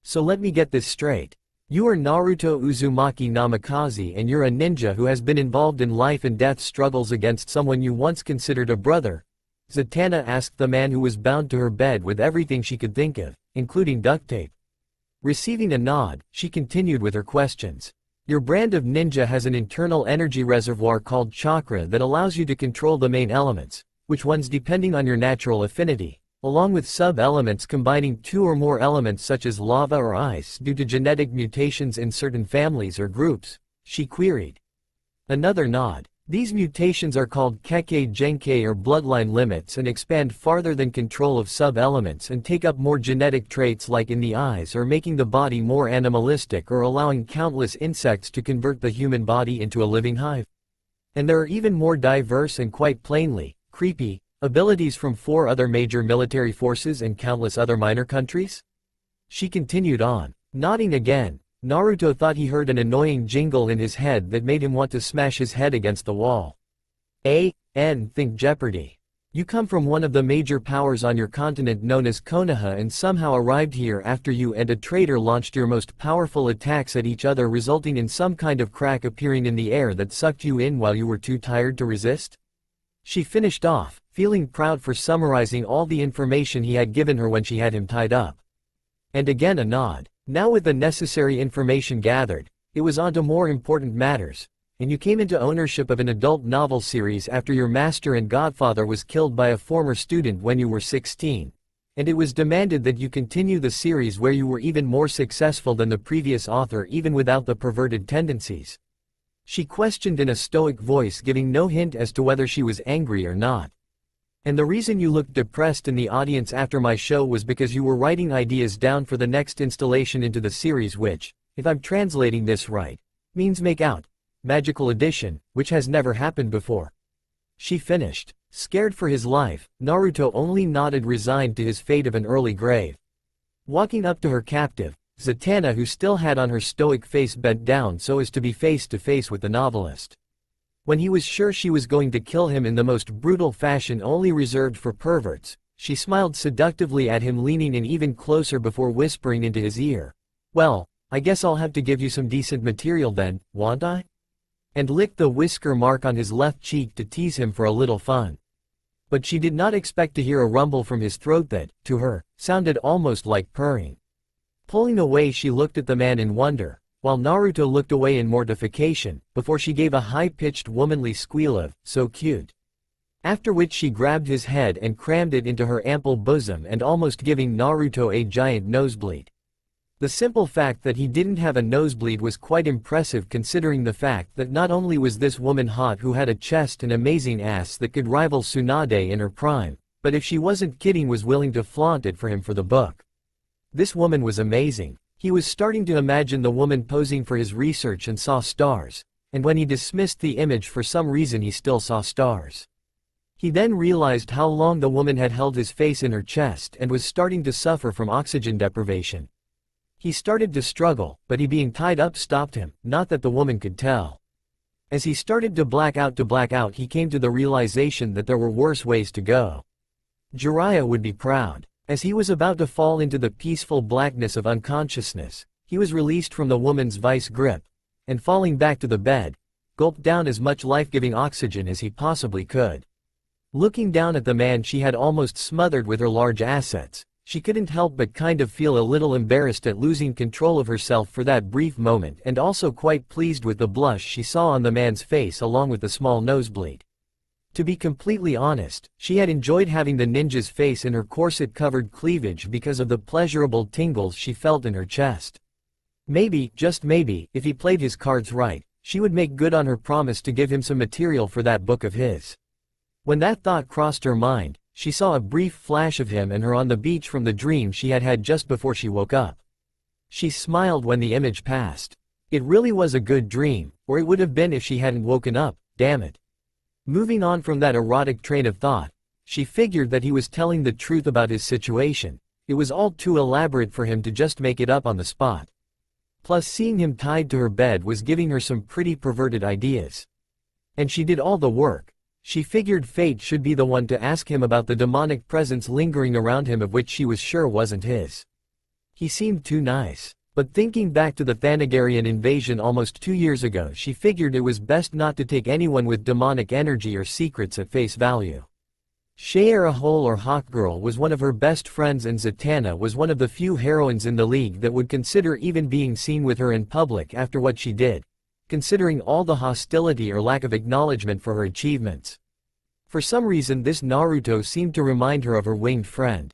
So let me get this straight. You are Naruto Uzumaki Namikaze and you're a ninja who has been involved in life and death struggles against someone you once considered a brother? Zatanna asked the man who was bound to her bed with everything she could think of, including duct tape. Receiving a nod, she continued with her questions. Your brand of ninja has an internal energy reservoir called chakra that allows you to control the main elements, which ones depending on your natural affinity, along with sub-elements combining two or more elements such as lava or ice due to genetic mutations in certain families or groups, she queried. Another nod. These mutations are called Kekkei Genkei or bloodline limits and expand farther than control of sub-elements and take up more genetic traits like in the eyes or making the body more animalistic or allowing countless insects to convert the human body into a living hive. And there are even more diverse and quite plainly, creepy, abilities from 4 other major military forces and countless other minor countries? She continued on, nodding again. Naruto thought he heard an annoying jingle in his head that made him want to smash his head against the wall. Think Jeopardy! You come from one of the major powers on your continent known as Konoha and somehow arrived here after you and a traitor launched your most powerful attacks at each other, resulting in some kind of crack appearing in the air that sucked you in while you were too tired to resist? She finished off, feeling proud for summarizing all the information he had given her when she had him tied up. And again a nod. Now with the necessary information gathered, it was on to more important matters, and you came into ownership of an adult novel series after your master and godfather was killed by a former student when you were 16, and it was demanded that you continue the series where you were even more successful than the previous author even without the perverted tendencies. She questioned in a stoic voice, giving no hint as to whether she was angry or not. And the reason you looked depressed in the audience after my show was because you were writing ideas down for the next installation into the series, which, if I'm translating this right, means make out, magical addition, which has never happened before. She finished. Scared for his life, Naruto only nodded, resigned to his fate of an early grave. Walking up to her captive, Zatanna, who still had on her stoic face, bent down so as to be face to face with the novelist. When he was sure she was going to kill him in the most brutal fashion only reserved for perverts, she smiled seductively at him, leaning in even closer before whispering into his ear. Well, I guess I'll have to give you some decent material then, won't I? And licked the whisker mark on his left cheek to tease him for a little fun. But she did not expect to hear a rumble from his throat that, to her, sounded almost like purring. Pulling away, she looked at the man in wonder, while Naruto looked away in mortification, before she gave a high-pitched womanly squeal of, "So cute." After which she grabbed his head and crammed it into her ample bosom and almost giving Naruto a giant nosebleed. The simple fact that he didn't have a nosebleed was quite impressive, considering the fact that not only was this woman hot who had a chest and amazing ass that could rival Tsunade in her prime, but if she wasn't kidding was willing to flaunt it for him for the book. This woman was amazing. He was starting to imagine the woman posing for his research and saw stars, and when he dismissed the image for some reason he still saw stars. He then realized how long the woman had held his face in her chest and was starting to suffer from oxygen deprivation. He started to struggle, but he being tied up stopped him, not that the woman could tell. As he started to black out, he came to the realization that there were worse ways to go. Jiraiya would be proud. As he was about to fall into the peaceful blackness of unconsciousness, he was released from the woman's vice grip, and falling back to the bed, gulped down as much life-giving oxygen as he possibly could. Looking down at the man she had almost smothered with her large assets, she couldn't help but kind of feel a little embarrassed at losing control of herself for that brief moment, and also quite pleased with the blush she saw on the man's face along with the small nosebleed. To be completely honest, she had enjoyed having the ninja's face in her corset-covered cleavage because of the pleasurable tingles she felt in her chest. Maybe, just maybe, if he played his cards right, she would make good on her promise to give him some material for that book of his. When that thought crossed her mind, she saw a brief flash of him and her on the beach from the dream she had had just before she woke up. She smiled when the image passed. It really was a good dream, or it would have been if she hadn't woken up, damn it. Moving on from that erotic train of thought, she figured that he was telling the truth about his situation. It was all too elaborate for him to just make it up on the spot. Plus seeing him tied to her bed was giving her some pretty perverted ideas. And she did all the work. She figured fate should be the one to ask him about the demonic presence lingering around him of which she was sure wasn't his. He seemed too nice. But thinking back to the Thanagarian invasion almost 2 years ago, she figured it was best not to take anyone with demonic energy or secrets at face value. Shayera Hole or Hawkgirl was one of her best friends, and Zatanna was one of the few heroines in the league that would consider even being seen with her in public after what she did, considering all the hostility or lack of acknowledgement for her achievements. For some reason this Naruto seemed to remind her of her winged friend.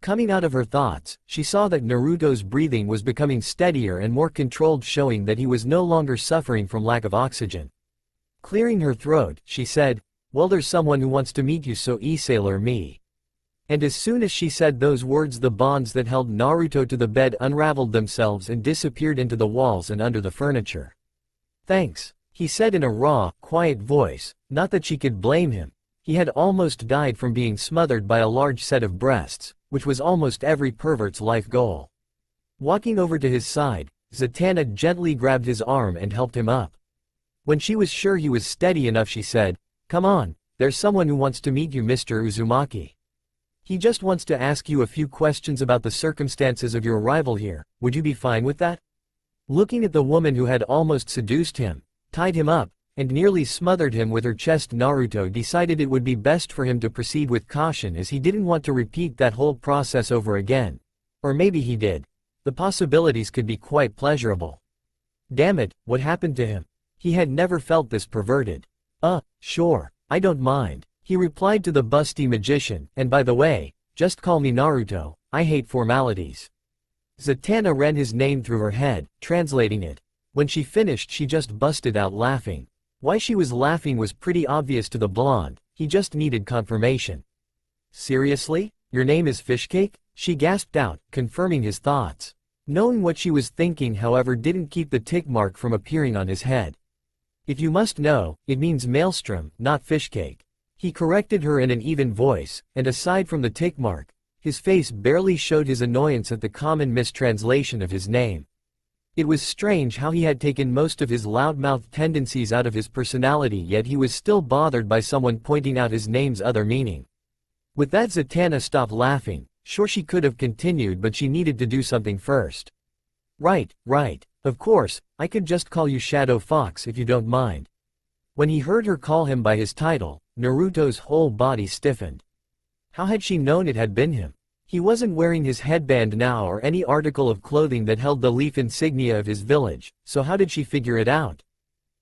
Coming out of her thoughts, she saw that Naruto's breathing was becoming steadier and more controlled, showing that he was no longer suffering from lack of oxygen. Clearing her throat, she said, "Well, there's someone who wants to meet you, so sailor me." And as soon as she said those words, the bonds that held Naruto to the bed unraveled themselves and disappeared into the walls and under the furniture. "Thanks," he said in a raw, quiet voice. Not that she could blame him. He had almost died from being smothered by a large set of breasts, which was almost every pervert's life goal. Walking over to his side, Zatanna gently grabbed his arm and helped him up. When she was sure he was steady enough, she said, "Come on, there's someone who wants to meet you, Mr. Uzumaki. He just wants to ask you a few questions about the circumstances of your arrival here. Would you be fine with that?" Looking at the woman who had almost seduced him, tied him up, and nearly smothered him with her chest, Naruto decided it would be best for him to proceed with caution, as he didn't want to repeat that whole process over again. Or maybe he did. The possibilities could be quite pleasurable. Damn it, what happened to him? He had never felt this perverted. Sure, I don't mind," he replied to the busty magician, "and by the way, just call me Naruto, I hate formalities." Zatanna ran his name through her head, translating it. When she finished, she just busted out laughing. Why she was laughing was pretty obvious to the blonde, he just needed confirmation. "Seriously? Your name is Fishcake?" she gasped out, confirming his thoughts. Knowing what she was thinking, however, didn't keep the tick mark from appearing on his head. "If you must know, it means Maelstrom, not Fishcake." He corrected her in an even voice, and aside from the tick mark, his face barely showed his annoyance at the common mistranslation of his name. It was strange how he had taken most of his loudmouth tendencies out of his personality, yet he was still bothered by someone pointing out his name's other meaning. With that, Zatanna stopped laughing. Sure, she could have continued, but she needed to do something first. Right. Of course, I could just call you Shadow Fox if you don't mind." When he heard her call him by his title, Naruto's whole body stiffened. How had she known it had been him? He wasn't wearing his headband now or any article of clothing that held the leaf insignia of his village, so how did she figure it out?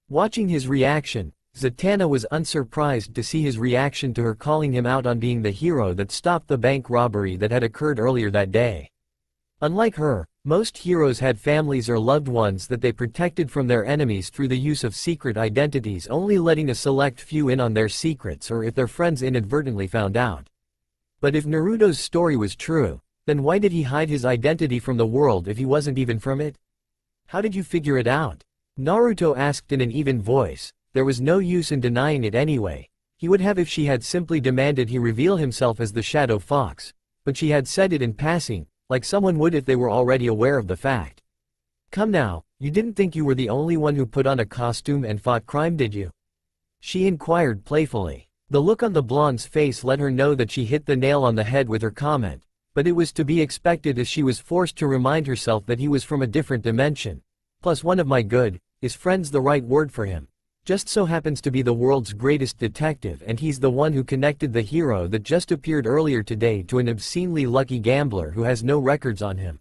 Watching his reaction, Zatanna was unsurprised to see his reaction to her calling him out on being the hero that stopped the bank robbery that had occurred earlier that day. Unlike her, most heroes had families or loved ones that they protected from their enemies through the use of secret identities, only letting a select few in on their secrets or if their friends inadvertently found out. But if Naruto's story was true, then why did he hide his identity from the world if he wasn't even from it? "How did you figure it out?" Naruto asked in an even voice. There was no use in denying it anyway. He would have if she had simply demanded he reveal himself as the Shadow Fox, but she had said it in passing, like someone would if they were already aware of the fact. "Come now, you didn't think you were the only one who put on a costume and fought crime, did you?" she inquired playfully. The look on the blonde's face let her know that she hit the nail on the head with her comment, but it was to be expected as she was forced to remind herself that he was from a different dimension. Plus, one of my good, is friend's the right word for him. Just so happens to be the world's greatest detective, and he's the one who connected the hero that just appeared earlier today to an obscenely lucky gambler who has no records on him.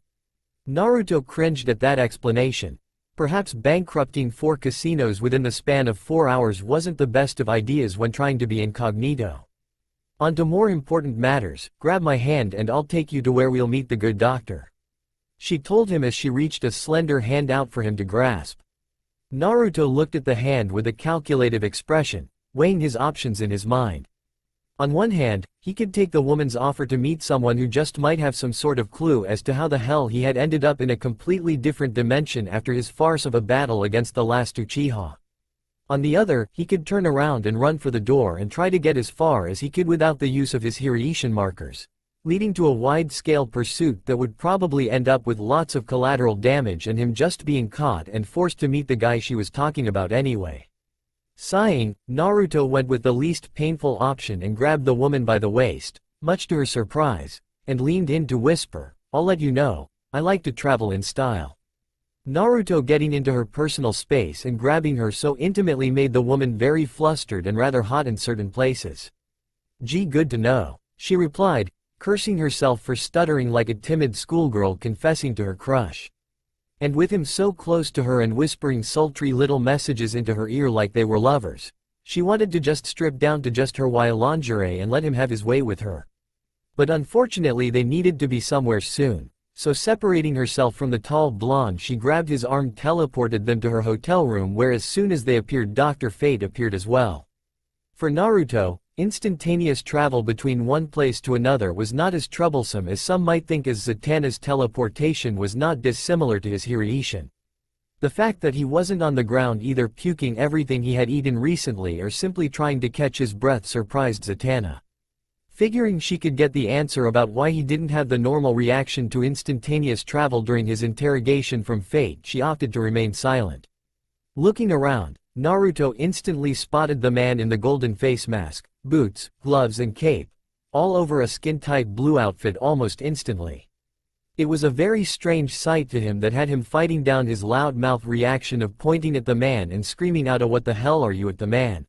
Naruto cringed at that explanation. Perhaps bankrupting 4 casinos within the span of 4 hours wasn't the best of ideas when trying to be incognito. "On to more important matters, grab my hand and I'll take you to where we'll meet the good doctor," she told him as she reached a slender hand out for him to grasp. Naruto looked at the hand with a calculative expression, weighing his options in his mind. On one hand, he could take the woman's offer to meet someone who just might have some sort of clue as to how the hell he had ended up in a completely different dimension after his farce of a battle against the last Uchiha. On the other, he could turn around and run for the door and try to get as far as he could without the use of his Hiraishin markers, leading to a wide-scale pursuit that would probably end up with lots of collateral damage and him just being caught and forced to meet the guy she was talking about anyway. Sighing, Naruto went with the least painful option and grabbed the woman by the waist, much to her surprise, and leaned in to whisper, "I'll let you know, I like to travel in style." Naruto getting into her personal space and grabbing her so intimately made the woman very flustered and rather hot in certain places. "Gee, good to know," she replied, cursing herself for stuttering like a timid schoolgirl confessing to her crush. And with him so close to her and whispering sultry little messages into her ear like they were lovers, she wanted to just strip down to just her white lingerie and let him have his way with her. But unfortunately they needed to be somewhere soon, so separating herself from the tall blonde she grabbed his arm, teleported them to her hotel room, where as soon as they appeared Dr. Fate appeared as well. For Naruto, instantaneous travel between one place to another was not as troublesome as some might think, as Zatanna's teleportation was not dissimilar to his Hiruishin. The fact that he wasn't on the ground either puking everything he had eaten recently or simply trying to catch his breath surprised Zatanna. Figuring she could get the answer about why he didn't have the normal reaction to instantaneous travel during his interrogation from Fate, she opted to remain silent. Looking around, Naruto instantly spotted the man in the golden face mask, boots, gloves and cape, all over a skin-tight blue outfit almost instantly. It was a very strange sight to him that had him fighting down his loud-mouthed reaction of pointing at the man and screaming out, "Oh, what the hell are you?" at the man.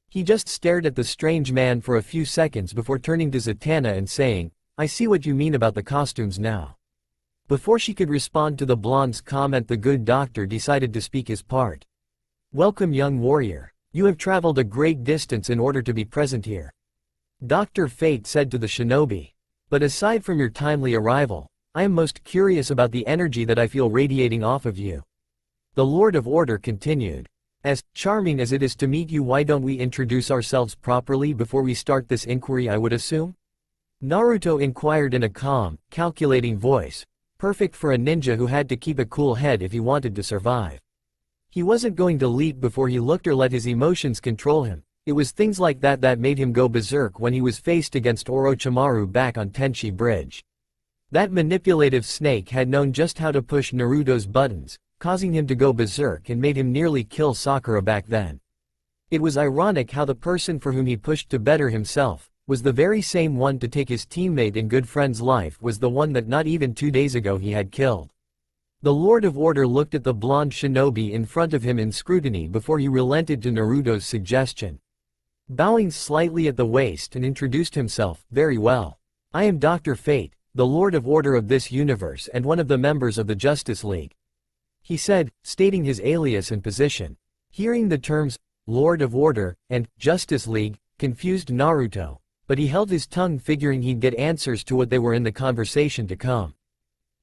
He just stared at the strange man for a few seconds before turning to Zatanna and saying, "I see what you mean about the costumes now." Before she could respond to the blonde's comment, the good doctor decided to speak his part. "Welcome, young warrior. You have traveled a great distance in order to be present here," Dr. Fate said to the shinobi. "But aside from your timely arrival, I am most curious about the energy that I feel radiating off of you." The Lord of Order continued. "As charming as it is to meet you, why don't we introduce ourselves properly before we start this inquiry, I would assume?" Naruto inquired in a calm, calculating voice, perfect for a ninja who had to keep a cool head if he wanted to survive. He wasn't going to leap before he looked or let his emotions control him. It was things like that that made him go berserk when he was faced against Orochimaru back on Tenchi Bridge. That manipulative snake had known just how to push Naruto's buttons, causing him to go berserk and made him nearly kill Sakura back then. It was ironic how the person for whom he pushed to better himself was the very same one to take his teammate and good friend's life, was the one that not even 2 days ago he had killed. The Lord of Order looked at the blonde shinobi in front of him in scrutiny before he relented to Naruto's suggestion. Bowing slightly at the waist and introduced himself, "Very well. I am Dr. Fate, the Lord of Order of this universe and one of the members of the Justice League," he said, stating his alias and position. Hearing the terms, Lord of Order, and Justice League, confused Naruto, but he held his tongue, figuring he'd get answers to what they were in the conversation to come.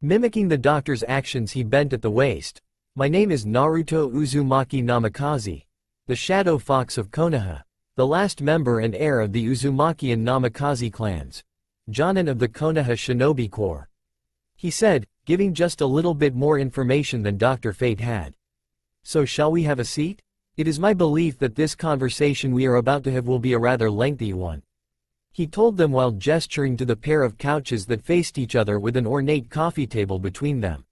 Mimicking the doctor's actions, he bent at the waist. "My name is Naruto Uzumaki Namikaze, the Shadow Fox of Konoha, the last member and heir of the Uzumaki and Namikaze clans, Jonin of the Konoha Shinobi Corps," he said, giving just a little bit more information than Dr. Fate had. "So shall we have a seat? It is my belief that this conversation we are about to have will be a rather lengthy one," he told them while gesturing to the pair of couches that faced each other with an ornate coffee table between them.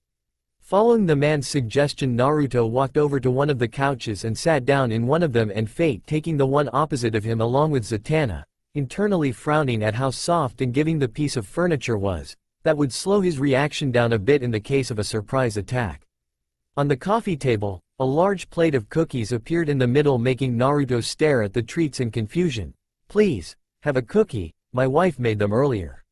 Following the man's suggestion, Naruto walked over to one of the couches and sat down in one of them, and Fate taking the one opposite of him along with Zatanna, internally frowning at how soft and giving the piece of furniture was, that would slow his reaction down a bit in the case of a surprise attack. On the coffee table, a large plate of cookies appeared in the middle, making Naruto stare at the treats in confusion. "Please, have a cookie, my wife made them earlier,"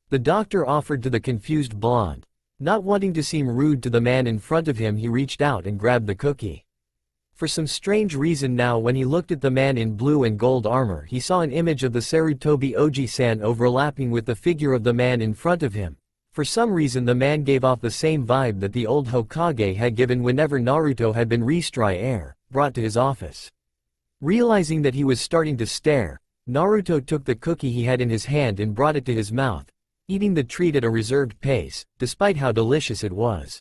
the doctor offered to the confused blonde. Not wanting to seem rude to the man in front of him, he reached out and grabbed the cookie. For some strange reason now, when he looked at the man in blue and gold armor, he saw an image of the Sarutobi Oji-san overlapping with the figure of the man in front of him. For some reason the man gave off the same vibe that the old Hokage had given whenever Naruto had been brought to his office. Realizing that he was starting to stare, Naruto took the cookie he had in his hand and brought it to his mouth, eating the treat at a reserved pace, despite how delicious it was.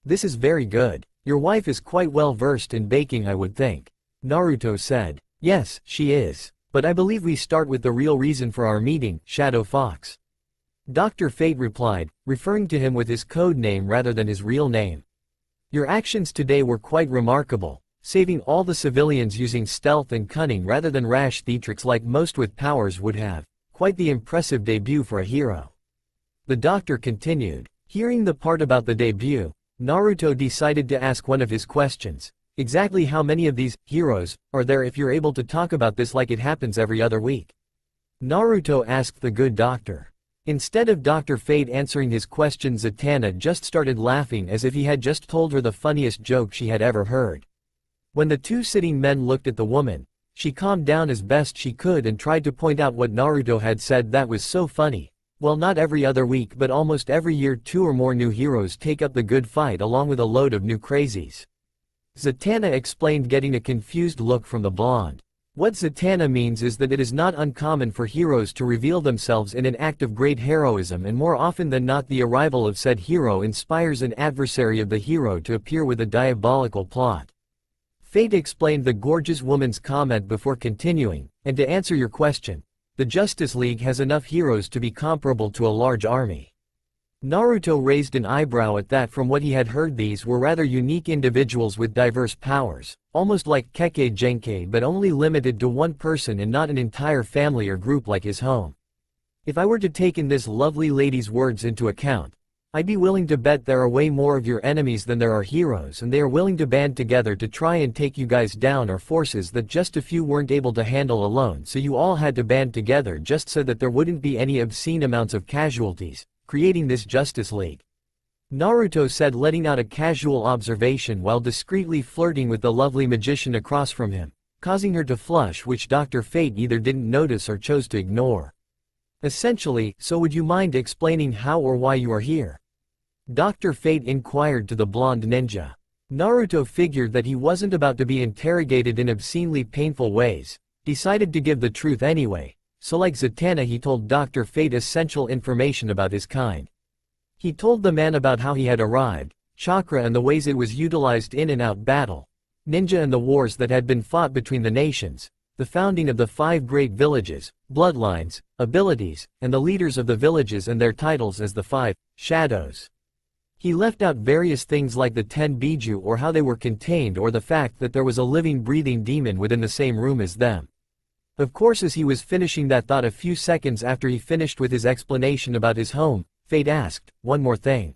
"This is very good. Your wife is quite well versed in baking, I would think," Naruto said. "Yes, she is. But I believe we start with the real reason for our meeting, Shadow Fox," Dr. Fate replied, referring to him with his code name rather than his real name. "Your actions today were quite remarkable, saving all the civilians using stealth and cunning rather than rash theatrics like most with powers would have. Quite the impressive debut for a hero. The doctor continued. Hearing the part about the debut, Naruto decided to ask one of his questions. Exactly how many of these heroes are there if you're able to talk about this like it happens every other week? Naruto asked the good doctor. Instead of Dr. Fate answering his question, Zatanna just started laughing as if he had just told her the funniest joke she had ever heard. When the two sitting men looked at the woman, she calmed down as best she could and tried to point out what Naruto had said that was so funny. Well, not every other week but almost every year 2 or more new heroes take up the good fight along with a load of new crazies. Zatanna explained, getting a confused look from the blonde. What Zatanna means is that it is not uncommon for heroes to reveal themselves in an act of great heroism, and more often than not the arrival of said hero inspires an adversary of the hero to appear with a diabolical plot. Fate explained the gorgeous woman's comment before continuing, and to answer your question, the Justice League has enough heroes to be comparable to a large army. Naruto raised an eyebrow at that. From what he had heard, these were rather unique individuals with diverse powers, almost like Kekkei Genkai, but only limited to one person and not an entire family or group like his home. If I were to take in this lovely lady's words into account, I'd be willing to bet there are way more of your enemies than there are heroes, and they are willing to band together to try and take you guys down, or forces that just a few weren't able to handle alone, so you all had to band together just so that there wouldn't be any obscene amounts of casualties, creating this Justice League. Naruto said, letting out a casual observation while discreetly flirting with the lovely magician across from him, causing her to flush, which Dr. Fate either didn't notice or chose to ignore. Essentially, so would you mind explaining how or why you are here? Dr. Fate inquired to the blonde ninja. Naruto figured that he wasn't about to be interrogated in obscenely painful ways, decided to give the truth anyway, so like Zatanna he told Dr. Fate essential information about his kind. He told the man about how he had arrived, chakra and the ways it was utilized in and out battle, ninja and the wars that had been fought between the nations, the founding of the 5 great villages, bloodlines, abilities, and the leaders of the villages and their titles as the 5 shadows. He left out various things like the 10 Biju or how they were contained, or the fact that there was a living breathing demon within the same room as them. Of course, as he was finishing that thought a few seconds after he finished with his explanation about his home, Fate asked, one more thing.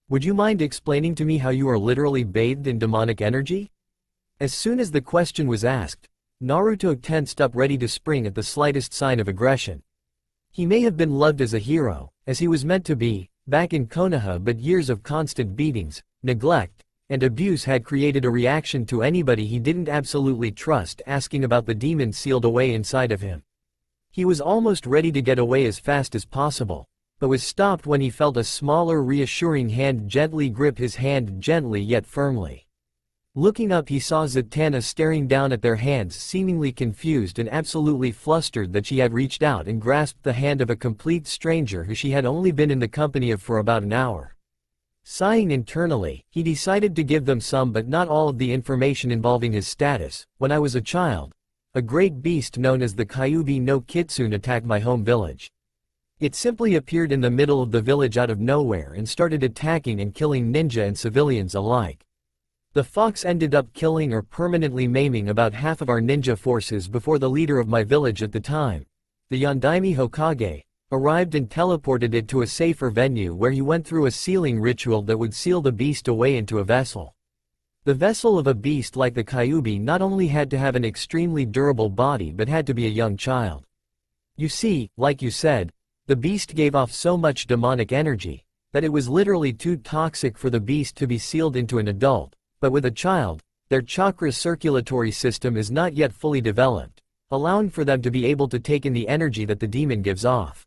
Would you mind explaining to me how you are literally bathed in demonic energy? As soon as the question was asked, Naruto tensed up, ready to spring at the slightest sign of aggression. He may have been loved as a hero, as he was meant to be, back in Konoha, but years of constant beatings, neglect, and abuse had created a reaction to anybody he didn't absolutely trust asking about the demon sealed away inside of him. He was almost ready to get away as fast as possible, but was stopped when he felt a smaller, reassuring hand gently grip his hand, gently yet firmly. Looking up, he saw Zatanna staring down at their hands, seemingly confused and absolutely flustered that she had reached out and grasped the hand of a complete stranger who she had only been in the company of for about an hour. Sighing internally, he decided to give them some but not all of the information involving his status. When I was a child, a great beast known as the Kyuubi no Kitsune attacked my home village. It simply appeared in the middle of the village out of nowhere and started attacking and killing ninja and civilians alike. The fox ended up killing or permanently maiming about half of our ninja forces before the leader of my village at the time, the Yondaime Hokage, arrived and teleported it to a safer venue where he went through a sealing ritual that would seal the beast away into a vessel. The vessel of a beast like the Kyuubi not only had to have an extremely durable body but had to be a young child. You see, like you said, the beast gave off so much demonic energy that it was literally too toxic for the beast to be sealed into an adult. But with a child, their chakra circulatory system is not yet fully developed, allowing for them to be able to take in the energy that the demon gives off.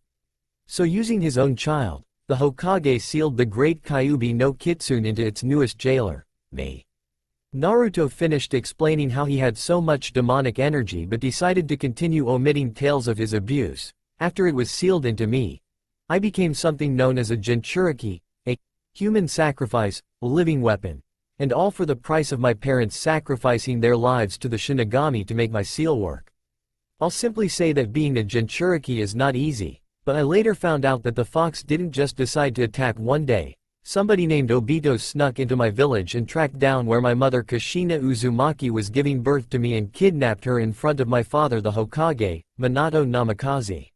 So using his own child, the Hokage sealed the great Kyuubi no Kitsune into its newest jailer, me. Naruto finished explaining how he had so much demonic energy but decided to continue omitting tales of his abuse. After it was sealed into me, I became something known as a Jinchuriki, a human sacrifice, a living weapon. And all for the price of my parents sacrificing their lives to the Shinigami to make my seal work. I'll simply say that being a Jinchuriki is not easy, but I later found out that the fox didn't just decide to attack one day, Somebody named Obito snuck into my village and tracked down where my mother Kushina Uzumaki was giving birth to me and kidnapped her in front of my father the Hokage, Minato Namikaze.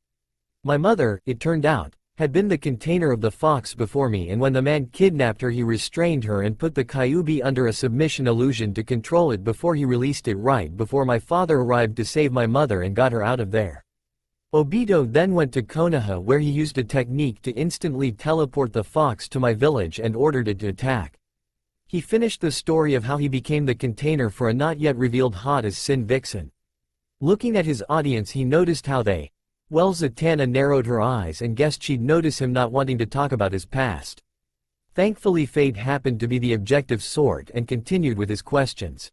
My mother, it turned out, had been the container of the fox before me, and when the man kidnapped her he restrained her and put the Kyuubi under a submission illusion to control it before he released it right before my father arrived to save my mother and got her out of there. Obito then went to Konoha where he used a technique to instantly teleport the fox to my village and ordered it to attack. He finished the story of how he became the container for a not yet revealed hot as sin vixen. Looking at his audience he noticed how they, Zatanna narrowed her eyes and guessed she'd notice him not wanting to talk about his past. Thankfully Fate happened to be the objective sort and continued with his questions.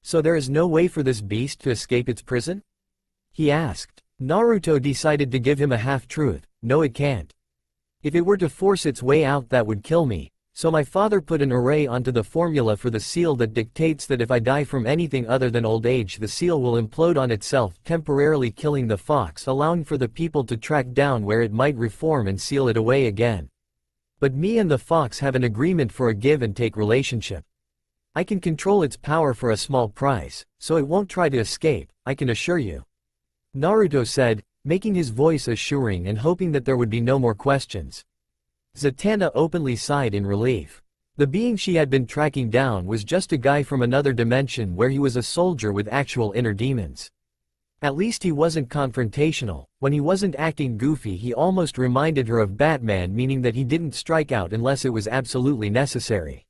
So there is no way for this beast to escape its prison? He asked. Naruto decided to give him a half-truth. No, it can't. If it were to force its way out that would kill me, so my father put an array onto the formula for the seal that dictates that if I die from anything other than old age the seal will implode on itself, temporarily killing the fox, allowing for the people to track down where it might reform and seal it away again. But me and the fox have an agreement for a give-and-take relationship. I can control its power for a small price, so it won't try to escape, I can assure you. Naruto said, making his voice assuring and hoping that there would be no more questions. Zatanna openly sighed in relief. The being she had been tracking down was just a guy from another dimension where he was a soldier with actual inner demons. At least he wasn't confrontational. When he wasn't acting goofy he almost reminded her of Batman, meaning that he didn't strike out unless it was absolutely necessary.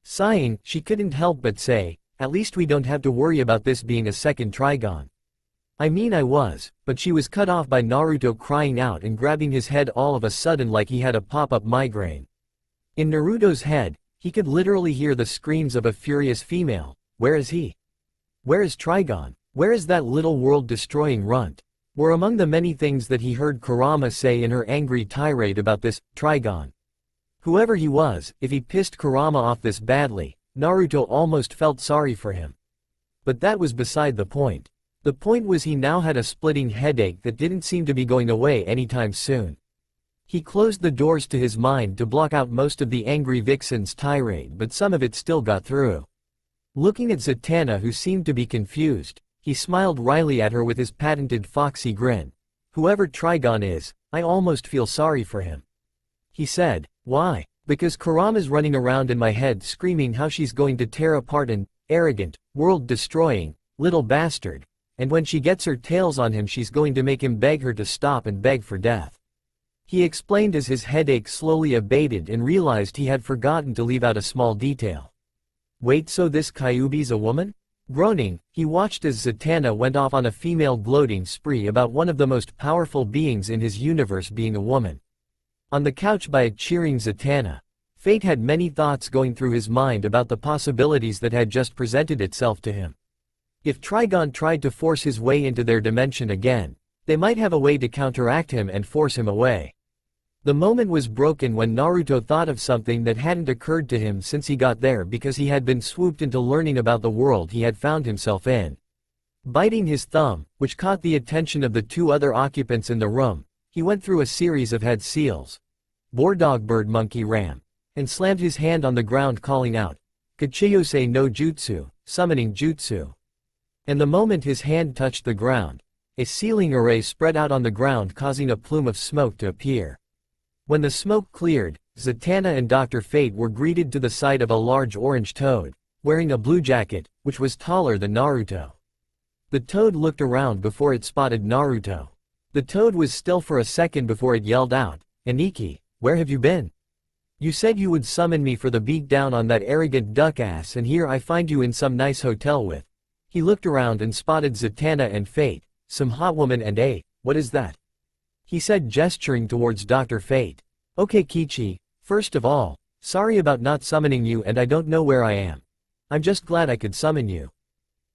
Sighing, she couldn't help but say, at least we don't have to worry about this being a second Trigon. I mean I was, but she was cut off by Naruto crying out and grabbing his head all of a sudden like he had a pop-up migraine. In Naruto's head, he could literally hear the screams of a furious female. Where is he? Where is Trigon? Where is that little world-destroying runt? Were among the many things that he heard Kurama say in her angry tirade about this Trigon. Whoever he was, if he pissed Kurama off this badly, Naruto almost felt sorry for him. But that was beside the point. The point was he now had a splitting headache that didn't seem to be going away anytime soon. He closed the doors to his mind to block out most of the angry vixen's tirade, but some of it still got through. Looking at Zatanna, who seemed to be confused, he smiled wryly at her with his patented foxy grin. Whoever Trigon is, I almost feel sorry for him. He said, why? Because Kurama's running around in my head screaming how she's going to tear apart an arrogant, world-destroying, little bastard. And when she gets her tails on him she's going to make him beg her to stop and beg for death. He explained as his headache slowly abated and realized he had forgotten to leave out a small detail. Wait, so this Kyuubi's a woman? Groaning, he watched as Zatanna went off on a female gloating spree about one of the most powerful beings in his universe being a woman. On the couch by a cheering Zatanna, Fate had many thoughts going through his mind about the possibilities that had just presented itself to him. If Trigon tried to force his way into their dimension again, they might have a way to counteract him and force him away. The moment was broken when Naruto thought of something that hadn't occurred to him since he got there because he had been swooped into learning about the world he had found himself in. Biting his thumb, which caught the attention of the two other occupants in the room, he went through a series of head seals. Boar dog bird monkey ram. And slammed his hand on the ground calling out, Kachiyose no Jutsu, summoning Jutsu. And the moment his hand touched the ground, a sealing array spread out on the ground causing a plume of smoke to appear. When the smoke cleared, Zatanna and Dr. Fate were greeted to the sight of a large orange toad, wearing a blue jacket, which was taller than Naruto. The toad looked around before it spotted Naruto. The toad was still for a second before it yelled out, Aniki, where have you been? You said you would summon me for the beat down on that arrogant duck ass, and here I find you in some nice hotel with. He looked around and spotted Zatanna and Fate, some hot woman and what is that? He said, gesturing towards Dr. Fate. Okay Kichi, first of all, sorry about not summoning you and I don't know where I am. I'm just glad I could summon you.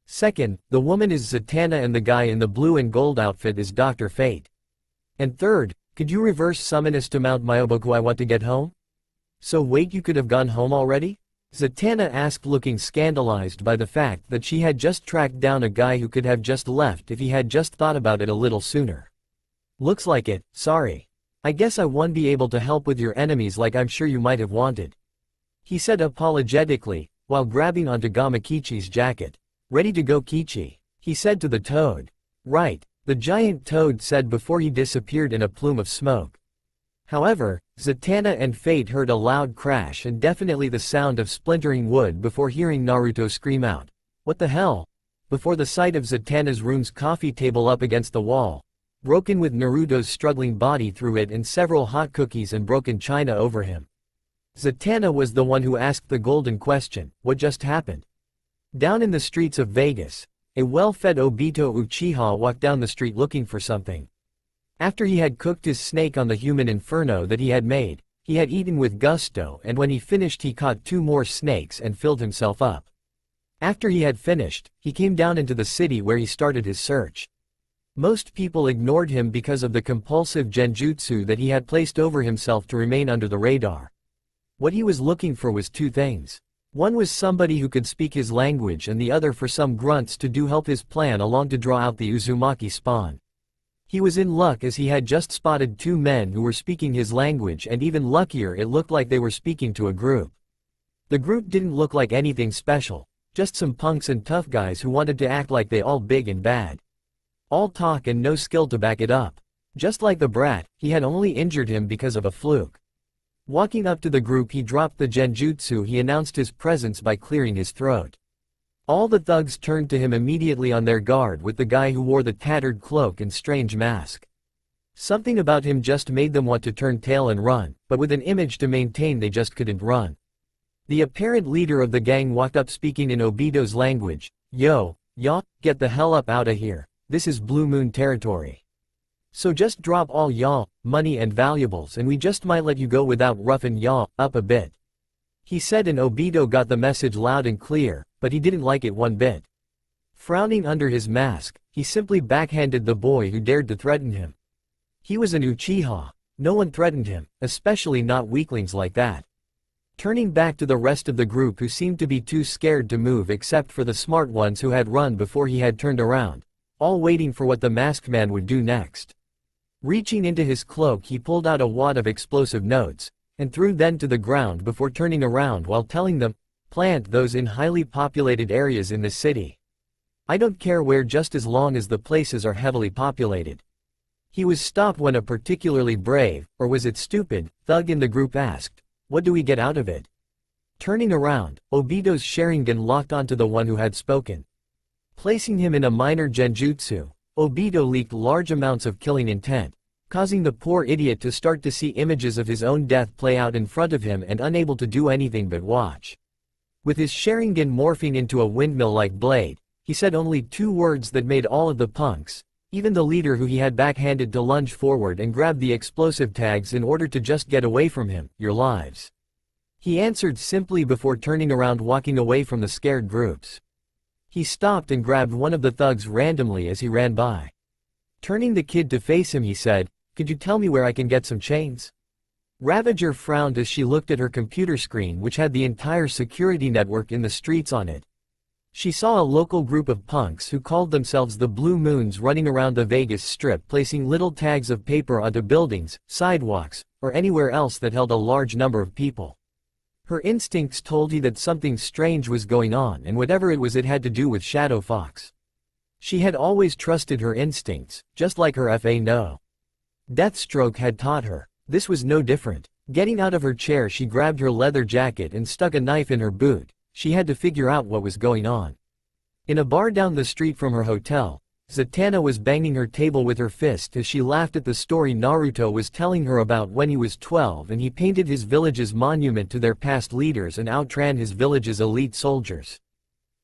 Second, the woman is Zatanna and the guy in the blue and gold outfit is Dr. Fate. And third, could you reverse summon us to Mount Myoboku? I want to get home? So wait, you could have gone home already? Zatanna asked, looking scandalized by the fact that she had just tracked down a guy who could have just left if he had just thought about it a little sooner. Looks like it, sorry. I guess I won't be able to help with your enemies like I'm sure you might have wanted," he said apologetically, while grabbing onto Gamakichi's jacket. "Ready to go, Kichi," he said to the toad. "Right," the giant toad said before he disappeared in a plume of smoke. However, Zatanna and Fate heard a loud crash and definitely the sound of splintering wood before hearing Naruto scream out, "What the hell?" before the sight of Zatanna's room's coffee table up against the wall, broken with Naruto's struggling body through it and several hot cookies and broken china over him. Zatanna was the one who asked the golden question, "What just happened?" Down in the streets of Vegas, a well-fed Obito Uchiha walked down the street looking for something. After he had cooked his snake on the human inferno that he had made, he had eaten with gusto, and when he finished he caught 2 more snakes and filled himself up. After he had finished, he came down into the city where he started his search. Most people ignored him because of the compulsive genjutsu that he had placed over himself to remain under the radar. What he was looking for was 2 things. One was somebody who could speak his language and the other for some grunts to help his plan along to draw out the Uzumaki spawn. He was in luck as he had just spotted 2 men who were speaking his language, and even luckier, it looked like they were speaking to a group. The group didn't look like anything special, just some punks and tough guys who wanted to act like they all big and bad. All talk and no skill to back it up. Just like the brat, he had only injured him because of a fluke. Walking up to the group, he dropped the genjutsu. He announced his presence by clearing his throat. All the thugs turned to him immediately on their guard, with the guy who wore the tattered cloak and strange mask. Something about him just made them want to turn tail and run, but with an image to maintain they just couldn't run. The apparent leader of the gang walked up speaking in Obito's language. "Yo, y'all, get the hell up outta here. This is Blue Moon territory. So just drop all y'all, money and valuables, and we just might let you go without roughing y'all up a bit," he said, and Obito got the message loud and clear, but he didn't like it one bit. Frowning under his mask, he simply backhanded the boy who dared to threaten him. He was an Uchiha. No one threatened him, especially not weaklings like that. Turning back to the rest of the group, who seemed to be too scared to move except for the smart ones who had run before he had turned around, all waiting for what the masked man would do next. Reaching into his cloak, he pulled out a wad of explosive notes, and threw them to the ground before turning around while telling them, "Plant those in highly populated areas in the city. I don't care where, just as long as the places are heavily populated." He was stopped when a particularly brave, or was it stupid, thug in the group asked, "What do we get out of it?" Turning around, Obito's Sharingan locked onto the one who had spoken. Placing him in a minor genjutsu, Obito leaked large amounts of killing intent, causing the poor idiot to start to see images of his own death play out in front of him and unable to do anything but watch. With his Sharingan morphing into a windmill-like blade, he said only 2 words that made all of the punks, even the leader who he had backhanded, to lunge forward and grab the explosive tags in order to just get away from him, "Your lives." He answered simply before turning around, walking away from the scared groups. He stopped and grabbed one of the thugs randomly as he ran by. Turning the kid to face him, he said, "Could you tell me where I can get some chains?" Ravager frowned as she looked at her computer screen, which had the entire security network in the streets on it. She saw a local group of punks who called themselves the Blue Moons running around the Vegas Strip, placing little tags of paper onto buildings, sidewalks, or anywhere else that held a large number of people. Her instincts told her that something strange was going on, and whatever it was, it had to do with Shadow Fox. She had always trusted her instincts, just like her FA no. Deathstroke had taught her. This was no different. Getting out of her chair, she grabbed her leather jacket and stuck a knife in her boot. She had to figure out what was going on. In a bar down the street from her hotel, Zatanna was banging her table with her fist as she laughed at the story Naruto was telling her about when he was 12 and he painted his village's monument to their past leaders and outran his village's elite soldiers.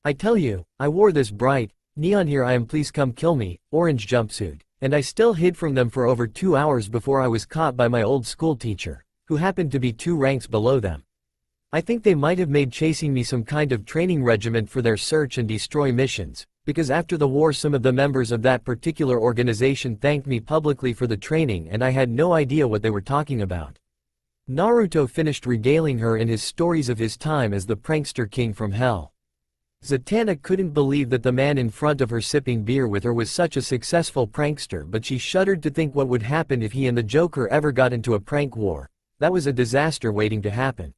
"I tell you, I wore this bright, neon "Here I am, please come kill me" orange jumpsuit, and I still hid from them for over 2 hours before I was caught by my old school teacher, who happened to be 2 ranks below them. I think they might have made chasing me some kind of training regiment for their search and destroy missions, because after the war some of the members of that particular organization thanked me publicly for the training and I had no idea what they were talking about." Naruto finished regaling her in his stories of his time as the prankster king from hell. Zatanna couldn't believe that the man in front of her sipping beer with her was such a successful prankster, but she shuddered to think what would happen if he and the Joker ever got into a prank war. That was a disaster waiting to happen.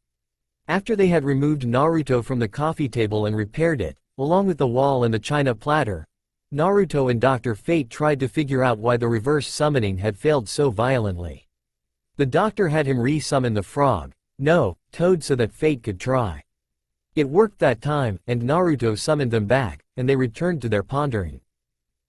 After they had removed Naruto from the coffee table and repaired it, along with the wall and the china platter, Naruto and Dr. Fate tried to figure out why the reverse summoning had failed so violently. The doctor had him re-summon the frog, no, Toad, so that Fate could try. It worked that time, and Naruto summoned them back, and they returned to their pondering.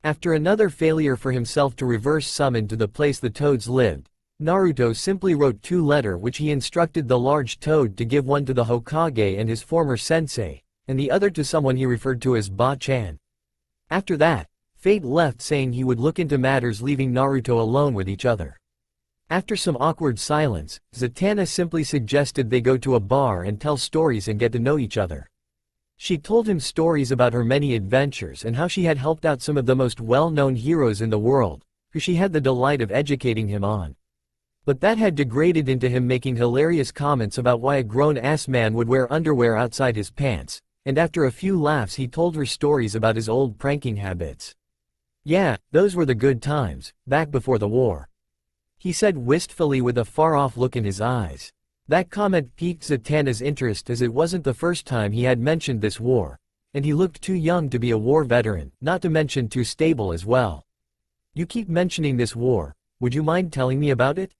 After another failure for himself to reverse summon to the place the toads lived, Naruto simply wrote 2 letters which he instructed the large toad to give one to the Hokage and his former sensei, and the other to someone he referred to as Ba-chan. After that, Fate left saying he would look into matters, leaving Naruto alone with each other. After some awkward silence, Zatanna simply suggested they go to a bar and tell stories and get to know each other. She told him stories about her many adventures and how she had helped out some of the most well-known heroes in the world, who she had the delight of educating him on. But that had degraded into him making hilarious comments about why a grown-ass man would wear underwear outside his pants, and after a few laughs he told her stories about his old pranking habits. Yeah, those were the good times, back before the war. He said wistfully with a far-off look in his eyes. That comment piqued Zatanna's interest, as it wasn't the first time he had mentioned this war, and he looked too young to be a war veteran, not to mention too stable as well. You keep mentioning this war, would you mind telling me about it?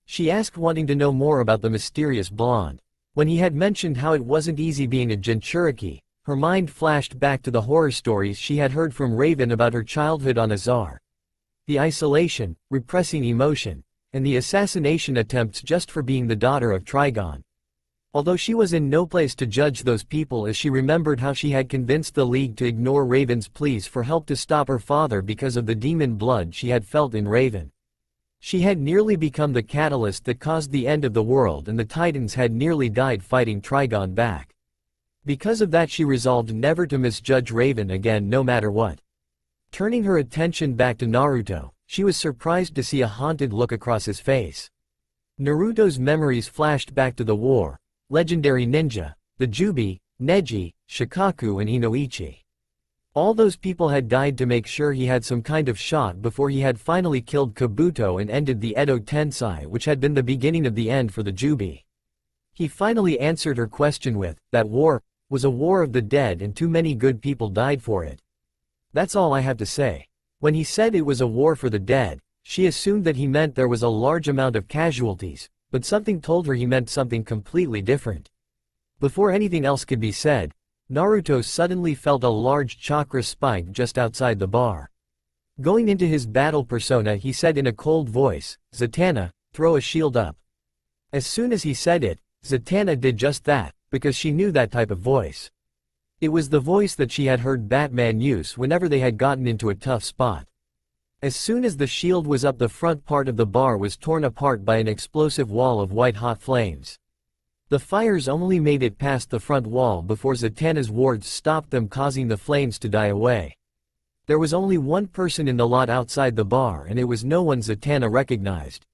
She asked, wanting to know more about the mysterious blonde. When he had mentioned how it wasn't easy being a Jinchuriki, her mind flashed back to the horror stories she had heard from Raven about her childhood on Azar. The isolation, repressing emotion, and the assassination attempts just for being the daughter of Trigon. Although she was in no place to judge those people, as she remembered how she had convinced the League to ignore Raven's pleas for help to stop her father because of the demon blood she had felt in Raven. She had nearly become the catalyst that caused the end of the world, and the Titans had nearly died fighting Trigon back. Because of that, she resolved never to misjudge Raven again, no matter what. Turning her attention back to Naruto, she was surprised to see a haunted look across his face. Naruto's memories flashed back to the war, legendary ninja, the Jubi, Neji, Shikaku and Inoichi. All those people had died to make sure he had some kind of shot before he had finally killed Kabuto and ended the Edo Tensei, which had been the beginning of the end for the Jubi. He finally answered her question with, that war was a war of the dead and too many good people died for it. That's all I have to say. When he said it was a war for the dead, she assumed that he meant there was a large amount of casualties, but something told her he meant something completely different. Before anything else could be said, Naruto suddenly felt a large chakra spike just outside the bar. Going into his battle persona, he said in a cold voice, "Zatanna, throw a shield up." As soon as he said it, Zatanna did just that, because she knew that type of voice. It was the voice that she had heard Batman use whenever they had gotten into a tough spot. As soon as the shield was up, the front part of the bar was torn apart by an explosive wall of white-hot flames. The fires only made it past the front wall before Zatanna's wards stopped them, causing the flames to die away. There was only one person in the lot outside the bar, and it was no one Zatanna recognized.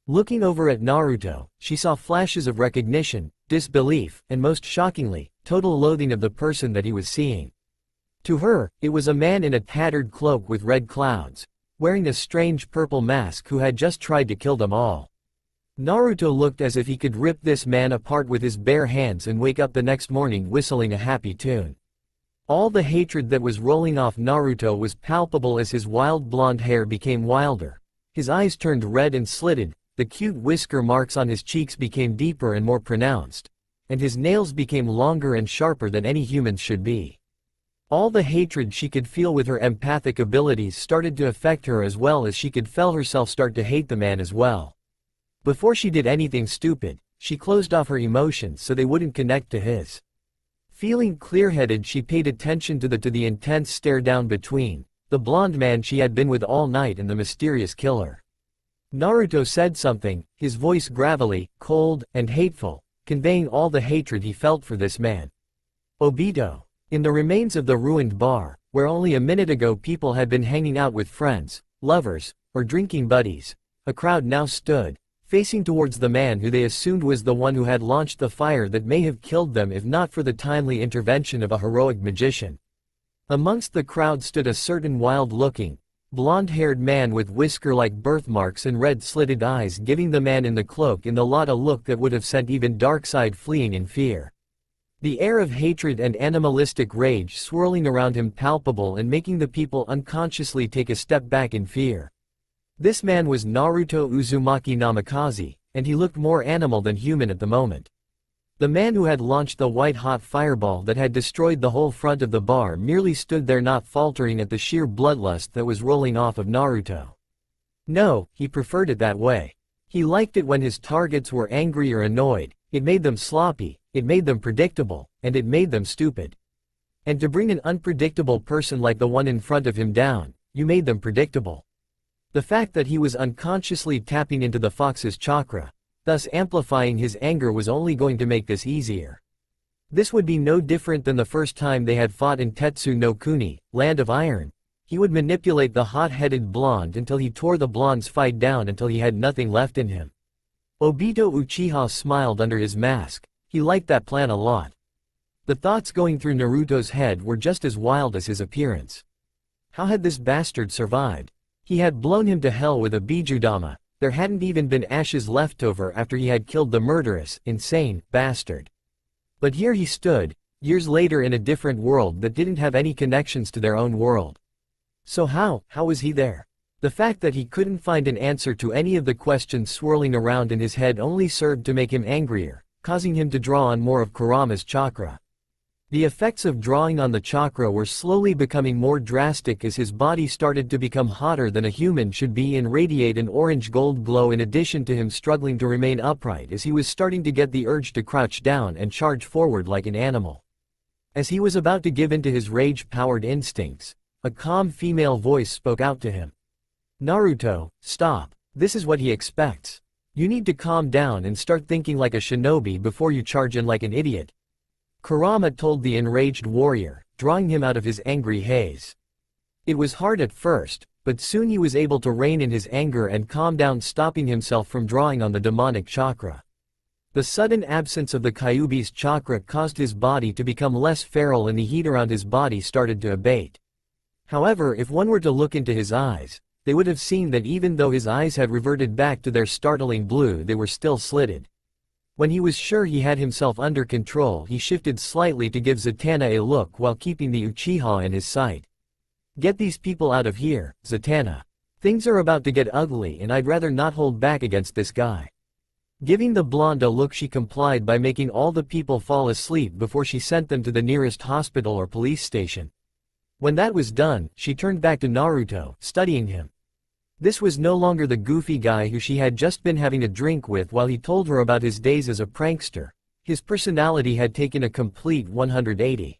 Looking over at Naruto, she saw flashes of recognition, disbelief, and most shockingly, total loathing of the person that he was seeing. To her, it was a man in a tattered cloak with red clouds, wearing a strange purple mask, who had just tried to kill them all. Naruto looked as if he could rip this man apart with his bare hands and wake up the next morning whistling a happy tune. All the hatred that was rolling off Naruto was palpable as his wild blonde hair became wilder. His eyes turned red and slitted, the cute whisker marks on his cheeks became deeper and more pronounced, and his nails became longer and sharper than any human's should be. All the hatred she could feel with her empathic abilities started to affect her, as well as she could feel herself start to hate the man as well. Before she did anything stupid, she closed off her emotions so they wouldn't connect to his. Feeling clear-headed, she paid attention to the intense stare down between the blonde man she had been with all night and the mysterious killer. Naruto said something, his voice gravelly, cold, and hateful, conveying all the hatred he felt for this man. Obito. In the remains of the ruined bar, where only a minute ago people had been hanging out with friends, lovers, or drinking buddies, a crowd now stood, facing towards the man who they assumed was the one who had launched the fire that may have killed them if not for the timely intervention of a heroic magician. Amongst the crowd stood a certain wild-looking, blonde-haired man with whisker-like birthmarks and red-slitted eyes, giving the man in the cloak in the lot a look that would have sent even Darkseid fleeing in fear. The air of hatred and animalistic rage swirling around him palpable and making the people unconsciously take a step back in fear. This man was Naruto Uzumaki Namikaze, and he looked more animal than human at the moment. The man who had launched the white-hot fireball that had destroyed the whole front of the bar merely stood there, not faltering at the sheer bloodlust that was rolling off of Naruto. No, he preferred it that way. He liked it when his targets were angry or annoyed. It made them sloppy, it made them predictable, and it made them stupid. And to bring an unpredictable person like the one in front of him down, you made them predictable. The fact that he was unconsciously tapping into the fox's chakra, thus amplifying his anger, was only going to make this easier. This would be no different than the first time they had fought in Tetsu no Kuni, Land of Iron. He would manipulate the hot-headed blonde until he tore the blonde's fight down until he had nothing left in him. Obito Uchiha smiled under his mask. He liked that plan a lot. The thoughts going through Naruto's head were just as wild as his appearance. How had this bastard survived? He had blown him to hell with a Bijudama. There hadn't even been ashes left over after he had killed the murderous, insane bastard. But here he stood, years later, in a different world that didn't have any connections to their own world. So how was he there? The fact that he couldn't find an answer to any of the questions swirling around in his head only served to make him angrier, causing him to draw on more of Kurama's chakra. The effects of drawing on the chakra were slowly becoming more drastic as his body started to become hotter than a human should be and radiate an orange-gold glow, in addition to him struggling to remain upright as he was starting to get the urge to crouch down and charge forward like an animal. As he was about to give in to his rage-powered instincts, a calm female voice spoke out to him. "Naruto, stop. This is what he expects. You need to calm down and start thinking like a shinobi before you charge in like an idiot," Kurama told the enraged warrior, drawing him out of his angry haze. It was hard at first, but soon he was able to rein in his anger and calm down, stopping himself from drawing on the demonic chakra. The sudden absence of the Kyuubi's chakra caused his body to become less feral and the heat around his body started to abate. However, if one were to look into his eyes, they would have seen that even though his eyes had reverted back to their startling blue, they were still slitted. When he was sure he had himself under control, he shifted slightly to give Zatanna a look while keeping the Uchiha in his sight. "Get these people out of here, Zatanna. Things are about to get ugly and I'd rather not hold back against this guy." Giving the blonde a look, she complied by making all the people fall asleep before she sent them to the nearest hospital or police station. When that was done, she turned back to Naruto, studying him. This was no longer the goofy guy who she had just been having a drink with while he told her about his days as a prankster. His personality had taken a complete 180.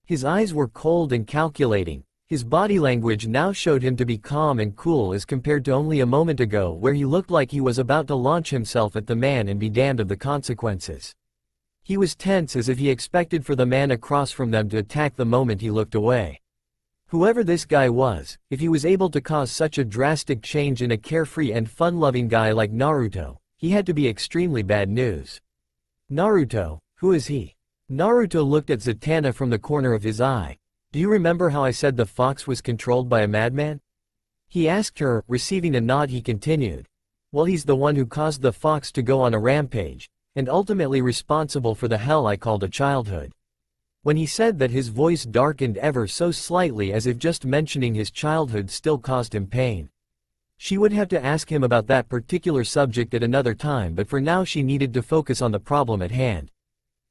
His eyes were cold and calculating. His body language now showed him to be calm and cool as compared to only a moment ago where he looked like he was about to launch himself at the man and be damned of the consequences. He was tense as if he expected for the man across from them to attack the moment he looked away. Whoever this guy was, if he was able to cause such a drastic change in a carefree and fun-loving guy like Naruto, he had to be extremely bad news. "Naruto, who is he?" Naruto looked at Zatanna from the corner of his eye. "Do you remember how I said the fox was controlled by a madman?" He asked her. Receiving a nod, he continued. "Well, he's the one who caused the fox to go on a rampage, and ultimately responsible for the hell I called a childhood." When he said that, his voice darkened ever so slightly as if just mentioning his childhood still caused him pain. She would have to ask him about that particular subject at another time, but for now she needed to focus on the problem at hand.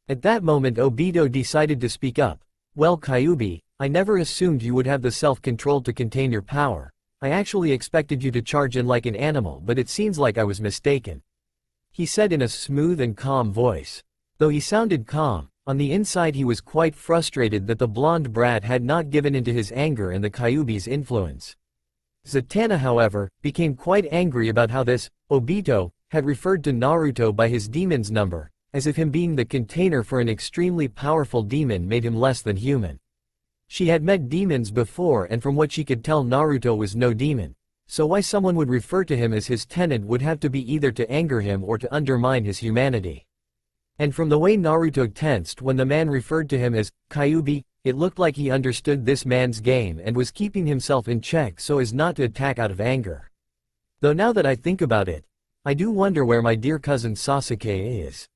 At that moment Obito decided to speak up. "Well, Kyuubi, I never assumed you would have the self-control to contain your power. I actually expected you to charge in like an animal, but it seems like I was mistaken," he said in a smooth and calm voice. Though he sounded calm, on the inside he was quite frustrated that the blonde brat had not given in to his anger and the Kyuubi's influence. Zatanna, however, became quite angry about how this Obito had referred to Naruto by his demon's number, as if him being the container for an extremely powerful demon made him less than human. She had met demons before, and from what she could tell, Naruto was no demon. so why someone would refer to him as his tenant would have to be either to anger him or to undermine his humanity. And from the way Naruto tensed when the man referred to him as Kyuubi, it looked like he understood this man's game and was keeping himself in check so as not to attack out of anger. Though now that I think about it, I do wonder where my dear cousin Sasuke is.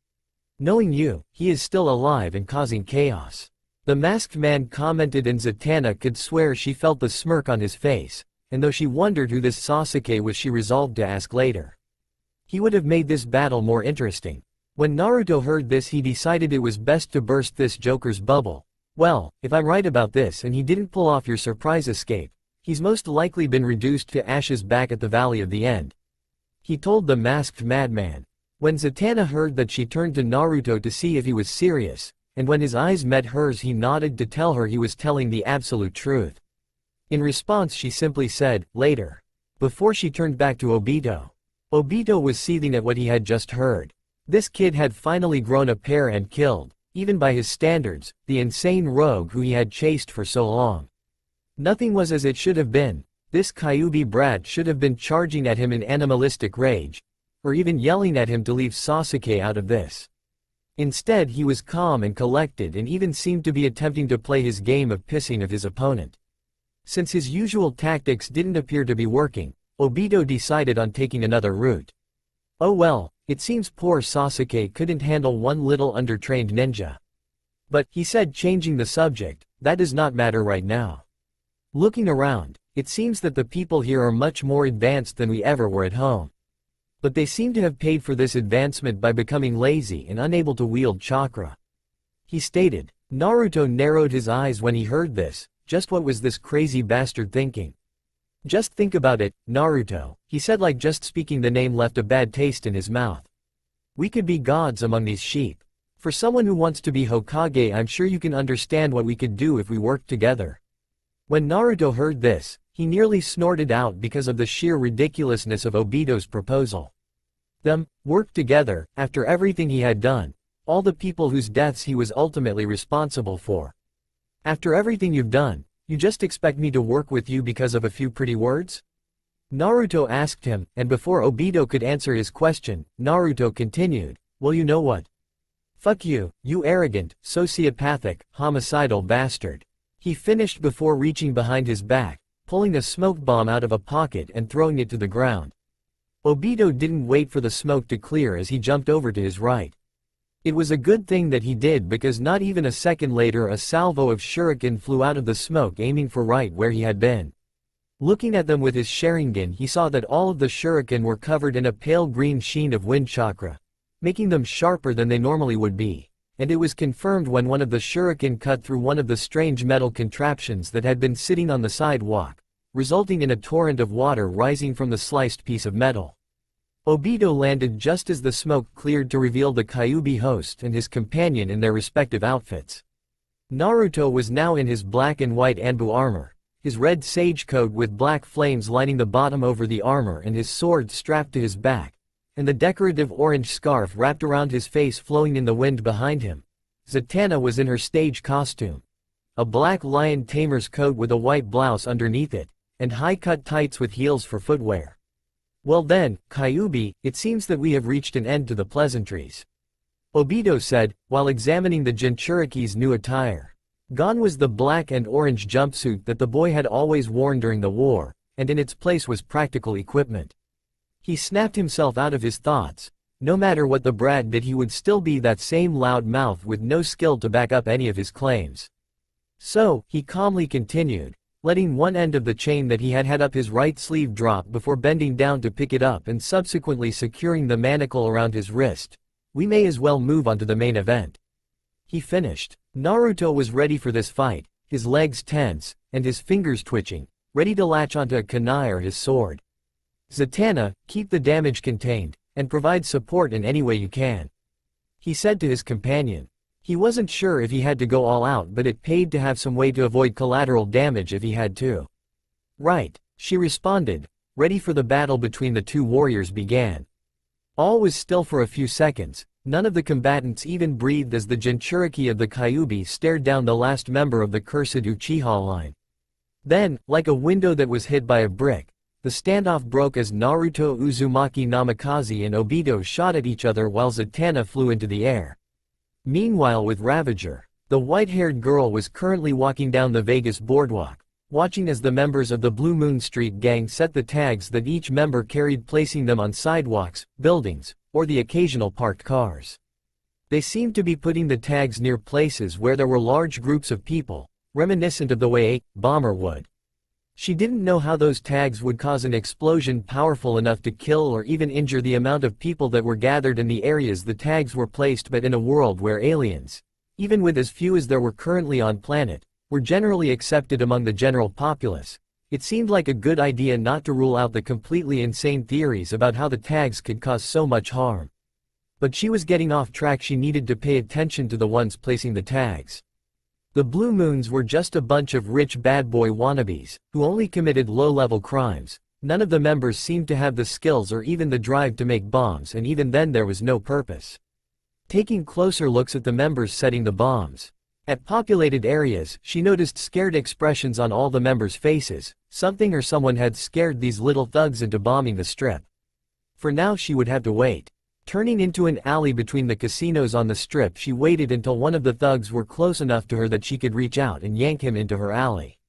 Knowing you, he is still alive and causing chaos. The masked man commented, and Zatanna could swear she felt the smirk on his face, and though she wondered who this Sasuke was, she resolved to ask later. He would have made this battle more interesting. When Naruto heard this, he decided it was best to burst this Joker's bubble. Well, if I'm right about this and he didn't pull off your surprise escape, he's most likely been reduced to ashes back at the Valley of the End. He told the masked madman. When Zatanna heard that, she turned to Naruto to see if he was serious, and when his eyes met hers he nodded to tell her he was telling the absolute truth. In response she simply said, later. Before she turned back to Obito. Obito was seething at what he had just heard. This kid had finally grown a pair and killed, even by his standards, the insane rogue who he had chased for so long. Nothing was as it should have been. This Kyuubi brat should have been charging at him in animalistic rage, or even yelling at him to leave Sasuke out of this. Instead he was calm and collected and even seemed to be attempting to play his game of pissing of his opponent. Since his usual tactics didn't appear to be working, Obito decided on taking another route. Oh well, it seems poor Sasuke couldn't handle one little undertrained ninja. But, he said, changing the subject, that does not matter right now. Looking around, it seems that the people here are much more advanced than we ever were at home. But they seem to have paid for this advancement by becoming lazy and unable to wield chakra. He stated. Naruto narrowed his eyes when he heard this. Just what was this crazy bastard thinking? Just think about it, Naruto, he said, like just speaking the name left a bad taste in his mouth. We could be gods among these sheep. For someone who wants to be Hokage, I'm sure you can understand what we could do if we worked together. When Naruto heard this, he nearly snorted out because of the sheer ridiculousness of Obito's proposal. Them, work together, after everything he had done, all the people whose deaths he was ultimately responsible for. After everything you've done, you just expect me to work with you because of a few pretty words? Naruto asked him, and before Obito could answer his question, Naruto continued, well, you know what? Fuck you, you arrogant, sociopathic, homicidal bastard. He finished before reaching behind his back, pulling a smoke bomb out of a pocket and throwing it to the ground. Obito didn't wait for the smoke to clear as he jumped over to his right. It was a good thing that he did, because not even a second later a salvo of shuriken flew out of the smoke, aiming for right where he had been. Looking at them with his Sharingan, he saw that all of the shuriken were covered in a pale green sheen of wind chakra, making them sharper than they normally would be, and it was confirmed when one of the shuriken cut through one of the strange metal contraptions that had been sitting on the sidewalk, resulting in a torrent of water rising from the sliced piece of metal. Obito landed just as the smoke cleared to reveal the Kyuubi host and his companion in their respective outfits. Naruto was now in his black and white Anbu armor, his red sage coat with black flames lining the bottom over the armor and his sword strapped to his back, and the decorative orange scarf wrapped around his face flowing in the wind behind him. Zatanna was in her stage costume. A black lion tamer's coat with a white blouse underneath it, and high-cut tights with heels for footwear. Well then, Kyuubi, it seems that we have reached an end to the pleasantries. Obito said, while examining the Jinchuriki's new attire. Gone was the black and orange jumpsuit that the boy had always worn during the war, and in its place was practical equipment. He snapped himself out of his thoughts. No matter what the brat did, he would still be that same loud mouth with no skill to back up any of his claims. So, he calmly continued, letting one end of the chain that he had up his right sleeve drop before bending down to pick it up and subsequently securing the manacle around his wrist. We may as well move on to the main event. He finished. Naruto was ready for this fight, his legs tense, and his fingers twitching, ready to latch onto a kunai or his sword. Zatanna, keep the damage contained, and provide support in any way you can, he said to his companion. He wasn't sure if he had to go all out, but it paid to have some way to avoid collateral damage if he had to. Right, she responded. Ready for the battle between the two warriors began. All was still for a few seconds. None of the combatants even breathed as the Jinchuriki of the Kyuubi stared down the last member of the cursed Uchiha line. Then, like a window that was hit by a brick, The standoff broke as Naruto Uzumaki Namikaze and Obito shot at each other while Zatanna flew into the air. Meanwhile with Ravager, the white-haired girl was currently walking down the Vegas boardwalk, watching as the members of the Blue Moon Street gang set the tags that each member carried, placing them on sidewalks, buildings, or the occasional parked cars. They seemed to be putting the tags near places where there were large groups of people, reminiscent of the way a bomber would. She didn't know how those tags would cause an explosion powerful enough to kill or even injure the amount of people that were gathered in the areas the tags were placed, but in a world where aliens, even with as few as there were currently on planet, were generally accepted among the general populace, it seemed like a good idea not to rule out the completely insane theories about how the tags could cause so much harm. But she was getting off track. She needed to pay attention to the ones placing the tags. The Blue Moons were just a bunch of rich bad boy wannabes, who only committed low-level crimes. None of the members seemed to have the skills or even the drive to make bombs, and even then there was no purpose. Taking closer looks at the members setting the bombs. At populated areas, she noticed scared expressions on all the members' faces. Something or someone had scared these little thugs into bombing the strip. For now she would have to wait. Turning into an alley between the casinos on the strip, she waited until one of the thugs were close enough to her that she could reach out and yank him into her alley.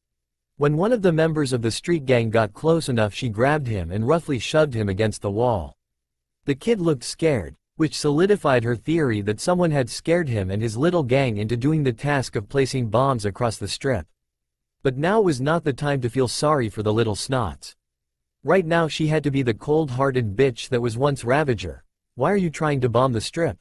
When one of the members of the street gang got close enough, she grabbed him and roughly shoved him against the wall. The kid looked scared, which solidified her theory that someone had scared him and his little gang into doing the task of placing bombs across the strip. But now was not the time to feel sorry for the little snots. Right now she had to be the cold-hearted bitch that was once Ravager. "Why are you trying to bomb the strip?"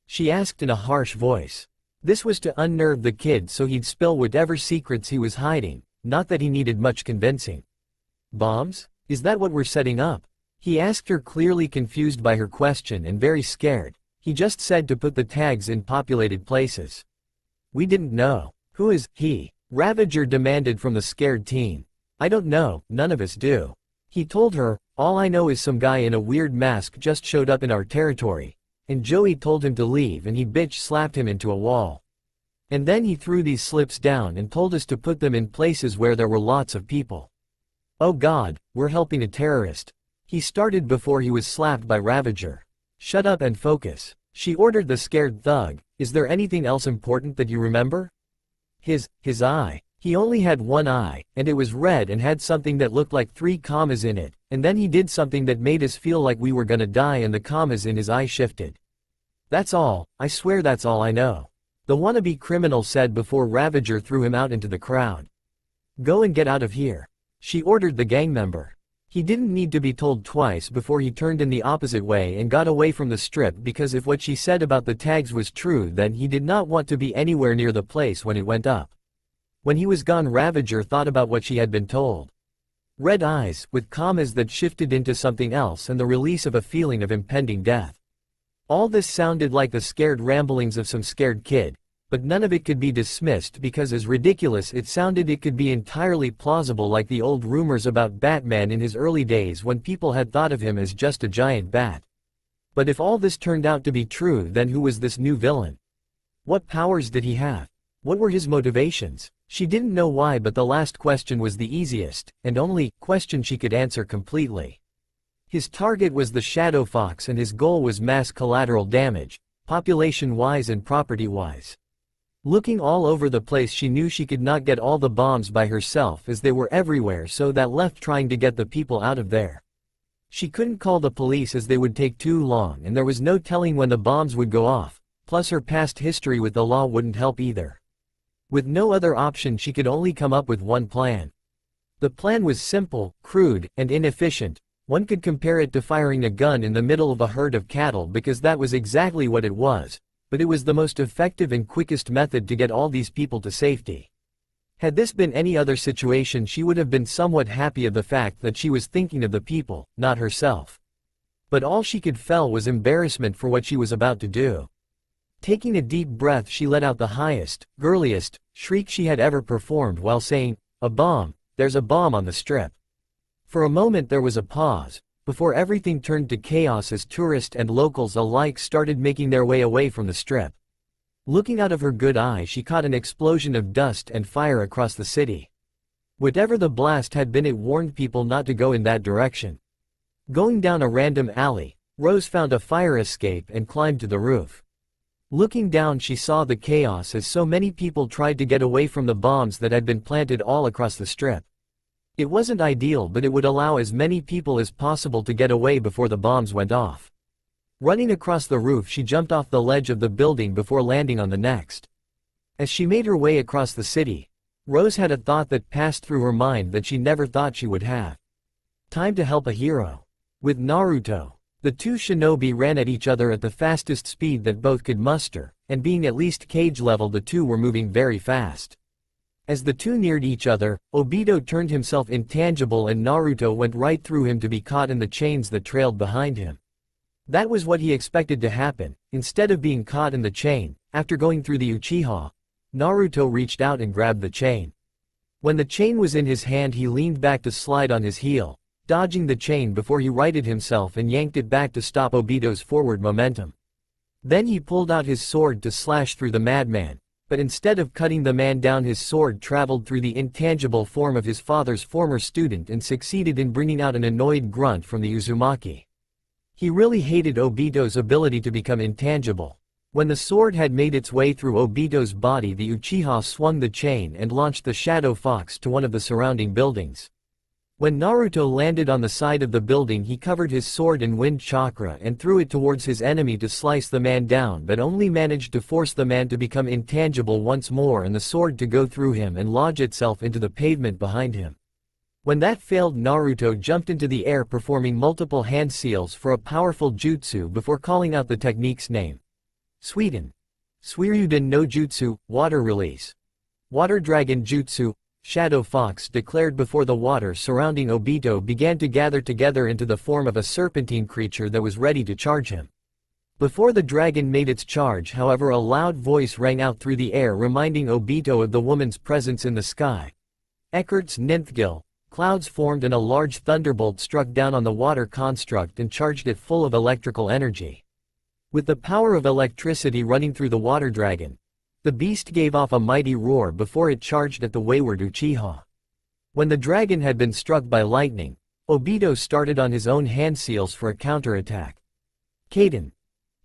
she asked in a harsh voice. This was to unnerve the kid so he'd spill whatever secrets he was hiding, not that he needed much convincing. "Bombs? Is that what we're setting up?" he asked her, clearly confused by her question and very scared. He just said to put the tags in populated places. "We didn't know." "Who is he?" Ravager demanded from the scared teen. "I don't know, none of us do," he told her. "All I know is some guy in a weird mask just showed up in our territory, and Joey told him to leave and he bitch slapped him into a wall. And then he threw these slips down and told us to put them in places where there were lots of people. Oh God, we're helping a terrorist," he started before he was slapped by Ravager. "Shut up and focus," she ordered the scared thug. "Is there anything else important that you remember?" His eye. He only had one eye, and it was red and had something that looked like 3 commas in it, and then he did something that made us feel like we were gonna die and the commas in his eye shifted. "That's all, I swear that's all I know," the wannabe criminal said before Ravager threw him out into the crowd. "Go and get out of here," she ordered the gang member. He didn't need to be told twice before he turned in the opposite way and got away from the strip, because if what she said about the tags was true, then he did not want to be anywhere near the place when it went up. When he was gone, Ravager thought about what she had been told. Red eyes, with commas that shifted into something else, and the release of a feeling of impending death. All this sounded like the scared ramblings of some scared kid, but none of it could be dismissed because as ridiculous it sounded, it could be entirely plausible, like the old rumors about Batman in his early days when people had thought of him as just a giant bat. But if all this turned out to be true, then who was this new villain? What powers did he have? What were his motivations? She didn't know why, but the last question was the easiest, and only, question she could answer completely. His target was the Shadow Fox, and his goal was mass collateral damage, population-wise and property-wise. Looking all over the place, she knew she could not get all the bombs by herself as they were everywhere, so that left trying to get the people out of there. She couldn't call the police as they would take too long, and there was no telling when the bombs would go off, plus her past history with the law wouldn't help either. With no other option, she could only come up with one plan. The plan was simple, crude, and inefficient. One could compare it to firing a gun in the middle of a herd of cattle, because that was exactly what it was, but it was the most effective and quickest method to get all these people to safety. Had this been any other situation, she would have been somewhat happy of the fact that she was thinking of the people, not herself. But all she could feel was embarrassment for what she was about to do. Taking a deep breath, she let out the highest, girliest shriek she had ever performed while saying, "A bomb, there's a bomb on the strip." For a moment there was a pause, before everything turned to chaos as tourists and locals alike started making their way away from the strip. Looking out of her good eye, she caught an explosion of dust and fire across the city. Whatever the blast had been, it warned people not to go in that direction. Going down a random alley, Rose found a fire escape and climbed to the roof. Looking down, she saw the chaos as so many people tried to get away from the bombs that had been planted all across the strip. It wasn't ideal, but it would allow as many people as possible to get away before the bombs went off. Running across the roof, she jumped off the ledge of the building before landing on the next. As she made her way across the city, Rose had a thought that passed through her mind that she never thought she would have. Time to help a hero. With Naruto, the two shinobi ran at each other at the fastest speed that both could muster, and being at least cage level, the two were moving very fast. As the two neared each other, Obito turned himself intangible and Naruto went right through him to be caught in the chains that trailed behind him. That was what he expected to happen. Instead of being caught in the chain, after going through the Uchiha, Naruto reached out and grabbed the chain. When the chain was in his hand, he leaned back to slide on his heel, dodging the chain before he righted himself and yanked it back to stop Obito's forward momentum. Then he pulled out his sword to slash through the madman, but instead of cutting the man down, his sword traveled through the intangible form of his father's former student and succeeded in bringing out an annoyed grunt from the Uzumaki. He really hated Obito's ability to become intangible. When the sword had made its way through Obito's body, the Uchiha swung the chain and launched the Shadow Fox to one of the surrounding buildings. When Naruto landed on the side of the building, he covered his sword in wind chakra and threw it towards his enemy to slice the man down, but only managed to force the man to become intangible once more and the sword to go through him and lodge itself into the pavement behind him. When that failed, Naruto jumped into the air, performing multiple hand seals for a powerful jutsu before calling out the technique's name. Suiden. Suiryuden no Jutsu, Water Release. Water Dragon Jutsu, Shadow Fox declared before the water surrounding Obito began to gather together into the form of a serpentine creature that was ready to charge him. Before the dragon made its charge, however, a loud voice rang out through the air reminding Obito of the woman's presence in the sky. Eckert's Ninthgil. Clouds formed and a large thunderbolt struck down on the water construct and charged it full of electrical energy. With the power of electricity running through the water dragon, the beast gave off a mighty roar before it charged at the wayward Uchiha. When the dragon had been struck by lightning, Obito started on his own hand seals for a counterattack. Kaden.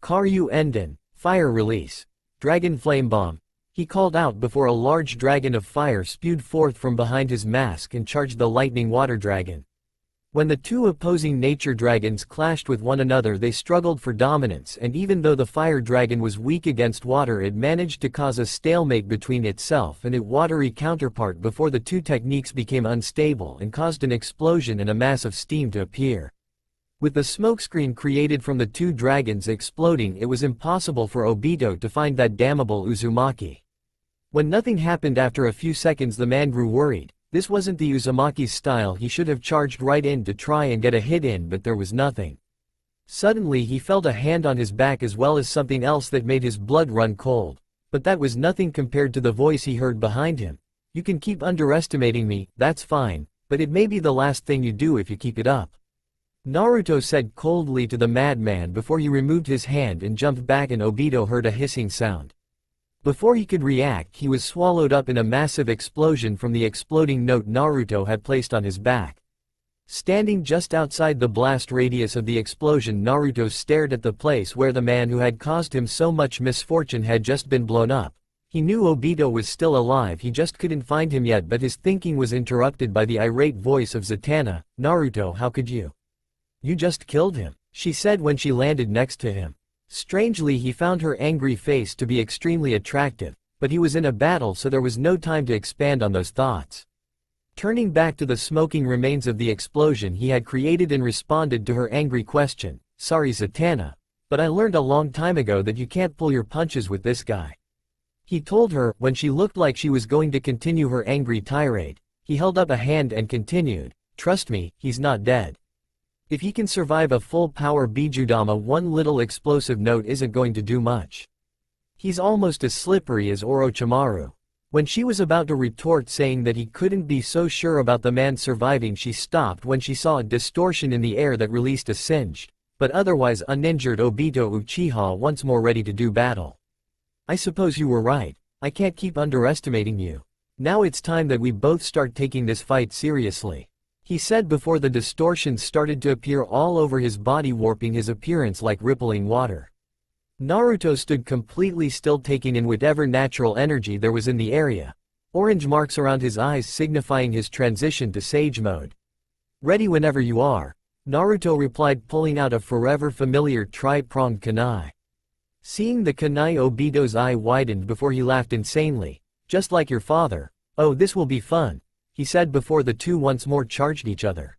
Karyu Enden, Fire Release. Dragon Flame Bomb. He called out before a large dragon of fire spewed forth from behind his mask and charged the lightning water dragon. When the two opposing nature dragons clashed with one another, they struggled for dominance, and even though the fire dragon was weak against water, it managed to cause a stalemate between itself and its watery counterpart before the two techniques became unstable and caused an explosion and a mass of steam to appear. With the smokescreen created from the two dragons exploding, it was impossible for Obito to find that damnable Uzumaki. When nothing happened after a few seconds, the man grew worried. This wasn't the Uzumaki's style. He should have charged right in to try and get a hit in, but there was nothing. Suddenly he felt a hand on his back as well as something else that made his blood run cold. But that was nothing compared to the voice he heard behind him. You can keep underestimating me, that's fine, but it may be the last thing you do if you keep it up. Naruto said coldly to the madman before he removed his hand and jumped back, and Obito heard a hissing sound. Before he could react, he was swallowed up in a massive explosion from the exploding note Naruto had placed on his back. Standing just outside the blast radius of the explosion, Naruto stared at the place where the man who had caused him so much misfortune had just been blown up. He knew Obito was still alive, he just couldn't find him yet, but his thinking was interrupted by the irate voice of Zatanna. "Naruto, how could you? You just killed him," she said when she landed next to him. Strangely, he found her angry face to be extremely attractive, but he was in a battle, so there was no time to expand on those thoughts. Turning back to the smoking remains of the explosion, he had created and responded to her angry question. "Sorry Zatanna, but I learned a long time ago that you can't pull your punches with this guy," he told her. When she looked like she was going to continue her angry tirade, he held up a hand and continued, "Trust me, he's not dead. If he can survive a full power Bijudama, one little explosive note isn't going to do much. He's almost as slippery as Orochimaru." When she was about to retort saying that he couldn't be so sure about the man surviving, she stopped when she saw a distortion in the air that released a singed, but otherwise uninjured Obito Uchiha once more ready to do battle. "I suppose you were right. I can't keep underestimating you. Now it's time that we both start taking this fight seriously," he said before the distortions started to appear all over his body, warping his appearance like rippling water. Naruto stood completely still, taking in whatever natural energy there was in the area. Orange marks around his eyes signifying his transition to Sage mode. "Ready whenever you are," Naruto replied, pulling out a forever familiar tri-pronged kunai. Seeing the kunai, Obito's eye widened before he laughed insanely. "Just like your father. Oh, this will be fun," he said before the two once more charged each other.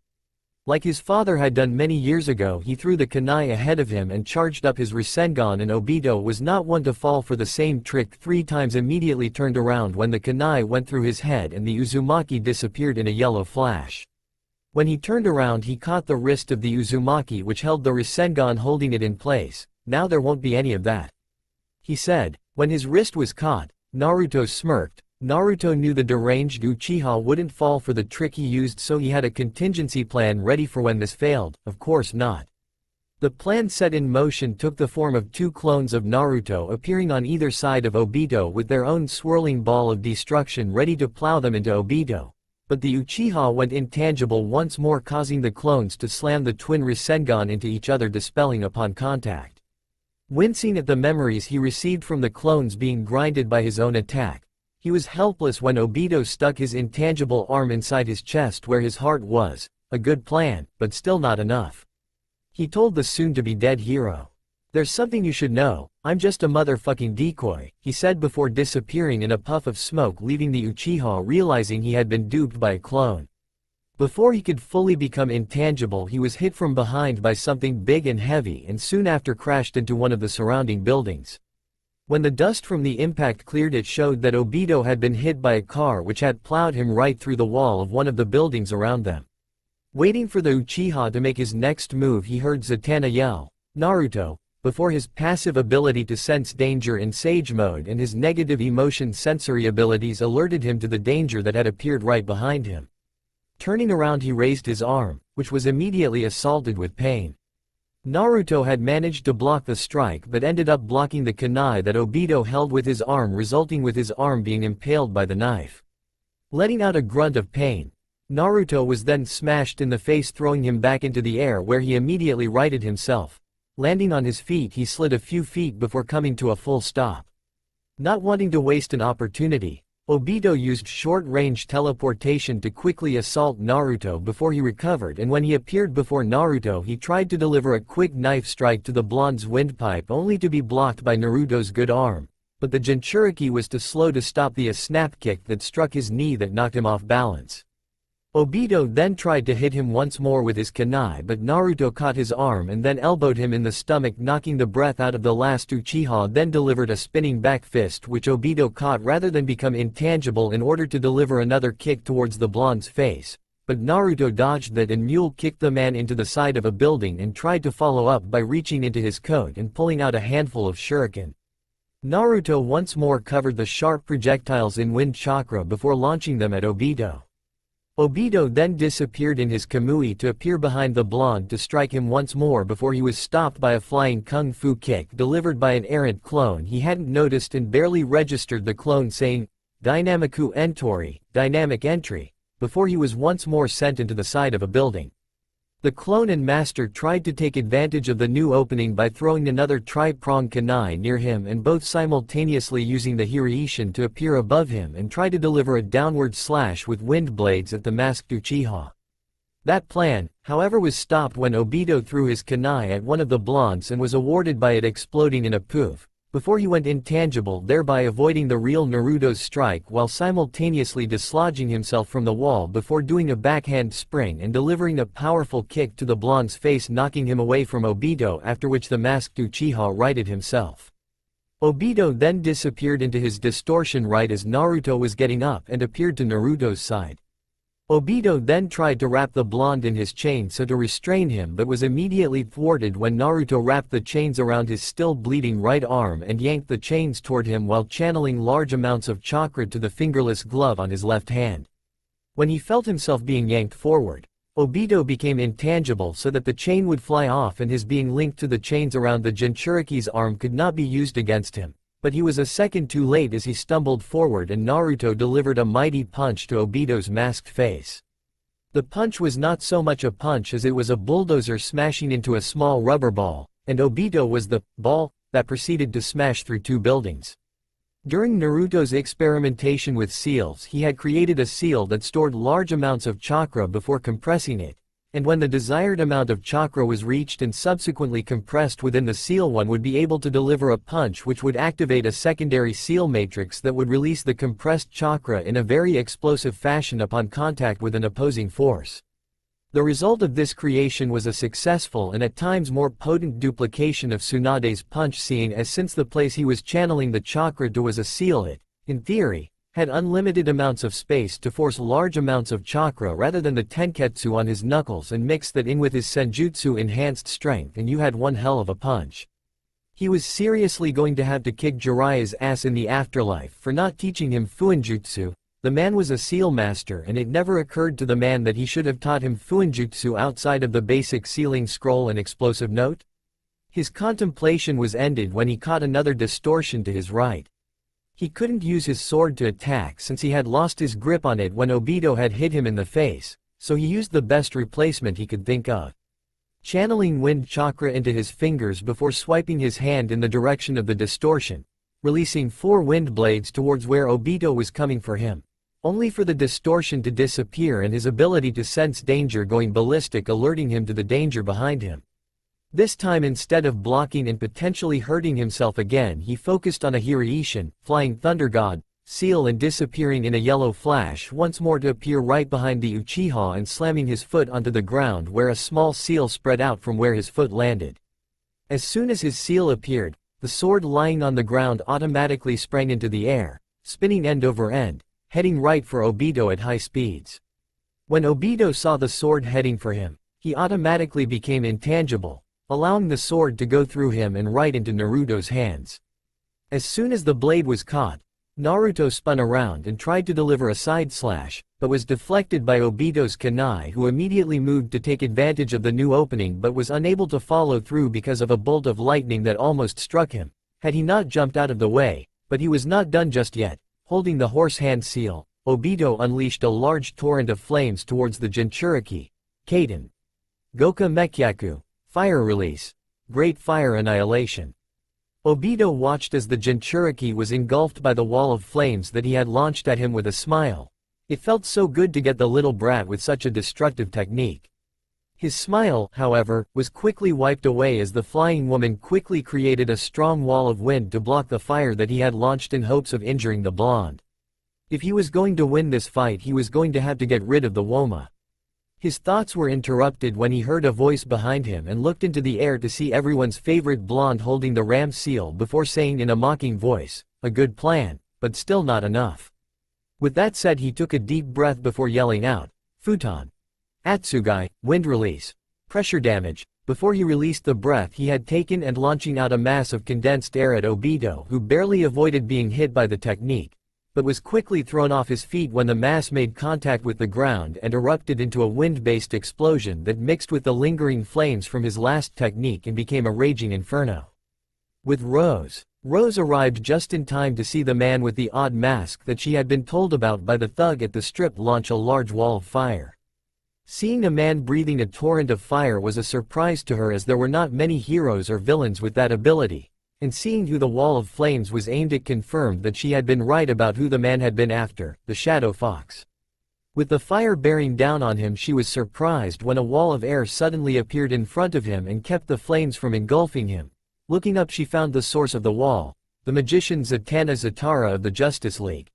Like his father had done many years ago, he threw the kunai ahead of him and charged up his Rasengan, and Obito was not one to fall for the same trick. 3 times immediately turned around when the kunai went through his head and the Uzumaki disappeared in a yellow flash. When he turned around, he caught the wrist of the Uzumaki, which held the Rasengan, holding it in place. "Now there won't be any of that," he said. When his wrist was caught, Naruto smirked. Naruto knew the deranged Uchiha wouldn't fall for the trick he used, so he had a contingency plan ready for when this failed. Of course not. The plan set in motion took the form of 2 clones of Naruto appearing on either side of Obito with their own swirling ball of destruction ready to plow them into Obito. But the Uchiha went intangible once more, causing the clones to slam the twin Rasengan into each other, dispelling upon contact. Wincing at the memories he received from the clones being grinded by his own attack, he was helpless when Obito stuck his intangible arm inside his chest where his heart was. A good plan, but still not enough. He told the soon-to-be-dead hero, "There's something you should know, I'm just a motherfucking decoy," he said before disappearing in a puff of smoke, leaving the Uchiha realizing he had been duped by a clone. Before he could fully become intangible, he was hit from behind by something big and heavy and soon after crashed into one of the surrounding buildings. When the dust from the impact cleared, it showed that Obito had been hit by a car which had plowed him right through the wall of one of the buildings around them. Waiting for the Uchiha to make his next move, he heard Zatanna yell, "Naruto," before his passive ability to sense danger in Sage mode and his negative emotion sensory abilities alerted him to the danger that had appeared right behind him. Turning around, he raised his arm, which was immediately assaulted with pain. Naruto had managed to block the strike but ended up blocking the kunai that Obito held with his arm, resulting with his arm being impaled by the knife. Letting out a grunt of pain, Naruto was then smashed in the face, throwing him back into the air where he immediately righted himself. Landing on his feet, he slid a few feet before coming to a full stop. Not wanting to waste an opportunity, Obito used short-range teleportation to quickly assault Naruto before he recovered, and when he appeared before Naruto, he tried to deliver a quick knife strike to the blonde's windpipe only to be blocked by Naruto's good arm. But the Jinchuriki was too slow to stop the snap kick that struck his knee that knocked him off balance. Obito then tried to hit him once more with his kunai, but Naruto caught his arm and then elbowed him in the stomach, knocking the breath out of the last Uchiha, then delivered a spinning back fist which Obito caught rather than become intangible in order to deliver another kick towards the blonde's face. But Naruto dodged that and mule kicked the man into the side of a building and tried to follow up by reaching into his coat and pulling out a handful of shuriken. Naruto once more covered the sharp projectiles in wind chakra before launching them at Obito. Obito then disappeared in his kamui to appear behind the blonde to strike him once more before he was stopped by a flying kung fu kick delivered by an errant clone he hadn't noticed and barely registered the clone saying, "Dynamiku Entori, dynamic entry," before he was once more sent into the side of a building. The clone and master tried to take advantage of the new opening by throwing another tri-pronged kunai near him and both simultaneously using the Hiraishin to appear above him and try to deliver a downward slash with wind blades at the masked Uchiha. That plan, however, was stopped when Obito threw his kunai at one of the blondes and was awarded by it exploding in a poof, before he went intangible, thereby avoiding the real Naruto's strike while simultaneously dislodging himself from the wall before doing a backhand spring and delivering a powerful kick to the blonde's face, knocking him away from Obito, after which the masked Uchiha righted himself. Obito then disappeared into his distortion right as Naruto was getting up and appeared to Naruto's side. Obito then tried to wrap the blonde in his chain so to restrain him, but was immediately thwarted when Naruto wrapped the chains around his still bleeding right arm and yanked the chains toward him while channeling large amounts of chakra to the fingerless glove on his left hand. When he felt himself being yanked forward, Obito became intangible so that the chain would fly off and his being linked to the chains around the Jinchuriki's arm could not be used against him. But he was a second too late as he stumbled forward and Naruto delivered a mighty punch to Obito's masked face. The punch was not so much a punch as it was a bulldozer smashing into a small rubber ball, and Obito was the ball that proceeded to smash through two buildings. During Naruto's experimentation with seals, he had created a seal that stored large amounts of chakra before compressing it, and when the desired amount of chakra was reached and subsequently compressed within the seal, one would be able to deliver a punch which would activate a secondary seal matrix that would release the compressed chakra in a very explosive fashion upon contact with an opposing force. The result of this creation was a successful and at times more potent duplication of Tsunade's punch, seeing as since the place he was channeling the chakra to was a seal, it, in theory, had unlimited amounts of space to force large amounts of chakra rather than the tenketsu on his knuckles and mix that in with his senjutsu enhanced strength, and you had one hell of a punch. He was seriously going to have to kick Jiraiya's ass in the afterlife for not teaching him fuinjutsu. The man was a seal master, and it never occurred to the man that he should have taught him fuinjutsu outside of the basic sealing scroll and explosive note. His contemplation was ended when he caught another distortion to his right. He couldn't use his sword to attack since he had lost his grip on it when Obito had hit him in the face, so he used the best replacement he could think of. Channeling wind chakra into his fingers before swiping his hand in the direction of the distortion, releasing 4 wind blades towards where Obito was coming for him, only for the distortion to disappear and his ability to sense danger going ballistic, alerting him to the danger behind him. This time, instead of blocking and potentially hurting himself again, he focused on a Hiraishin, flying thunder god, seal, and disappearing in a yellow flash once more to appear right behind the Uchiha and slamming his foot onto the ground where a small seal spread out from where his foot landed. As soon as his seal appeared, the sword lying on the ground automatically sprang into the air, spinning end over end, heading right for Obito at high speeds. When Obito saw the sword heading for him, he automatically became intangible, allowing the sword to go through him and right into Naruto's hands. As soon as the blade was caught, Naruto spun around and tried to deliver a side slash, but was deflected by Obito's kunai, who immediately moved to take advantage of the new opening but was unable to follow through because of a bolt of lightning that almost struck him, had he not jumped out of the way. But he was not done just yet. Holding the horse hand seal, Obito unleashed a large torrent of flames towards the Jinchuriki. Kaden. Goka Mekyaku. Fire release. Great fire annihilation. Obito watched as the Jinchuriki was engulfed by the wall of flames that he had launched at him with a smile. It felt so good to get the little brat with such a destructive technique. His smile, however, was quickly wiped away as the flying woman quickly created a strong wall of wind to block the fire that he had launched in hopes of injuring the blonde. If he was going to win this fight, he was going to have to get rid of the Woma. His thoughts were interrupted when he heard a voice behind him and looked into the air to see everyone's favorite blonde holding the ram seal before saying in a mocking voice, "A good plan, but still not enough." With that said, he took a deep breath before yelling out, "Futon. Atsugai, wind release. Pressure damage." Before he released the breath he had taken and launching out a mass of condensed air at Obito, who barely avoided being hit by the technique, but was quickly thrown off his feet when the mass made contact with the ground and erupted into a wind-based explosion that mixed with the lingering flames from his last technique and became a raging inferno. With Rose. Rose arrived just in time to see the man with the odd mask that she had been told about by the thug at the strip launch a large wall of fire. Seeing a man breathing a torrent of fire was a surprise to her, as there were not many heroes or villains with that ability, and seeing who the wall of flames was aimed at confirmed that she had been right about who the man had been after, the Shadow Fox. With the fire bearing down on him, she was surprised when a wall of air suddenly appeared in front of him and kept the flames from engulfing him. Looking up, she found the source of the wall, the magician Zatanna Zatara of the Justice League.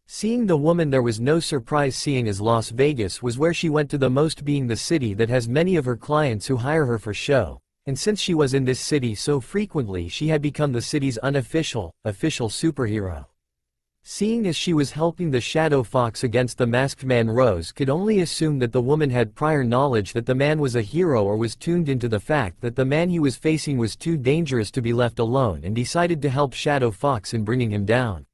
Seeing the woman, there was no surprise, seeing as Las Vegas was where she went to the most, being the city that has many of her clients who hire her for show, and since she was in this city so frequently, she had become the city's official superhero. Seeing as she was helping the Shadow Fox against the masked man, Rose could only assume that the woman had prior knowledge that the man was a hero, or was tuned into the fact that the man he was facing was too dangerous to be left alone, and decided to help Shadow Fox in bringing him down.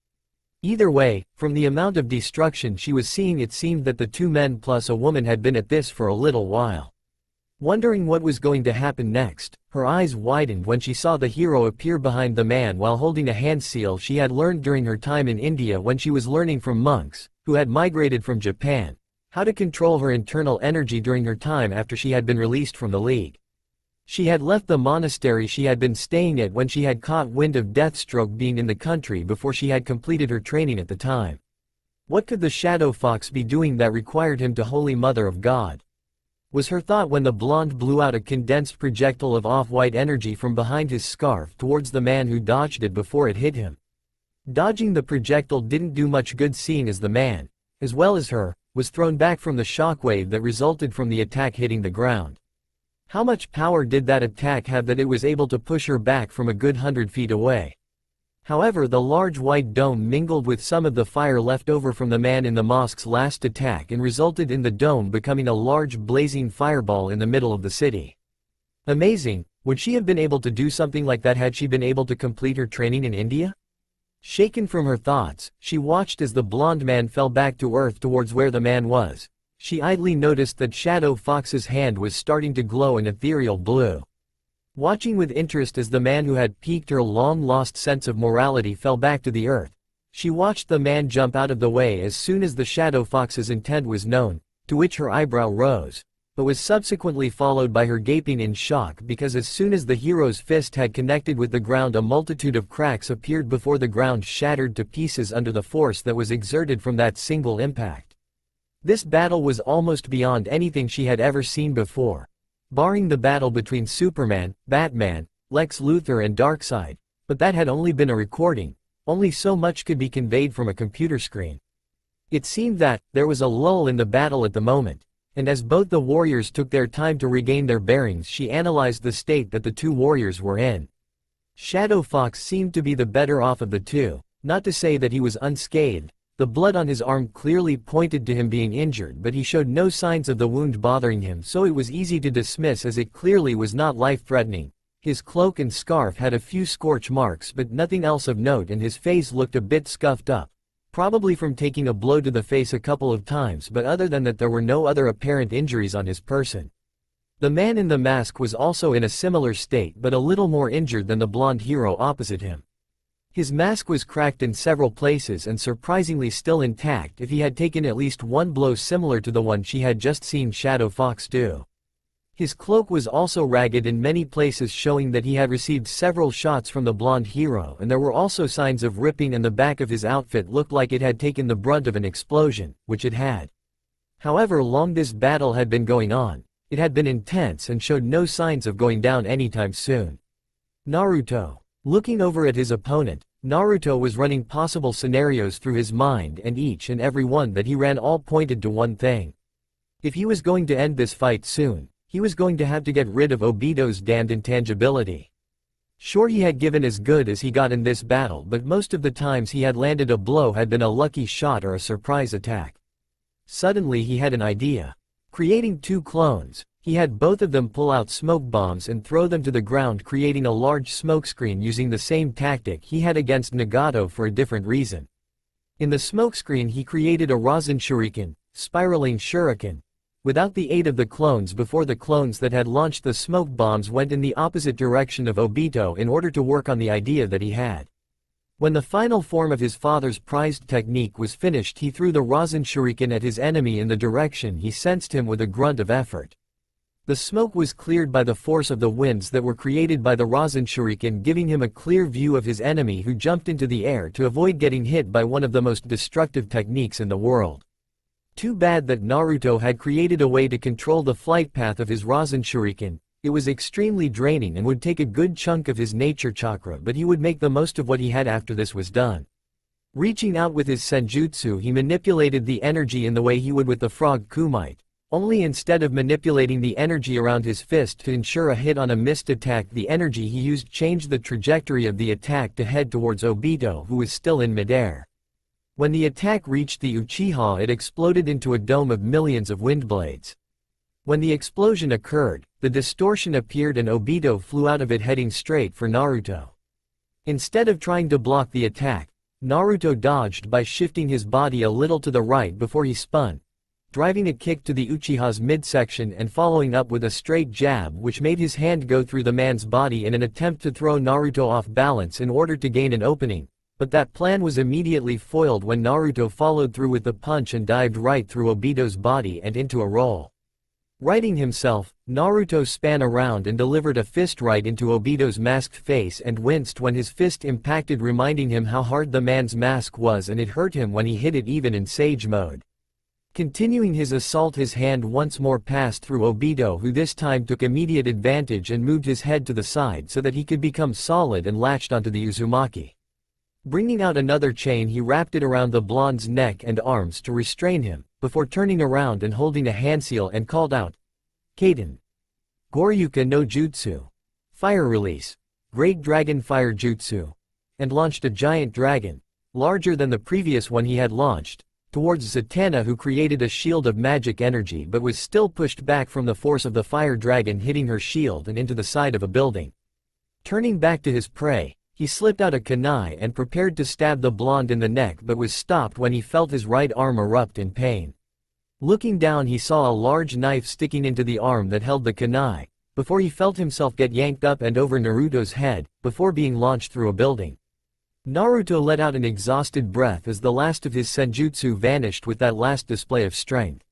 Either way, from the amount of destruction she was seeing, it seemed that the two men plus a woman had been at this for a little while. Wondering what was going to happen next, her eyes widened when she saw the hero appear behind the man while holding a hand seal she had learned during her time in India when she was learning from monks, who had migrated from Japan, how to control her internal energy during her time after she had been released from the League. She had left the monastery she had been staying at when she had caught wind of Deathstroke being in the country before she had completed her training at the time. What could the Shadow Fox be doing that required him to Holy Mother of God? Was her thought when the blonde blew out a condensed projectile of off-white energy from behind his scarf towards the man who dodged it before it hit him. Dodging the projectile didn't do much good seeing as the man, as well as her, was thrown back from the shockwave that resulted from the attack hitting the ground. How much power did that attack have that it was able to push her back from a good 100 feet away? However, the large white dome mingled with some of the fire left over from the man in the mosque's last attack and resulted in the dome becoming a large blazing fireball in the middle of the city. Amazing, would she have been able to do something like that had she been able to complete her training in India? Shaken from her thoughts, she watched as the blonde man fell back to earth towards where the man was. She idly noticed that Shadow Fox's hand was starting to glow an ethereal blue. Watching with interest as the man who had piqued her long-lost sense of morality fell back to the earth, she watched the man jump out of the way as soon as the Shadow Fox's intent was known, to which her eyebrow rose, but was subsequently followed by her gaping in shock because as soon as the hero's fist had connected with the ground a multitude of cracks appeared before the ground shattered to pieces under the force that was exerted from that single impact. This battle was almost beyond anything she had ever seen before. Barring the battle between Superman, Batman, Lex Luthor and Darkseid, but that had only been a recording, only so much could be conveyed from a computer screen. It seemed that, there was a lull in the battle at the moment, and as both the warriors took their time to regain their bearings she analyzed the state that the two warriors were in. Shadow Fox seemed to be the better off of the two, not to say that he was unscathed. The blood on his arm clearly pointed to him being injured, but he showed no signs of the wound bothering him, so it was easy to dismiss as it clearly was not life-threatening. His cloak and scarf had a few scorch marks but nothing else of note, and his face looked a bit scuffed up, probably from taking a blow to the face a couple of times, but other than that there were no other apparent injuries on his person. The man in the mask was also in a similar state but a little more injured than the blonde hero opposite him. His mask was cracked in several places and surprisingly still intact if he had taken at least one blow similar to the one she had just seen Shadow Fox do. His cloak was also ragged in many places, showing that he had received several shots from the blonde hero, and there were also signs of ripping, and the back of his outfit looked like it had taken the brunt of an explosion, which it had. However long this battle had been going on, it had been intense and showed no signs of going down anytime soon. Naruto. Looking over at his opponent, Naruto was running possible scenarios through his mind, and each and every one that he ran all pointed to one thing. If he was going to end this fight soon, he was going to have to get rid of Obito's damned intangibility. Sure, he had given as good as he got in this battle, but most of the times he had landed a blow had been a lucky shot or a surprise attack. Suddenly he had an idea. Creating two clones, he had both of them pull out smoke bombs and throw them to the ground, creating a large smokescreen using the same tactic he had against Nagato for a different reason. In the smokescreen he created a Rasen Shuriken, spiraling shuriken, without the aid of the clones before the clones that had launched the smoke bombs went in the opposite direction of Obito in order to work on the idea that he had. When the final form of his father's prized technique was finished, he threw the Rasen Shuriken at his enemy in the direction he sensed him with a grunt of effort. The smoke was cleared by the force of the winds that were created by the Rasen Shuriken, giving him a clear view of his enemy, who jumped into the air to avoid getting hit by one of the most destructive techniques in the world. Too bad that Naruto had created a way to control the flight path of his Rasen Shuriken. It was extremely draining and would take a good chunk of his nature chakra, but he would make the most of what he had after this was done. Reaching out with his senjutsu, he manipulated the energy in the way he would with the frog kumite. Only instead of manipulating the energy around his fist to ensure a hit on a missed attack, the energy he used changed the trajectory of the attack to head towards Obito, who was still in midair. When the attack reached the Uchiha, it exploded into a dome of millions of wind blades. When the explosion occurred, the distortion appeared and Obito flew out of it, heading straight for Naruto. Instead of trying to block the attack, Naruto dodged by shifting his body a little to the right before he spun, driving a kick to the Uchiha's midsection and following up with a straight jab which made his hand go through the man's body in an attempt to throw Naruto off balance in order to gain an opening, but that plan was immediately foiled when Naruto followed through with the punch and dived right through Obito's body and into a roll. Righting himself, Naruto span around and delivered a fist right into Obito's masked face and winced when his fist impacted, reminding him how hard the man's mask was, and it hurt him when he hit it even in Sage mode. Continuing his assault, his hand once more passed through Obito, who this time took immediate advantage and moved his head to the side so that he could become solid and latched onto the Uzumaki. Bringing out another chain, he wrapped it around the blonde's neck and arms to restrain him, before turning around and holding a handseal and called out, "Kaden. Goryuka no Jutsu. Fire release. Great Dragon Fire Jutsu." And launched a giant dragon, larger than the previous one he had launched, towards Zatanna, who created a shield of magic energy but was still pushed back from the force of the fire dragon, hitting her shield and into the side of a building. Turning back to his prey, he slipped out a kunai and prepared to stab the blonde in the neck, but was stopped when he felt his right arm erupt in pain. Looking down, he saw a large knife sticking into the arm that held the kunai, before he felt himself get yanked up and over Naruto's head, before being launched through a building. Naruto let out an exhausted breath as the last of his senjutsu vanished with that last display of strength.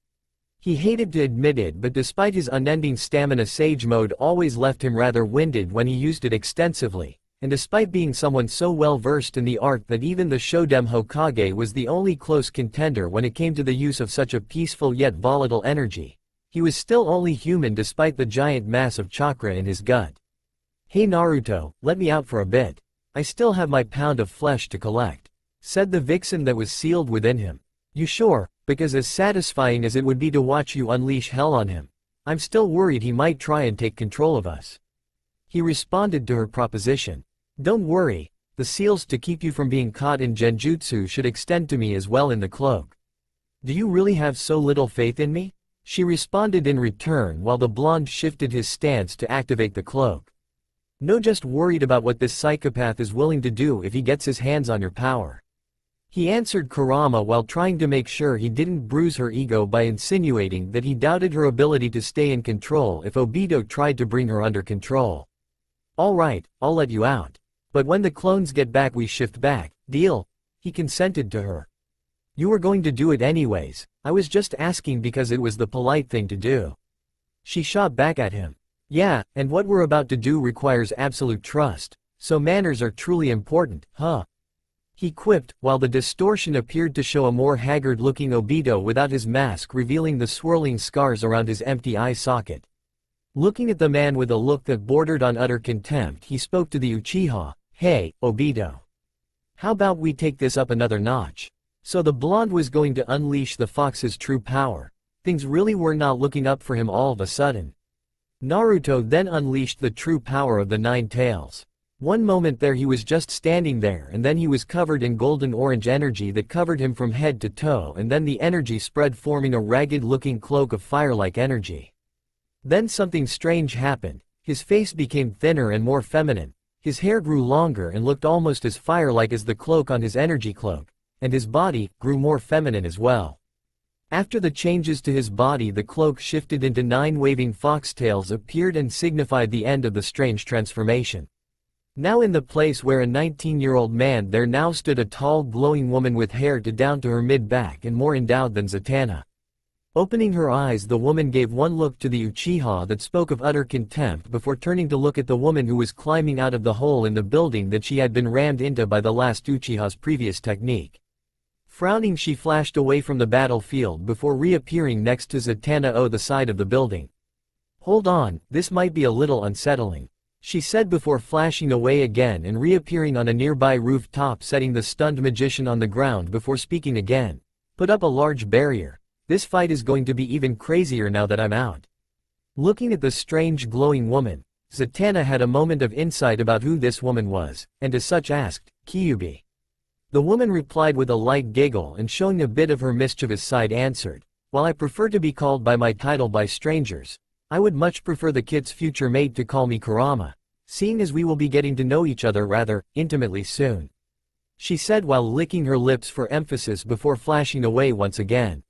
He hated to admit it, but despite his unending stamina, Sage mode always left him rather winded when he used it extensively. And despite being someone so well versed in the art that even the Shoden Hokage was the only close contender when it came to the use of such a peaceful yet volatile energy, he was still only human despite the giant mass of chakra in his gut. "Hey Naruto, let me out for a bit. I still have my pound of flesh to collect," said the vixen that was sealed within him. "You sure? Because as satisfying as it would be to watch you unleash hell on him, I'm still worried he might try and take control of us." He responded to her proposition. "Don't worry, the seals to keep you from being caught in genjutsu should extend to me as well in the cloak." "Do you really have so little faith in me?" she responded in return, while the blonde shifted his stance to activate the cloak. "No, just worried about what this psychopath is willing to do if he gets his hands on your power," he answered Kurama, while trying to make sure he didn't bruise her ego by insinuating that he doubted her ability to stay in control if Obito tried to bring her under control. "All right, I'll let you out. But when the clones get back we shift back, deal?" he consented to her. "You were going to do it anyways. I was just asking because it was the polite thing to do." She shot back at him. "Yeah, and what we're about to do requires absolute trust, so manners are truly important, huh?" he quipped, while the distortion appeared to show a more haggard-looking Obito without his mask, revealing the swirling scars around his empty eye socket. Looking at the man with a look that bordered on utter contempt, he spoke to the Uchiha. "Hey, Obito. How about we take this up another notch?" So the blonde was going to unleash the fox's true power. Things really were not looking up for him all of a sudden. Naruto then unleashed the true power of the Nine Tails. One moment there he was just standing there, and then he was covered in golden-orange energy that covered him from head to toe, and then the energy spread, forming a ragged-looking cloak of fire-like energy. Then something strange happened. His face became thinner and more feminine. His hair grew longer and looked almost as fire-like as the cloak on his energy cloak, and his body grew more feminine as well. After the changes to his body, the cloak shifted into 9 waving foxtails appeared and signified the end of the strange transformation. Now in the place where a 19-year-old man there now stood a tall glowing woman with hair down to her mid-back and more endowed than Zatanna. Opening her eyes, the woman gave one look to the Uchiha that spoke of utter contempt before turning to look at the woman who was climbing out of the hole in the building that she had been rammed into by the last Uchiha's previous technique. Frowning, she flashed away from the battlefield before reappearing next to Zatanna on the side of the building. "Hold on, this might be a little unsettling," she said before flashing away again and reappearing on a nearby rooftop, setting the stunned magician on the ground before speaking again. "Put up a large barrier. This fight is going to be even crazier now that I'm out." Looking at the strange glowing woman, Zatanna had a moment of insight about who this woman was, and as such asked, "Kyuubi?" The woman replied with a light giggle and showing a bit of her mischievous side answered, "While I prefer to be called by my title by strangers, I would much prefer the kid's future mate to call me Kurama, seeing as we will be getting to know each other rather intimately soon," she said while licking her lips for emphasis before flashing away once again.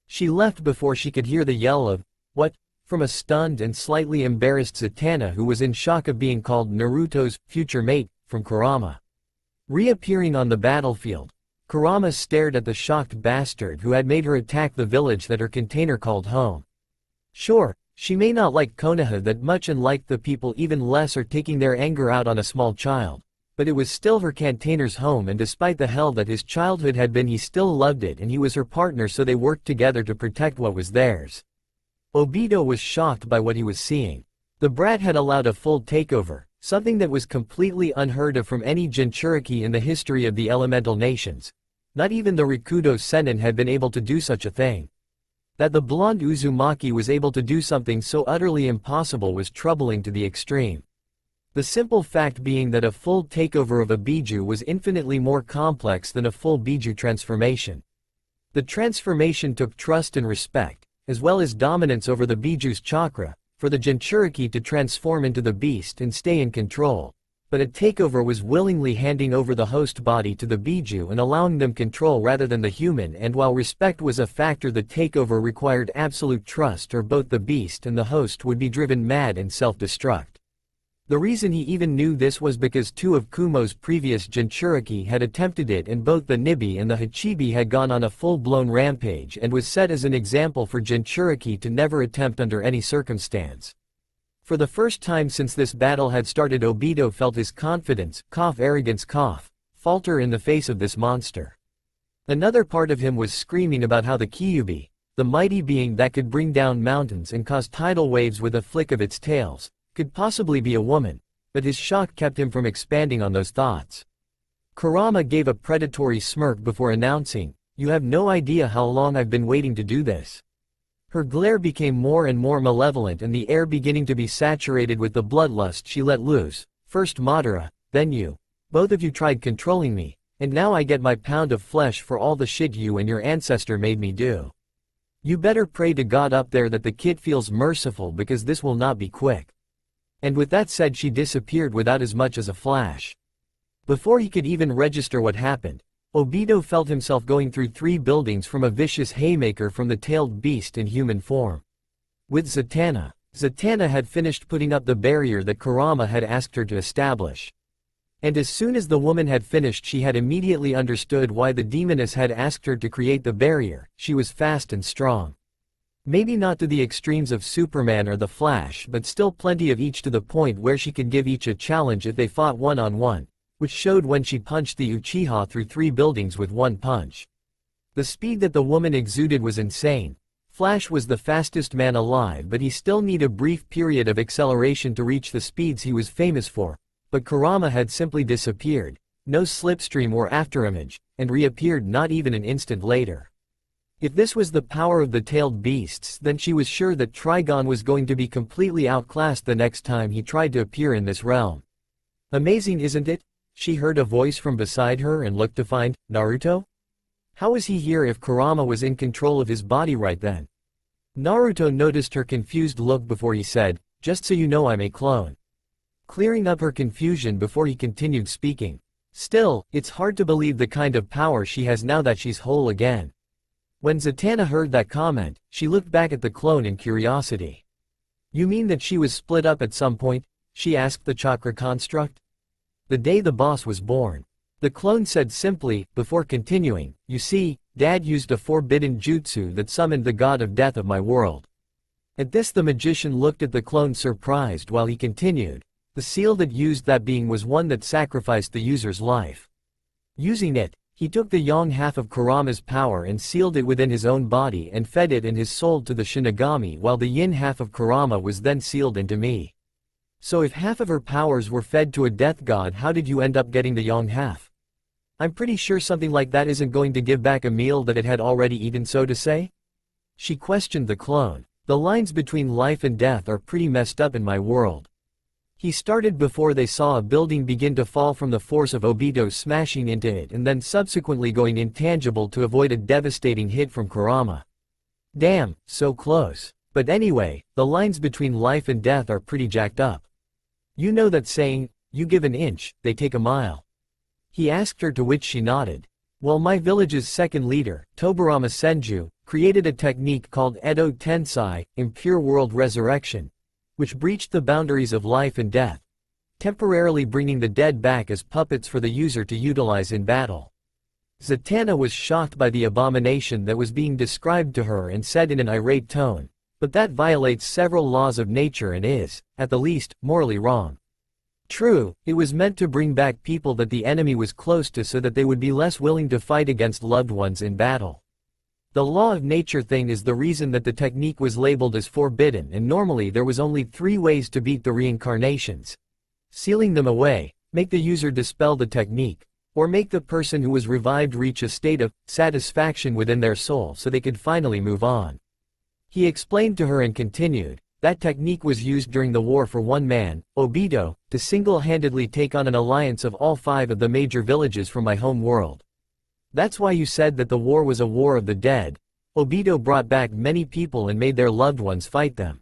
She left before she could hear the yell of, "What?" from a stunned and slightly embarrassed Zatanna, who was in shock of being called Naruto's future mate from Kurama. Reappearing on the battlefield, Kurama stared at the shocked bastard who had made her attack the village that her container called home. Sure, she may not like Konoha that much and liked the people even less or taking their anger out on a small child, but it was still her container's home, and despite the hell that his childhood had been, he still loved it, and he was her partner, so they worked together to protect what was theirs. Obito was shocked by what he was seeing. The brat had allowed a full takeover, something that was completely unheard of from any Jinchuriki in the history of the elemental nations. Not even the Rikudo Sennin had been able to do such a thing. That the blonde Uzumaki was able to do something so utterly impossible was troubling to the extreme. The simple fact being that a full takeover of a Biju was infinitely more complex than a full Biju transformation. The transformation took trust and respect, as well as dominance over the Biju's chakra, for the Jinchuriki to transform into the beast and stay in control. But a takeover was willingly handing over the host body to the Biju and allowing them control rather than the human, and while respect was a factor, the takeover required absolute trust, or both the beast and the host would be driven mad and self-destruct. The reason he even knew this was because two of Kumo's previous Jinchuriki had attempted it, and both the Nibi and the Hachibi had gone on a full-blown rampage, and was set as an example for Jinchuriki to never attempt under any circumstance. For the first time since this battle had started, Obito felt his confidence, arrogance, falter in the face of this monster. Another part of him was screaming about how the Kyuubi, the mighty being that could bring down mountains and cause tidal waves with a flick of its tails, could possibly be a woman, but his shock kept him from expanding on those thoughts. Kurama gave a predatory smirk before announcing, "You have no idea how long I've been waiting to do this." Her glare became more and more malevolent, and the air beginning to be saturated with the bloodlust she let loose. "First Madara, then you. Both of you tried controlling me, and now I get my pound of flesh for all the shit you and your ancestor made me do. You better pray to God up there that the kid feels merciful, because this will not be quick." And with that said, she disappeared without as much as a flash. Before he could even register what happened, Obito felt himself going through 3 buildings from a vicious haymaker from the tailed beast in human form. With Zatanna, Zatanna had finished putting up the barrier that Kurama had asked her to establish. And as soon as the woman had finished, she had immediately understood why the demoness had asked her to create the barrier. She was fast and strong. Maybe not to the extremes of Superman or the Flash, but still plenty of each, to the point where she could give each a challenge if they fought one-on-one, which showed when she punched the Uchiha through 3 buildings with one punch. The speed that the woman exuded was insane. Flash was the fastest man alive, but he still needed a brief period of acceleration to reach the speeds he was famous for. But Kurama had simply disappeared, no slipstream or afterimage, and reappeared not even an instant later. If this was the power of the tailed beasts, then she was sure that Trigon was going to be completely outclassed the next time he tried to appear in this realm. Amazing, isn't it? She heard a voice from beside her and looked to find Naruto? How was he here if Kurama was in control of his body right then? Naruto noticed her confused look before he said, "Just so you know, I'm a clone." Clearing up her confusion before he continued speaking. "Still, it's hard to believe the kind of power she has now that she's whole again." When Zatanna heard that comment, she looked back at the clone in curiosity. "You mean that she was split up at some point?" she asked the chakra construct. "The day the boss was born," the clone said simply, before continuing, "You see, Dad used a forbidden jutsu that summoned the god of death of my world." At this, the magician looked at the clone surprised while he continued, "The seal that used that being was one that sacrificed the user's life. Using it, he took the yang half of Kurama's power and sealed it within his own body and fed it and his soul to the Shinigami, while the yin half of Kurama was then sealed into me. So if half of her powers were fed to a death god, how did you end up getting the yang half? I'm pretty sure something like that isn't going to give back a meal that it had already eaten, so to say?" She questioned the clone. "The lines between life and death are pretty messed up in my world." He started before they saw a building begin to fall from the force of Obito smashing into it and then subsequently going intangible to avoid a devastating hit from Kurama. "Damn, so close. But anyway, the lines between life and death are pretty jacked up. You know that saying, you give an inch, they take a mile?" He asked her, to which she nodded. Well, my village's second leader, Tobarama Senju, created a technique called Edo Tensai, Impure World Resurrection, which breached the boundaries of life and death, temporarily bringing the dead back as puppets for the user to utilize in battle. Zatanna was shocked by the abomination that was being described to her and said in an irate tone, "But that violates several laws of nature and is, at the least, morally wrong." True, it was meant to bring back people that the enemy was close to so that they would be less willing to fight against loved ones in battle. The law of nature thing is the reason that the technique was labeled as forbidden, and normally there was only 3 ways to beat the reincarnations: sealing them away, make the user dispel the technique, or make the person who was revived reach a state of satisfaction within their soul so they could finally move on. He explained to her and continued, that technique was used during the war for one man, Obito, to single-handedly take on an alliance of all 5 of the major villages from my home world. That's why you said that the war was a war of the dead. Obito brought back many people and made their loved ones fight them.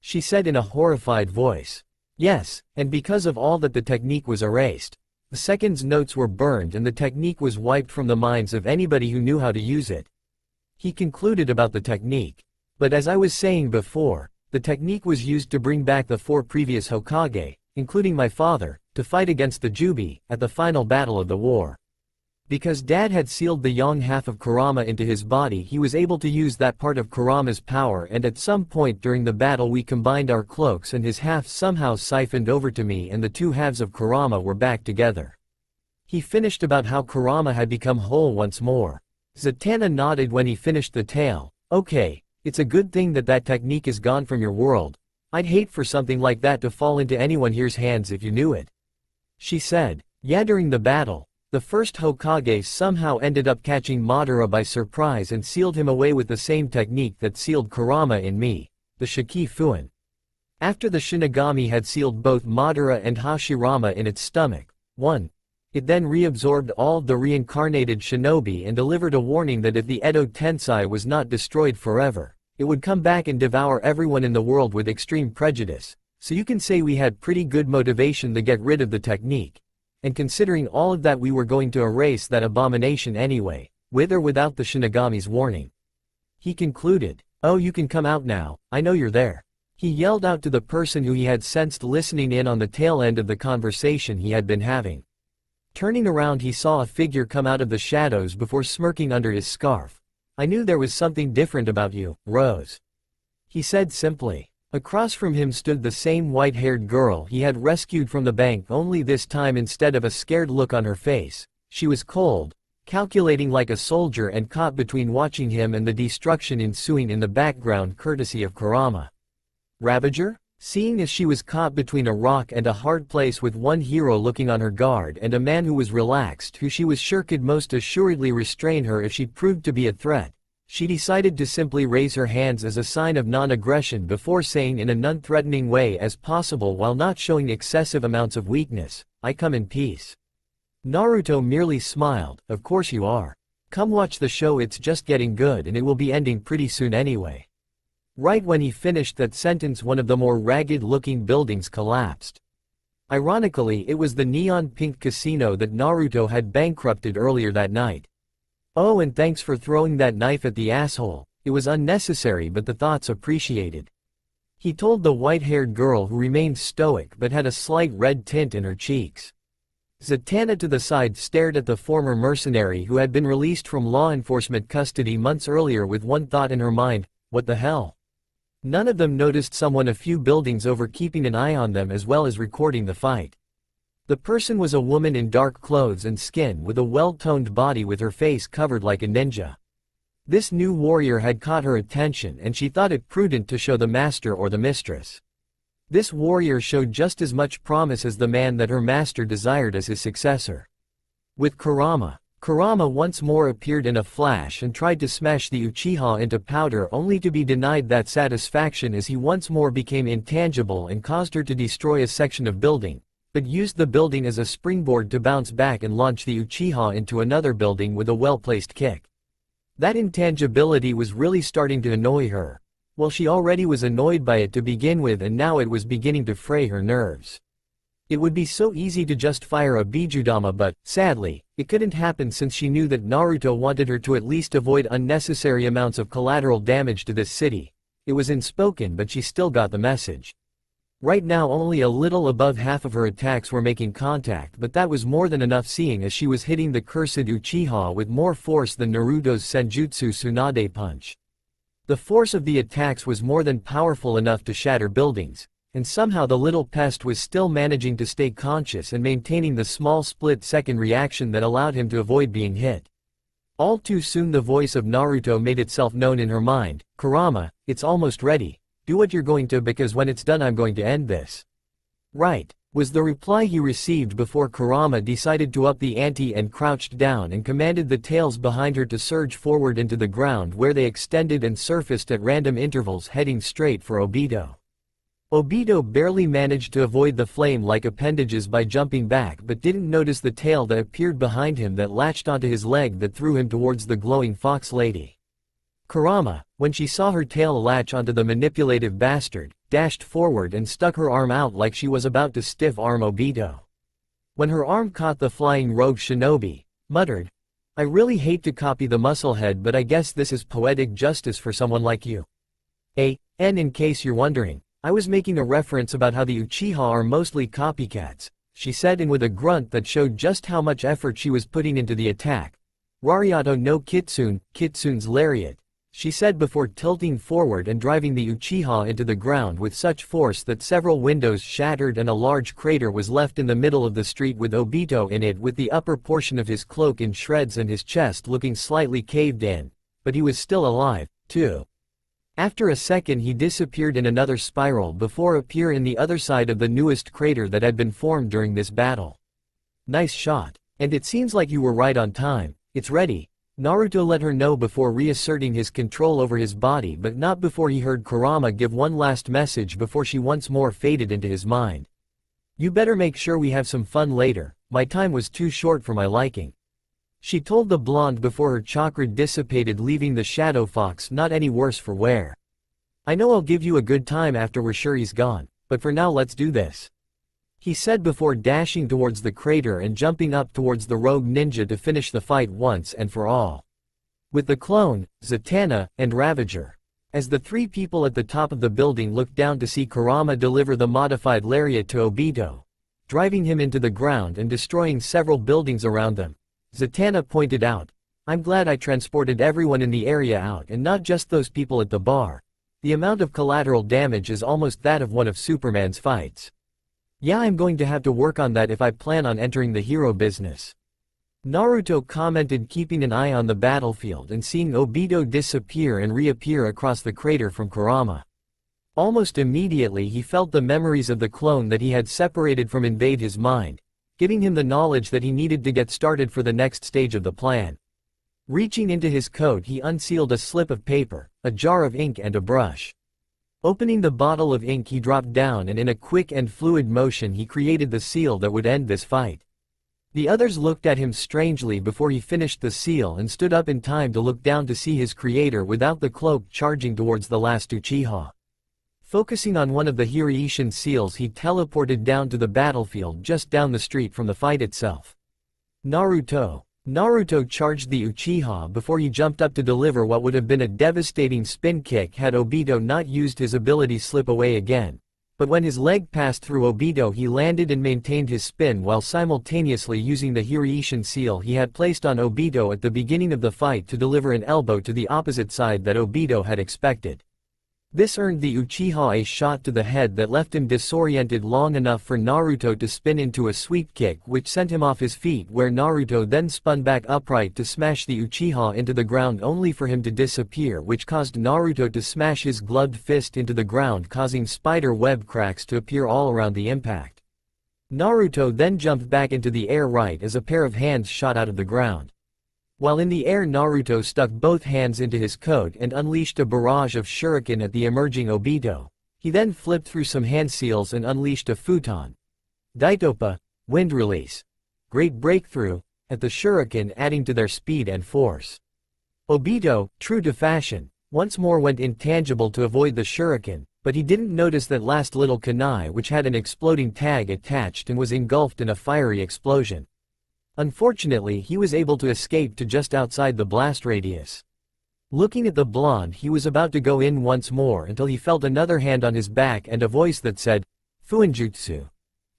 She said in a horrified voice. Yes, and because of all that the technique was erased. The second's notes were burned and the technique was wiped from the minds of anybody who knew how to use it. He concluded about the technique. But as I was saying before, the technique was used to bring back the 4 previous Hokage, including my father, to fight against the Jubi, at the final battle of the war. Because Dad had sealed the yang half of Kurama into his body, he was able to use that part of Kurama's power, and at some point during the battle we combined our cloaks and his half somehow siphoned over to me and the 2 halves of Kurama were back together. He finished about how Kurama had become whole once more. Zatanna nodded when he finished the tale. Okay. It's a good thing that that technique is gone from your world. I'd hate for something like that to fall into anyone here's hands if you knew it. She said. Yeah, during the battle, the first Hokage somehow ended up catching Madara by surprise and sealed him away with the same technique that sealed Kurama in me, the Shiki Fuin. After the Shinigami had sealed both Madara and Hashirama in its stomach, it then reabsorbed all of the reincarnated shinobi and delivered a warning that if the Edo Tensai was not destroyed forever, it would come back and devour everyone in the world with extreme prejudice. So you can say we had pretty good motivation to get rid of the technique. And considering all of that, we were going to erase that abomination anyway, with or without the Shinigami's warning. He concluded, "Oh, you can come out now, I know you're there." He yelled out to the person who he had sensed listening in on the tail end of the conversation he had been having. Turning around, he saw a figure come out of the shadows before smirking under his scarf. "I knew there was something different about you, Rose," he said simply. Across from him stood the same white-haired girl he had rescued from the bank, only this time instead of a scared look on her face, she was cold, calculating like a soldier, and caught between watching him and the destruction ensuing in the background courtesy of Kurama. Ravager? Seeing as she was caught between a rock and a hard place with one hero looking on her guard and a man who was relaxed, who she was sure could most assuredly restrain her if she proved to be a threat, she decided to simply raise her hands as a sign of non-aggression before saying in a non-threatening way as possible while not showing excessive amounts of weakness, "I come in peace." Naruto merely smiled. "Of course you are. Come watch the show, it's just getting good and it will be ending pretty soon anyway." Right when he finished that sentence, one of the more ragged-looking buildings collapsed. Ironically, it was the neon-pink casino that Naruto had bankrupted earlier that night. "Oh, and thanks for throwing that knife at the asshole. It was unnecessary but the thought's appreciated," he told the white-haired girl, who remained stoic but had a slight red tint in her cheeks. Zatanna to the side stared at the former mercenary who had been released from law enforcement custody months earlier with one thought in her mind: what the hell? None of them noticed someone a few buildings over keeping an eye on them as well as recording the fight. The person was a woman in dark clothes and skin with a well-toned body with her face covered like a ninja. This new warrior had caught her attention and she thought it prudent to show the master or the mistress. This warrior showed just as much promise as the man that her master desired as his successor. With Kurama once more appeared in a flash and tried to smash the Uchiha into powder, only to be denied that satisfaction as he once more became intangible and caused her to destroy a section of building, but used the building as a springboard to bounce back and launch the Uchiha into another building with a well-placed kick. That intangibility was really starting to annoy her. Well, she already was annoyed by it to begin with, and now it was beginning to fray her nerves. It would be so easy to just fire a Bijudama, but, sadly, it couldn't happen since she knew that Naruto wanted her to at least avoid unnecessary amounts of collateral damage to this city. It was unspoken, but she still got the message. Right now only a little above half of her attacks were making contact, but that was more than enough seeing as she was hitting the cursed Uchiha with more force than Naruto's Senjutsu Tsunade punch. The force of the attacks was more than powerful enough to shatter buildings. And somehow the little pest was still managing to stay conscious and maintaining the small split-second reaction that allowed him to avoid being hit. All too soon the voice of Naruto made itself known in her mind. "Kurama, it's almost ready. Do what you're going to, because when it's done I'm going to end this." "Right," was the reply he received before Kurama decided to up the ante and crouched down and commanded the tails behind her to surge forward into the ground, where they extended and surfaced at random intervals heading straight for Obito. Obito barely managed to avoid the flame-like appendages by jumping back, but didn't notice the tail that appeared behind him that latched onto his leg that threw him towards the glowing fox lady. Kurama, when she saw her tail latch onto the manipulative bastard, dashed forward and stuck her arm out like she was about to stiff-arm Obito. When her arm caught the flying rogue shinobi, muttered, "I really hate to copy the musclehead, but I guess this is poetic justice for someone like you." In case you're wondering, I was making a reference about how the Uchiha are mostly copycats, she said, and with a grunt that showed just how much effort she was putting into the attack. "Rariato no Kitsune, Kitsune's lariat," she said before tilting forward and driving the Uchiha into the ground with such force that several windows shattered and a large crater was left in the middle of the street with Obito in it, with the upper portion of his cloak in shreds and his chest looking slightly caved in. But he was still alive, too. After a second he disappeared in another spiral before appearing in the other side of the newest crater that had been formed during this battle. "Nice shot. And it seems like you were right on time. It's ready," Naruto let her know before reasserting his control over his body, but not before he heard Kurama give one last message before she once more faded into his mind. "You better make sure we have some fun later, my time was too short for my liking," she told the blonde before her chakra dissipated, leaving the shadow fox not any worse for wear. "I know I'll give you a good time after we're sure he's gone, but for now let's do this," he said before dashing towards the crater and jumping up towards the rogue ninja to finish the fight once and for all. With the clone, Zatanna, and Ravager. As the three people at the top of the building looked down to see Kurama deliver the modified lariat to Obito, driving him into the ground and destroying several buildings around them, Zatanna pointed out, "I'm glad I transported everyone in the area out and not just those people at the bar. The amount of collateral damage is almost that of one of Superman's fights. Yeah, I'm going to have to work on that if I plan on entering the hero business," Naruto commented, keeping an eye on the battlefield and seeing Obito disappear and reappear across the crater from Kurama. Almost immediately he felt the memories of the clone that he had separated from invade his mind, giving him the knowledge that he needed to get started for the next stage of the plan. Reaching into his coat he unsealed a slip of paper, a jar of ink and a brush. Opening the bottle of ink he dropped down and in a quick and fluid motion he created the seal that would end this fight. The others looked at him strangely before he finished the seal and stood up in time to look down to see his creator without the cloak charging towards the last Uchiha. Focusing on one of the Hiraishin seals he teleported down to the battlefield just down the street from the fight itself. Naruto charged the Uchiha before he jumped up to deliver what would have been a devastating spin kick had Obito not used his ability slip away again. But when his leg passed through Obito he landed and maintained his spin while simultaneously using the Hiraishin seal he had placed on Obito at the beginning of the fight to deliver an elbow to the opposite side that Obito had expected. This earned the Uchiha a shot to the head that left him disoriented long enough for Naruto to spin into a sweep kick which sent him off his feet, where Naruto then spun back upright to smash the Uchiha into the ground only for him to disappear, which caused Naruto to smash his gloved fist into the ground, causing spider web cracks to appear all around the impact. Naruto then jumped back into the air right as a pair of hands shot out of the ground. While in the air Naruto stuck both hands into his coat and unleashed a barrage of shuriken at the emerging Obito. He then flipped through some hand seals and unleashed a futon Daitopa, wind release, great breakthrough, at the shuriken, adding to their speed and force. Obito, true to fashion, once more went intangible to avoid the shuriken, But he didn't notice that last little kunai, which had an exploding tag attached and was engulfed in a fiery explosion. Unfortunately, he was able to escape to just outside the blast radius. Looking at the blonde, he was about to go in once more until he felt another hand on his back and a voice that said, Fuinjutsu.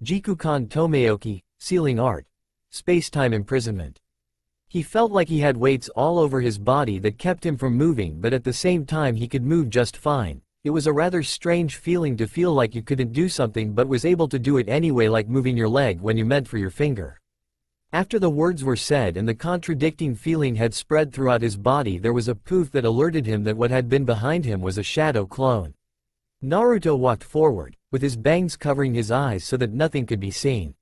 Jikukan Tomeoki, sealing art. Space-time imprisonment. He felt like he had weights all over his body that kept him from moving, but at the same time he could move just fine. It was a rather strange feeling to feel like you couldn't do something but was able to do it anyway, like moving your leg when you meant for your finger. After the words were said and the contradicting feeling had spread throughout his body, there was a poof that alerted him that what had been behind him was a shadow clone. Naruto walked forward, with his bangs covering his eyes so that nothing could be seen.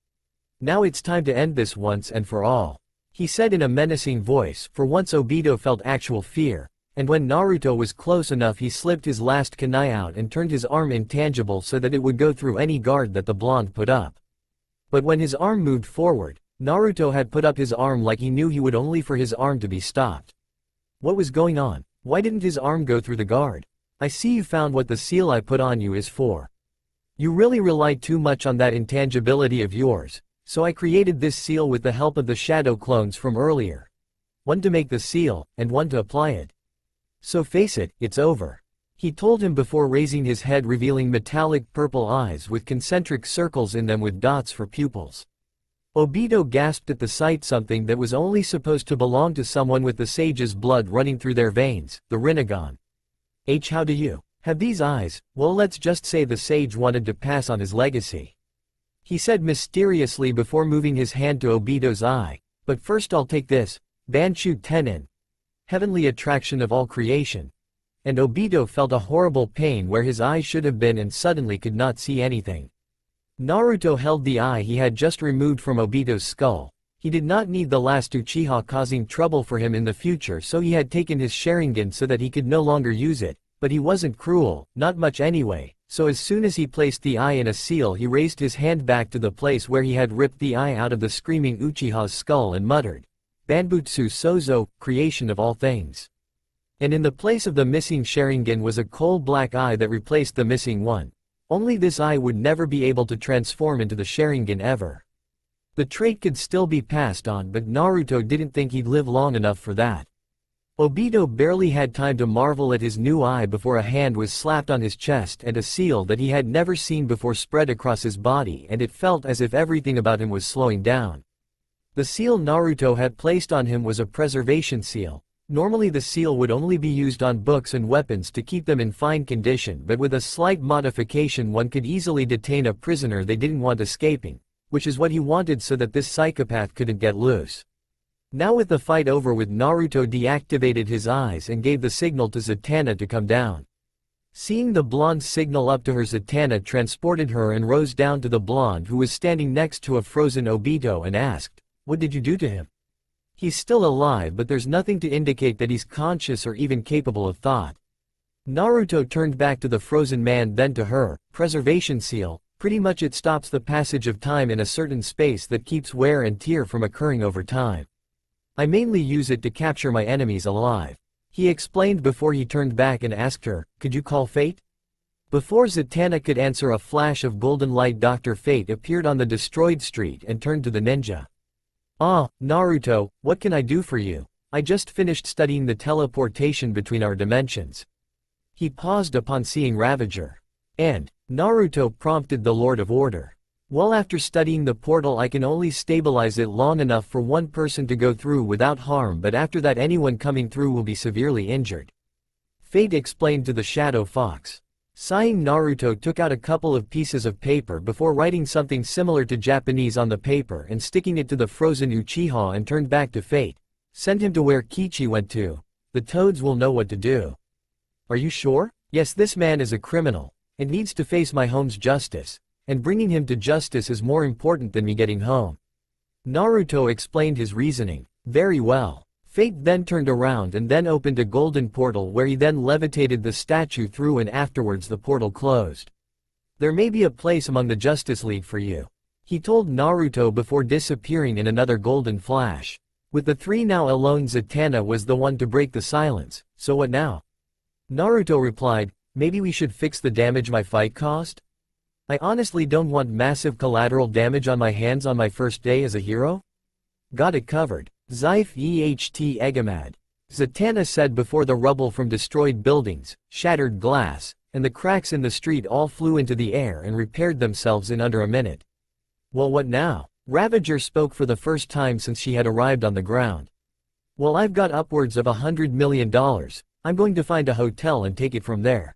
Now it's time to end this once and for all, he said in a menacing voice. For once Obito felt actual fear, and when Naruto was close enough he slipped his last kunai out and turned his arm intangible so that it would go through any guard that the blonde put up. But when his arm moved forward, Naruto had put up his arm like he knew he would, only for his arm to be stopped. What was going on? Why didn't his arm go through the guard? I see you found what the seal I put on you is for. You really rely too much on that intangibility of yours, so I created this seal with the help of the shadow clones from earlier. One to make the seal, and one to apply it. So face it, it's over. He told him before raising his head, revealing metallic purple eyes with concentric circles in them with dots for pupils. Obito gasped at the sight. Something that was only supposed to belong to someone with the sage's blood running through their veins, the Rinnegan. How do you have these eyes? Well, let's just say the sage wanted to pass on his legacy, he said mysteriously before moving his hand to Obito's eye. But first I'll take this, Banshu Tenin. Heavenly attraction of all creation. And Obito felt a horrible pain where his eyes should have been and suddenly could not see anything. Naruto held the eye he had just removed from Obito's skull. He did not need the last Uchiha causing trouble for him in the future, so he had taken his Sharingan so that he could no longer use it, but he wasn't cruel, not much anyway, so as soon as he placed the eye in a seal he raised his hand back to the place where he had ripped the eye out of the screaming Uchiha's skull and muttered, Banbutsu Sozo, creation of all things. And in the place of the missing Sharingan was a coal-black eye that replaced the missing one. Only this eye would never be able to transform into the Sharingan ever. The trait could still be passed on, but Naruto didn't think he'd live long enough for that. Obito barely had time to marvel at his new eye before a hand was slapped on his chest and a seal that he had never seen before spread across his body, and it felt as if everything about him was slowing down. The seal Naruto had placed on him was a preservation seal. Normally the seal would only be used on books and weapons to keep them in fine condition, but with a slight modification one could easily detain a prisoner they didn't want escaping, which is what he wanted so that this psychopath couldn't get loose. Now with the fight over with, Naruto deactivated his eyes and gave the signal to Zatanna to come down. Seeing the blonde signal up to her, Zatanna transported her and rose down to the blonde who was standing next to a frozen Obito and asked, "What did you do to him? He's still alive, but there's nothing to indicate that he's conscious or even capable of thought." Naruto turned back to the frozen man, then to her. Preservation seal, pretty much it stops the passage of time in a certain space that keeps wear and tear from occurring over time. I mainly use it to capture my enemies alive, he explained before he turned back and asked her, "Could you call Fate?" Before Zatanna could answer, a flash of golden light, Dr. Fate appeared on the destroyed street and turned to the ninja. "Ah, Naruto, what can I do for you? I just finished studying the teleportation between our dimensions." He paused upon seeing Ravager. "And?" Naruto prompted the Lord of Order. "Well, after studying the portal I can only stabilize it long enough for one person to go through without harm, but after that anyone coming through will be severely injured," Fate explained to the Shadow Fox. Sighing, Naruto took out a couple of pieces of paper before writing something similar to Japanese on the paper and sticking it to the frozen Uchiha and turned back to Fate. "Send him to where Kichi went to. The toads will know what to do." "Are you sure?" "Yes, this man is a criminal, and needs to face my home's justice, and bringing him to justice is more important than me getting home." Naruto explained his reasoning. "Very well." Fate then turned around and then opened a golden portal where he then levitated the statue through, and afterwards the portal closed. "There may be a place among the Justice League for you," he told Naruto before disappearing in another golden flash. With the three now alone, Zatanna was the one to break the silence. "So what now?" Naruto replied, Maybe we should fix the damage my fight caused? I honestly don't want massive collateral damage on my hands on my first day as a hero? Got it covered. Zyf EHT Egamad. Zatanna said before the rubble from destroyed buildings, shattered glass, and the cracks in the street all flew into the air and repaired themselves in under a minute. Well, what now? Ravager spoke for the first time since she had arrived on the ground. Well, I've got upwards of $100 million. I'm going to find a hotel and take it from there.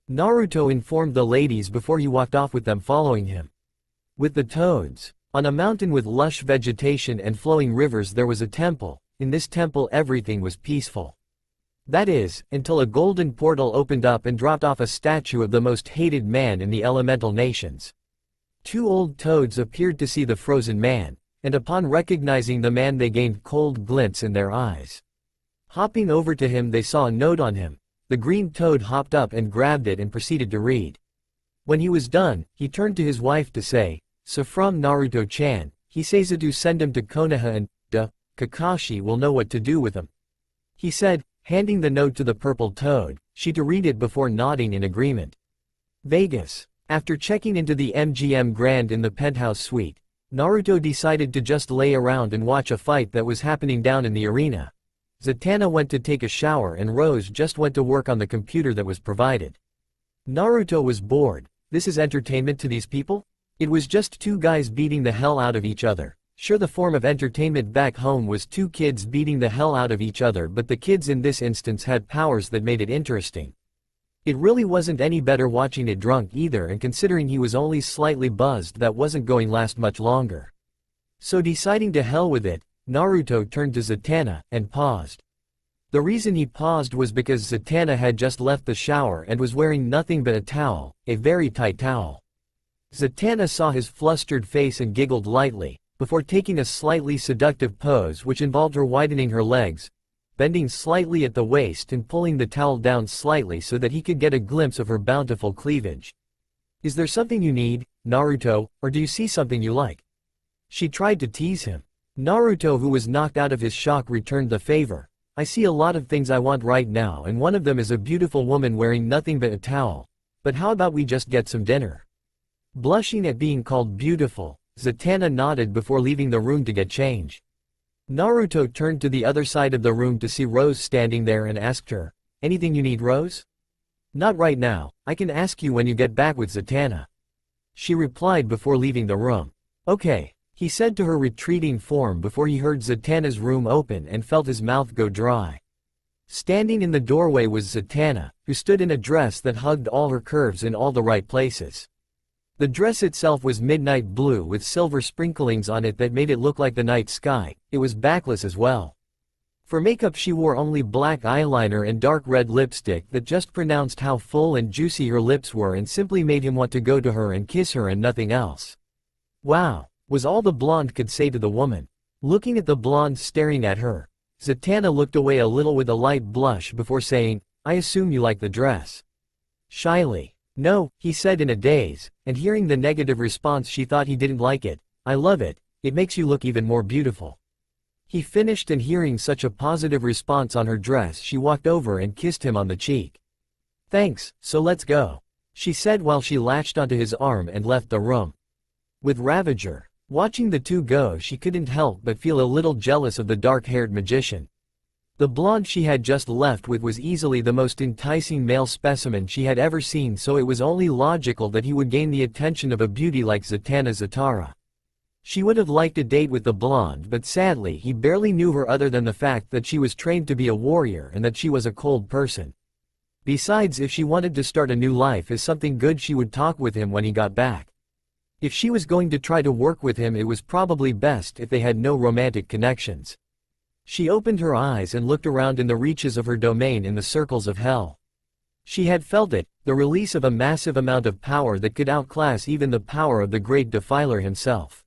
Naruto informed the ladies before he walked off with them following him. With the toads. On a mountain with lush vegetation and flowing rivers there was a temple. In this temple everything was peaceful. That is, until a golden portal opened up and dropped off a statue of the most hated man in the elemental nations. Two old toads appeared to see the frozen man, and upon recognizing the man they gained cold glints in their eyes. Hopping over to him they saw a note on him. The green toad hopped up and grabbed it and proceeded to read. When he was done, he turned to his wife to say, "So from Naruto-chan, he says to send him to Konoha and, Kakashi will know what to do with him," he said, handing the note to the purple toad, she to read it before nodding in agreement. Vegas. After checking into the MGM Grand in the penthouse suite, Naruto decided to just lay around and watch a fight that was happening down in the arena. Zatanna went to take a shower and Rose just went to work on the computer that was provided. Naruto was bored. This is entertainment to these people? It was just two guys beating the hell out of each other. Sure, the form of entertainment back home was two kids beating the hell out of each other, but the kids in this instance had powers that made it interesting. It really wasn't any better watching it drunk either, and considering he was only slightly buzzed, that wasn't going to last much longer. So deciding to hell with it, Naruto turned to Zatanna and paused. The reason he paused was because Zatanna had just left the shower and was wearing nothing but a towel, a very tight towel. Zatanna saw his flustered face and giggled lightly, before taking a slightly seductive pose which involved her widening her legs, bending slightly at the waist and pulling the towel down slightly so that he could get a glimpse of her bountiful cleavage. "Is there something you need, Naruto, or do you see something you like?" She tried to tease him. Naruto, who was knocked out of his shock, returned the favor. "I see a lot of things I want right now, and one of them is a beautiful woman wearing nothing but a towel. But how about we just get some dinner?" Blushing at being called beautiful, Zatanna nodded before leaving the room to get change. Naruto turned to the other side of the room to see Rose standing there and asked her, "Anything you need, Rose?" "Not right now, I can ask you when you get back with Zatanna," she replied before leaving the room. "Okay," he said to her retreating form before he heard Zatanna's room open and felt his mouth go dry. Standing in the doorway was Zatanna, who stood in a dress that hugged all her curves in all the right places. The dress itself was midnight blue with silver sprinklings on it that made it look like the night sky. It was backless as well. For makeup she wore only black eyeliner and dark red lipstick that just pronounced how full and juicy her lips were and simply made him want to go to her and kiss her and nothing else. "Wow," was all the blonde could say to the woman. Looking at the blonde staring at her, Zatanna looked away a little with a light blush before saying, "I assume you like the dress." Shyly, "No," he said in a daze, and hearing the negative response she thought he didn't like it. "I love it, it makes you look even more beautiful." He finished, and hearing such a positive response on her dress she walked over and kissed him on the cheek. "Thanks, so let's go," she said while she latched onto his arm and left the room. With Ravager watching the two go, she couldn't help but feel a little jealous of the dark-haired magician. The blonde she had just left with was easily the most enticing male specimen she had ever seen, so it was only logical that he would gain the attention of a beauty like Zatanna Zatara. She would have liked a date with the blonde, but sadly he barely knew her other than the fact that she was trained to be a warrior and that she was a cold person. Besides, if she wanted to start a new life as something good, she would talk with him when he got back. If she was going to try to work with him, it was probably best if they had no romantic connections. She opened her eyes and looked around in the reaches of her domain in the circles of hell. She had felt it, the release of a massive amount of power that could outclass even the power of the great defiler himself.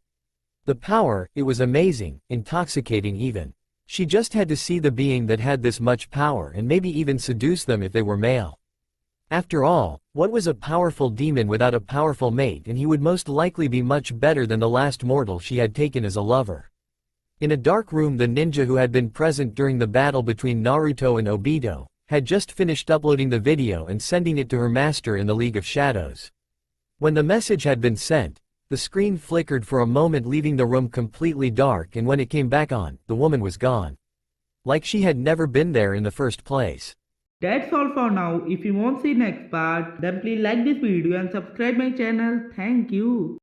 The power, it was amazing, intoxicating even. She just had to see the being that had this much power and maybe even seduce them if they were male. After all, what was a powerful demon without a powerful mate, and he would most likely be much better than the last mortal she had taken as a lover. In a dark room, the ninja who had been present during the battle between Naruto and Obito had just finished uploading the video and sending it to her master in the League of Shadows. When the message had been sent, the screen flickered for a moment, leaving the room completely dark, and when it came back on, the woman was gone. Like she had never been there in the first place. That's all for now. If you want to see next part, then please like this video and subscribe my channel. Thank you.